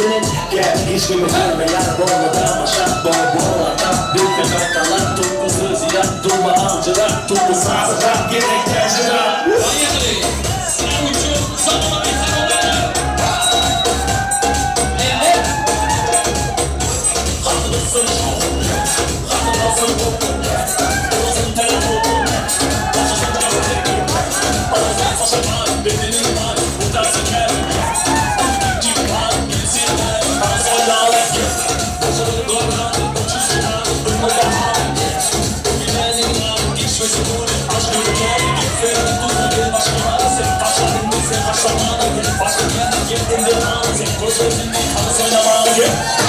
Gel hiç gibi verme yar olmadan başa Boğlarda büyük kartalar Tutlu sözü yap durma avcılar Tutlu sazılar gerek tercihler Hayırlı. Sınav için sana bir karar. Evet. Haklısın Haklısın Olsun telefon Başlasın telefon Olsun saçma Bedenin var Bu tarz şeker Cip var Bilsinler Bazı oynalar Başarılı doğrudan Uçuşlar Durmadan Güvenlik var Geçmesi bunu Aşkı yok Gitsenin bunu Başkaları sen Taşladın mı sen Taşlamanı Başka kendi gittin de anı Sen koşuyorsun Kanı oynamanı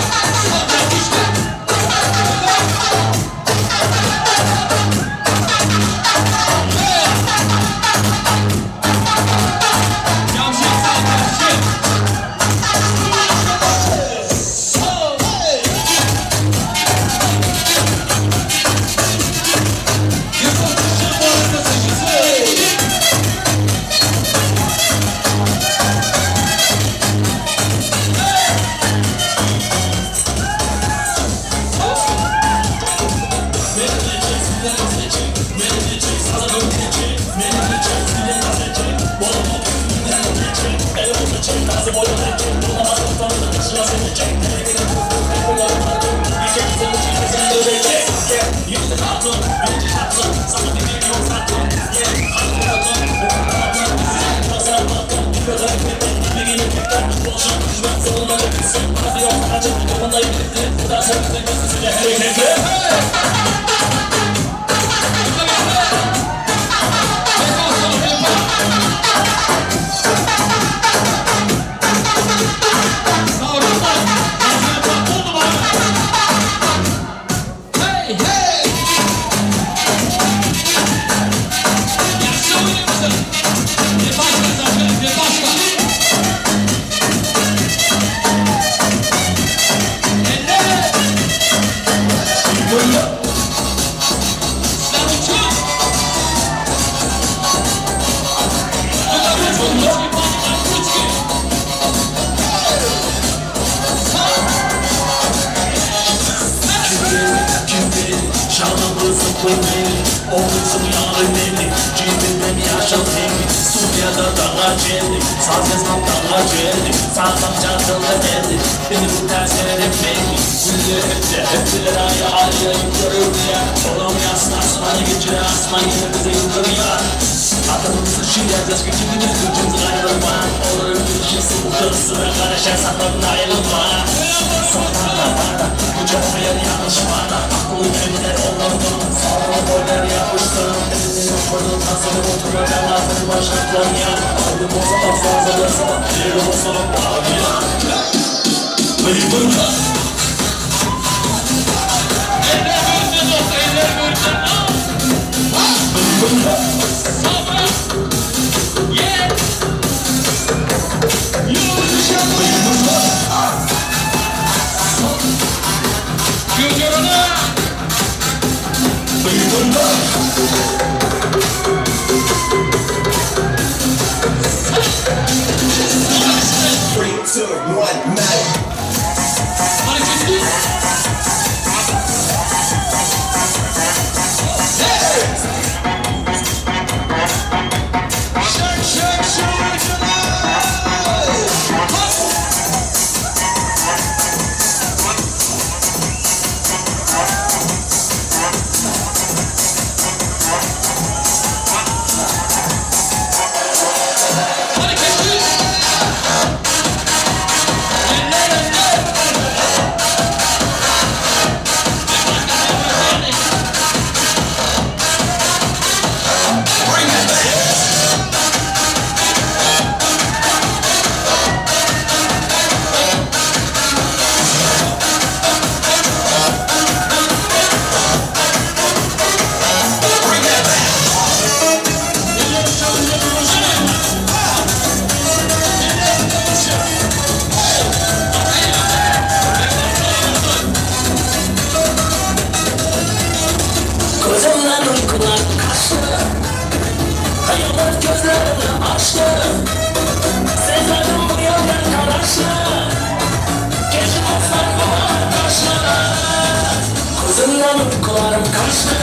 Uykudan uykularım kaçtı.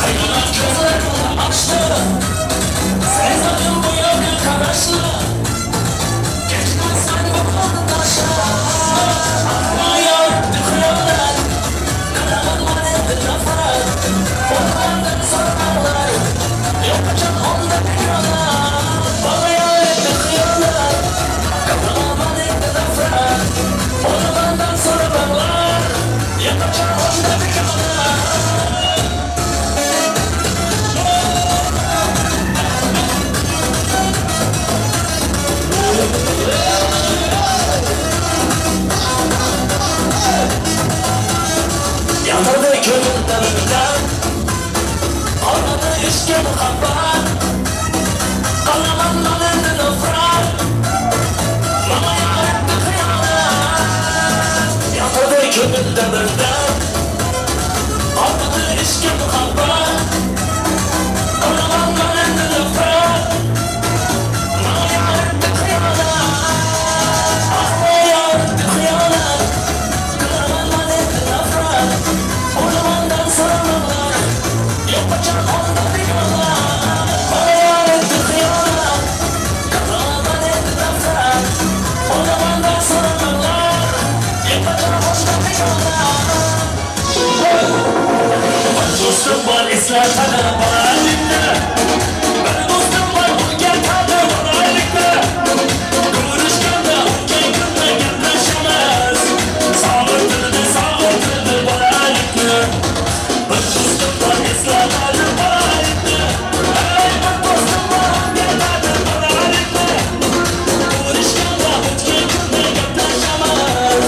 Hayvanat gözlerim açtı. Sevdadım bu yolda karaştı. Geçmez sen bu kondaşa. Aklıma yarattı kıyamlar. Karamanlar evde laflar. Onlardan sorarlar. Yapacak onda kıyamlar. Bana yarattı kıyamlar. Karamanlar evde laflar. Onlardan sorarlar. Yapacak onda kıyamlar. Yandırdı gönülden önden. Almadı işke muhabbet. Kalamandan elde nöfret. Bana yarattı kıyamet. Yandırdı gönülden önden. Almadı işke muhabbet. Kalamandan elde nöfret. Bana yarattı kıyamet. Bana yarattı kıyamet. Kalamandan elde nöfret. O zamandan sorumlular. Yapacak onda bir yola. Bana yarattı kıyamet. Kalamandan elde nöfret. O zamandan sorumlular. Yapacak onda bir yola. Ben dostum var İslam sana bana dinle. Ben dostum var bu gel tadı bana elikle. Kıvırışkanda keyfimle genleşemez. Sağırtırdı bana elikle. Ben dostum var İslam sana bana elikle. Hey ben dostum var bu gel tadı bana elikle. Kıvırışkanda keyfimle genleşemez.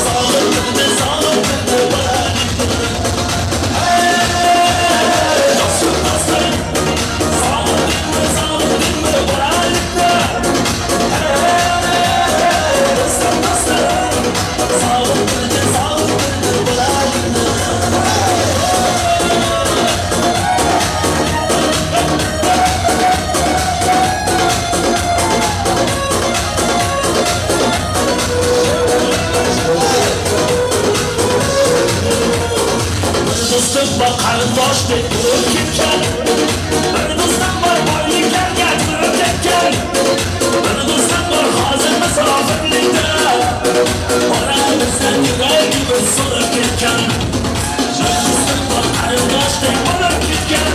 Sağırtırdı bana elikle. Dostum dostum. Sağırtırdı bana elikle. Dostum dostum. Sağırtırdı bana elikle. Bir dostum var karındaş bir kırık kimken. Bir dostum var boyliken gel kırık etken. Bir dostum var hazır misafirlikte. Aramızdan yüreğimiz soluk etken. Bir dostum var karındaş bir kırık kimken.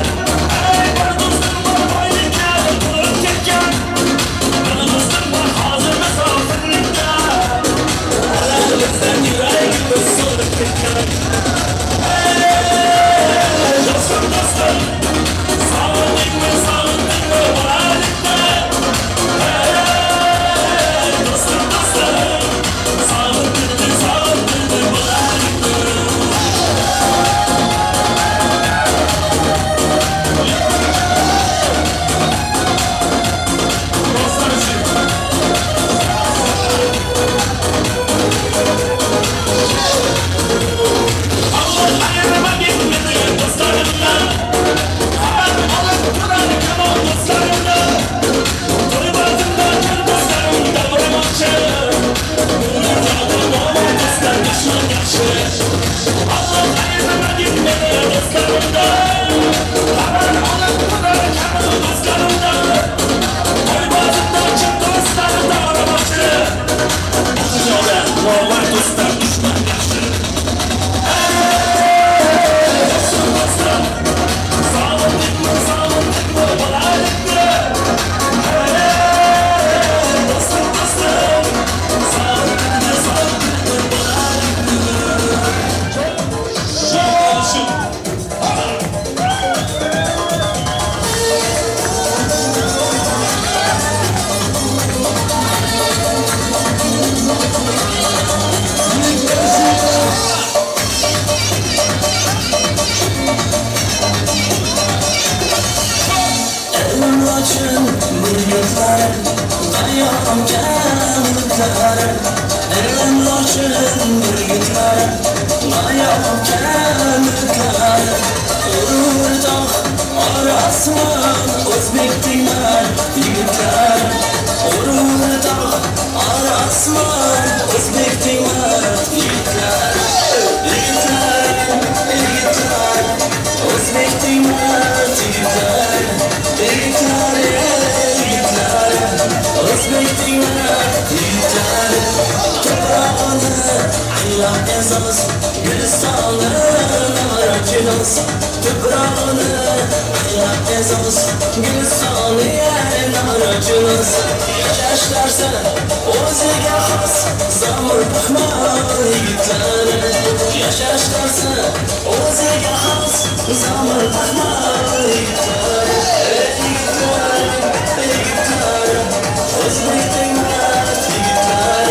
Hey bir dostum var boyliken kırık etken. Bir dostum var hazır misafirlikte. Aramızdan yüreğimiz soluk etken. Dostum dostum, sağlık mı bana elikle. Dostum dostum, sağlık mı bana elikle. Allah ayırma gitmedi dostlarımdan. Aman alıp duran kalan dostlarımdan. Toybazımda kır dostlarımda vurmakçı. Bunlardan olan dostlar düşman yakşı. Allah ayırma gitmedi dostlarımdan. Aman alıp duran kalan dostlarımdan. Toybazımda kır dostlarımda vurmakçı. Bunlardan olan dostlar düşman yakşı. Dostum dostum, sağlık mı bana elikle. Dostum dostum, sağlık mı bana Elim açın bir yıllar. Dayanam kendiler. Elim açın bir yıllar. Dayanam kendiler. Ururdan arasman Özbek dinler yigitler. Ururdan arasman Özbek dinler yigitler. Yigitler yazamız Gülistanı narakınız Tüprağını ayak yazamız Gülistanı narakınız Yaşaşlarsa o'ziga xos Zamur baxmal yigitlar Yaşaşlarsa o'ziga xos Zamur baxmal yigitlar Yigitlar o'zbek tinglar Yigitlar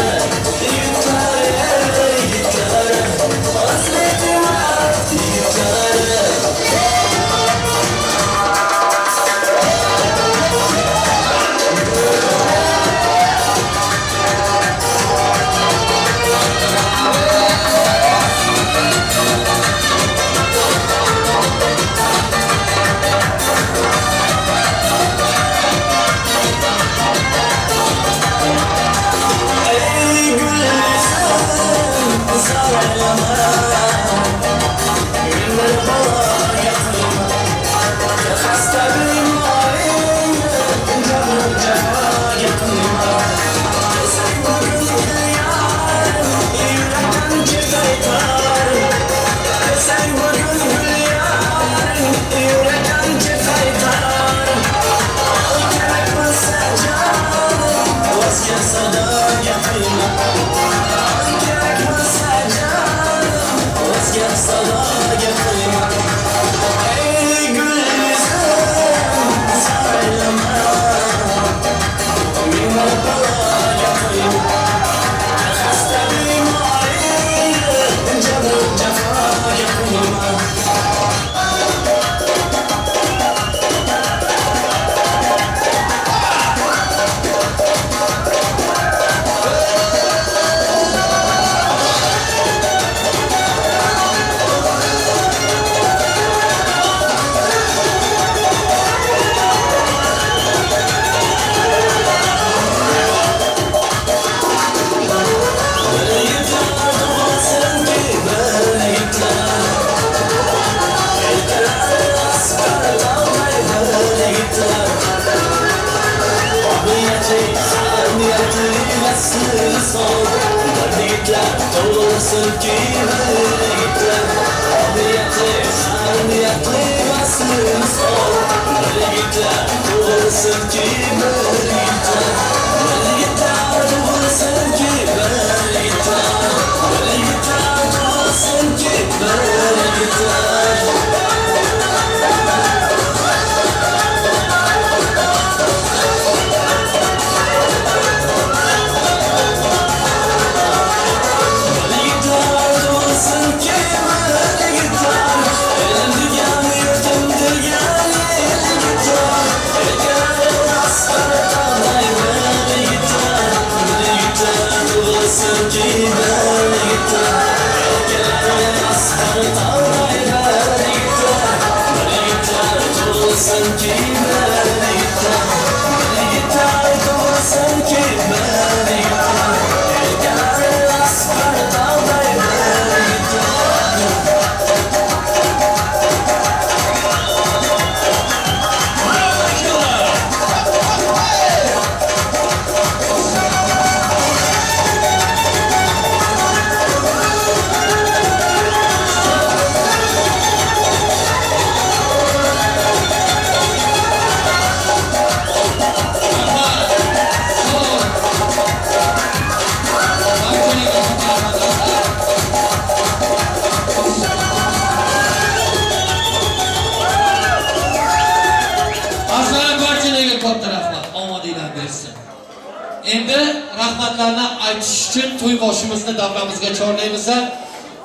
rahmatlarni aytish uchun to'y boshimizni davramizga chorlaymiz.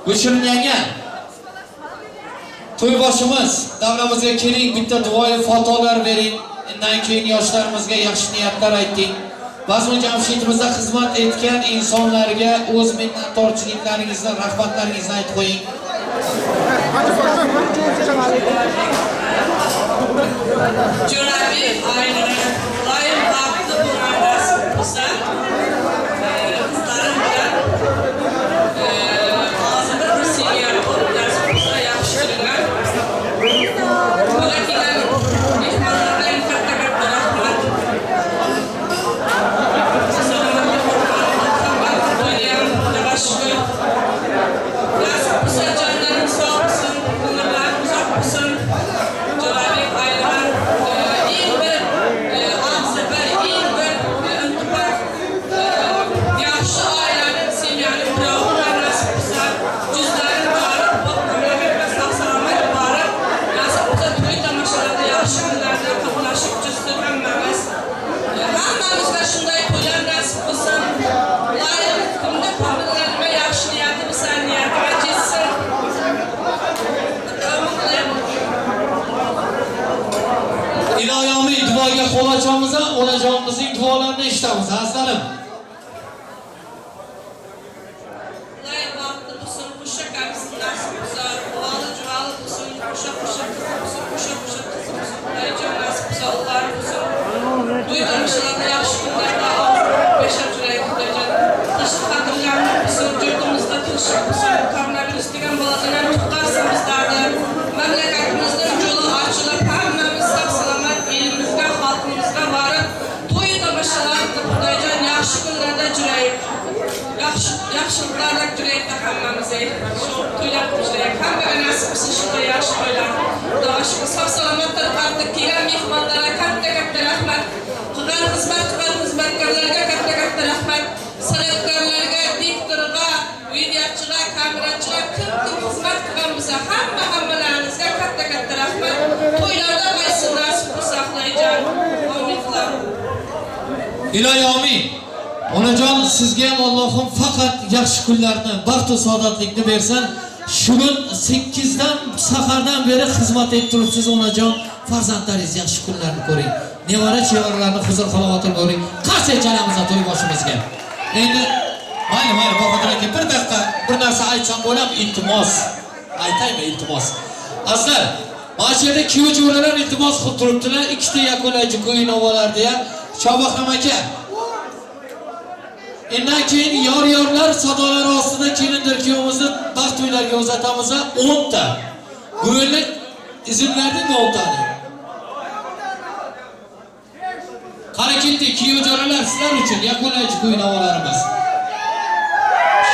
Gulshirin yanga, to'y boshimiz davramizga keling, bitta duoyi fotolar bering. Undan keyin yoshlarimizga yaxshi niyatlar ayting. Mazmun jamshidimizda xizmat etgan insonlarga o'z minnatdorchiliklaringizni, rahmatlaringizni aytib qo'ying. Jurabi ailelere layım haklı bu ailesi olsa kızların bilen ağzında bir sinyal olup ders olsa yakıştırırlar. Buradkiler mihmanlarla infakta kaptalar. Sonunda bir korkanlıktan oynayan yavaş ochamiz, onajonimizning duolarini eshitamiz, azizlarim. Ular vaqtda bo'lsin, qo'sha kamsin, nasib bo'lsa, duoli juvoli bo'lsin, qo'sha qiz bo'lsin, ularjon nasib bo'lsa, ular bo'lsin. Duygularni yaxshi kunlarda yashab juraylik, ularjon. Qish xotirlarni bo'lsin, yurtimizda tinchlik bo'lsin, koronavirus degan boladan qutqarsin bizlarni. Mamlakatimizning yo'li ochilib, hammamiz sog'-salomat elimizga, xalqimizga borib, to'y tomoshalarni Xudojon yaxshi kunlarda juraylik. Yaxshiliklarda juraylik hammamiz. Shu to'ylar qilishaylik. Hammaga nasib bo'lsin shu yaxshi to'ylar. Xudoga shukr, sog'-salomat tarafda kelgan mehmonlarga katta rahmat. Qilgan xizmatkorlarga katta rahmat. San'atkorlarga, diktorga, videochiga, kamerachiga, kim xizmat qilgan bo'lsa, hammalaringizga katta rahmat. To'ylarda qaysi nasib bo'lsa, Xudojon. Amin. Ilohi amin. Onajon, sizga ham Allohim faqat yaxshi kunlarni, baxt va saodatlikni bersin. Shugun 8 dan sahardan beri xizmat etib turibsiz onajon. Farzandlaringiz yaxshi kunlarni ko'ring. Nevara chevaralarni huzur halovatini ko'ring. Qarshi chalamiz to'y boshimizga. Endi mayli, Bahodir aka bir daqiqa bir narsa aytsam bo'lam, iltimos. Aytaymi iltimos? Azizlar, mana shu yerda kuyovjo'ralar iltimos qilib turibdilar. Ikkita yakunlovchi qo'yinovalarda ham Shobahram aka. Undan keyin yor-yorlar sadolari ostida kelindir kuyovimizni baxt to'ylariga uzatamiz 10 ta. Go'ylik izn berdingmi 10 tani? Qani ketdik kuyovjo'ralar sizlar uchun yakunlovchi qo'yinovalarimiz.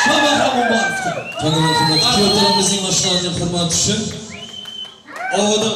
Shobahram Muborakdan. Kuyovlarimizning mashinalarini hurmat uchun ovoda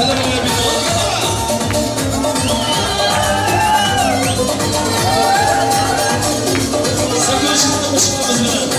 Hadi buraya bir sakın şimdi başımız bile.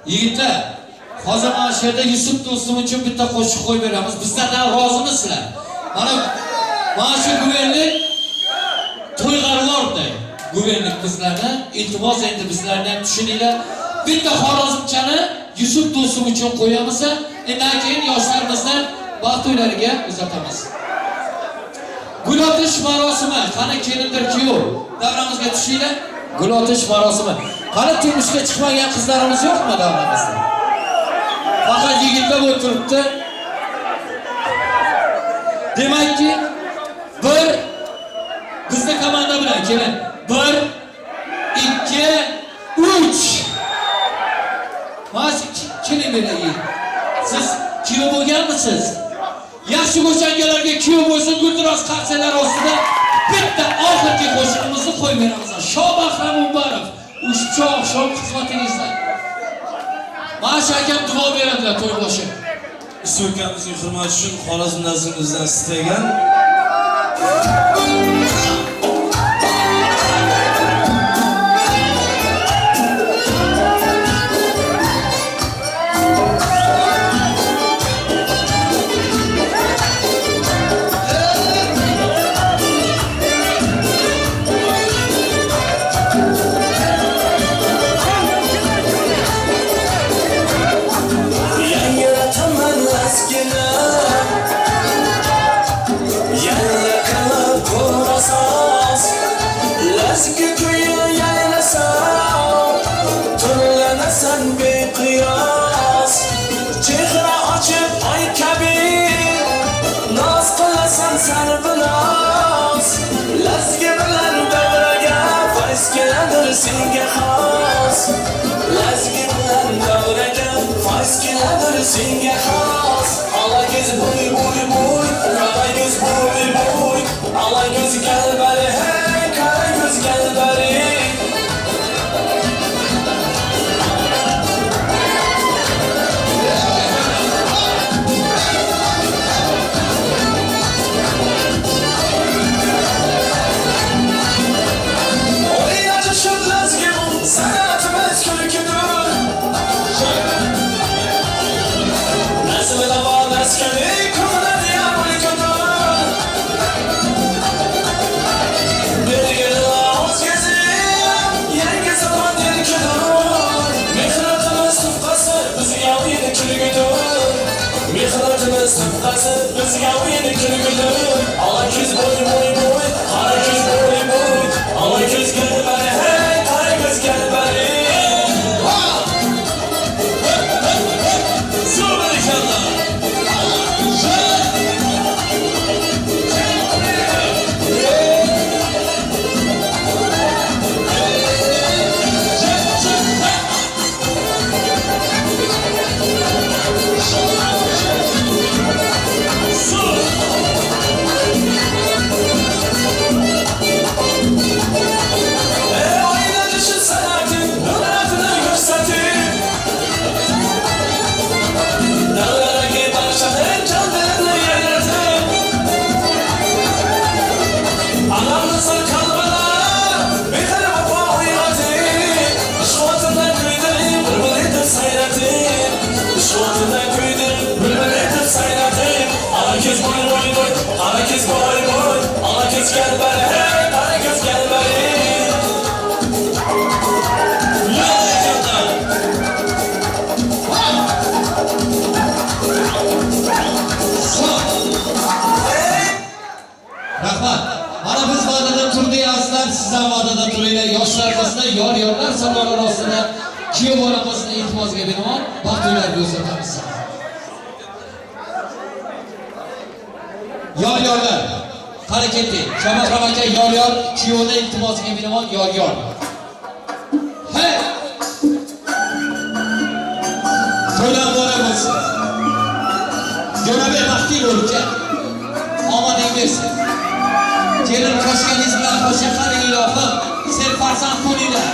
Yigitlar, hozir mana shu yerda Yusuf do'stim uchun bitta qo'shiq qo'yib beramiz. Bizlardan rozimisizlar? Mana shu guvenlik to'yg'arlorday. Guvenlik bizlarni iltimos endi bizlardan tushuninglar. Bitta Xorazmchani Yusuf do'stim uchun qo'yamiz. Undan keyin yoshlarimizdan vaqt o'ylariga uzatamiz. Gul otish marosimi, qani kelindir kuyov. Davramizga tushinglar. Gul otish marosimi. Qani turmushga chiqmagan qizlarimiz yo'qmi davramizda? Faqat yigitlar o'tiribdi. Demakki, bir bizni komanda bilan kelin. 1 2 3 Mas kelin beraylik. Siz kuyov bo'lganmisiz? Yaxshi qo'shangalarga kuyov bo'lsin, guldiroz qarsalar ostida bitta oxirgi qo'shiqimizni qo'yib beramiz. Shobahram Umarov, ushbu oqshom xizmatingizda. Masha akam duo beradilar to'y boshi. Ustoz akamizning hurmati uchun Xorazm nazrimizdan istagan senga xos lazgi bilan davraga fayz keladir senga xos alagöz bo'y alagöz bo'y alagöz galbari hey qaragöz galbari Sıfkası bizga o'yin kulgudur Alagöz bo'y Qaragöz bo'y Alagöz galbari hey Qaragöz galbari Subhanallah Alagöz boy Alagöz galbari hey Qaragöz galbari Rahmat. Mana biz va'dada turdik azizlar, sizlar va'dada turinglar. Yoshlarimizni yor-yorlar salonlar ostida kuyov bolamizni iltimosga binoan baxtlarga uzatamiz. Yor-yorlar qani ketdik. Shobahram aka yor-yor kuyovning iltimosiga binoan yor-yor. Hey! To'ylar bora bo'lsin. Jo'nabek baxtli bo'lsin. Omading bersin. Kelin qo'shganingiz bilan qo'shiq qaring ilohim. Sen farzand bo'linglar.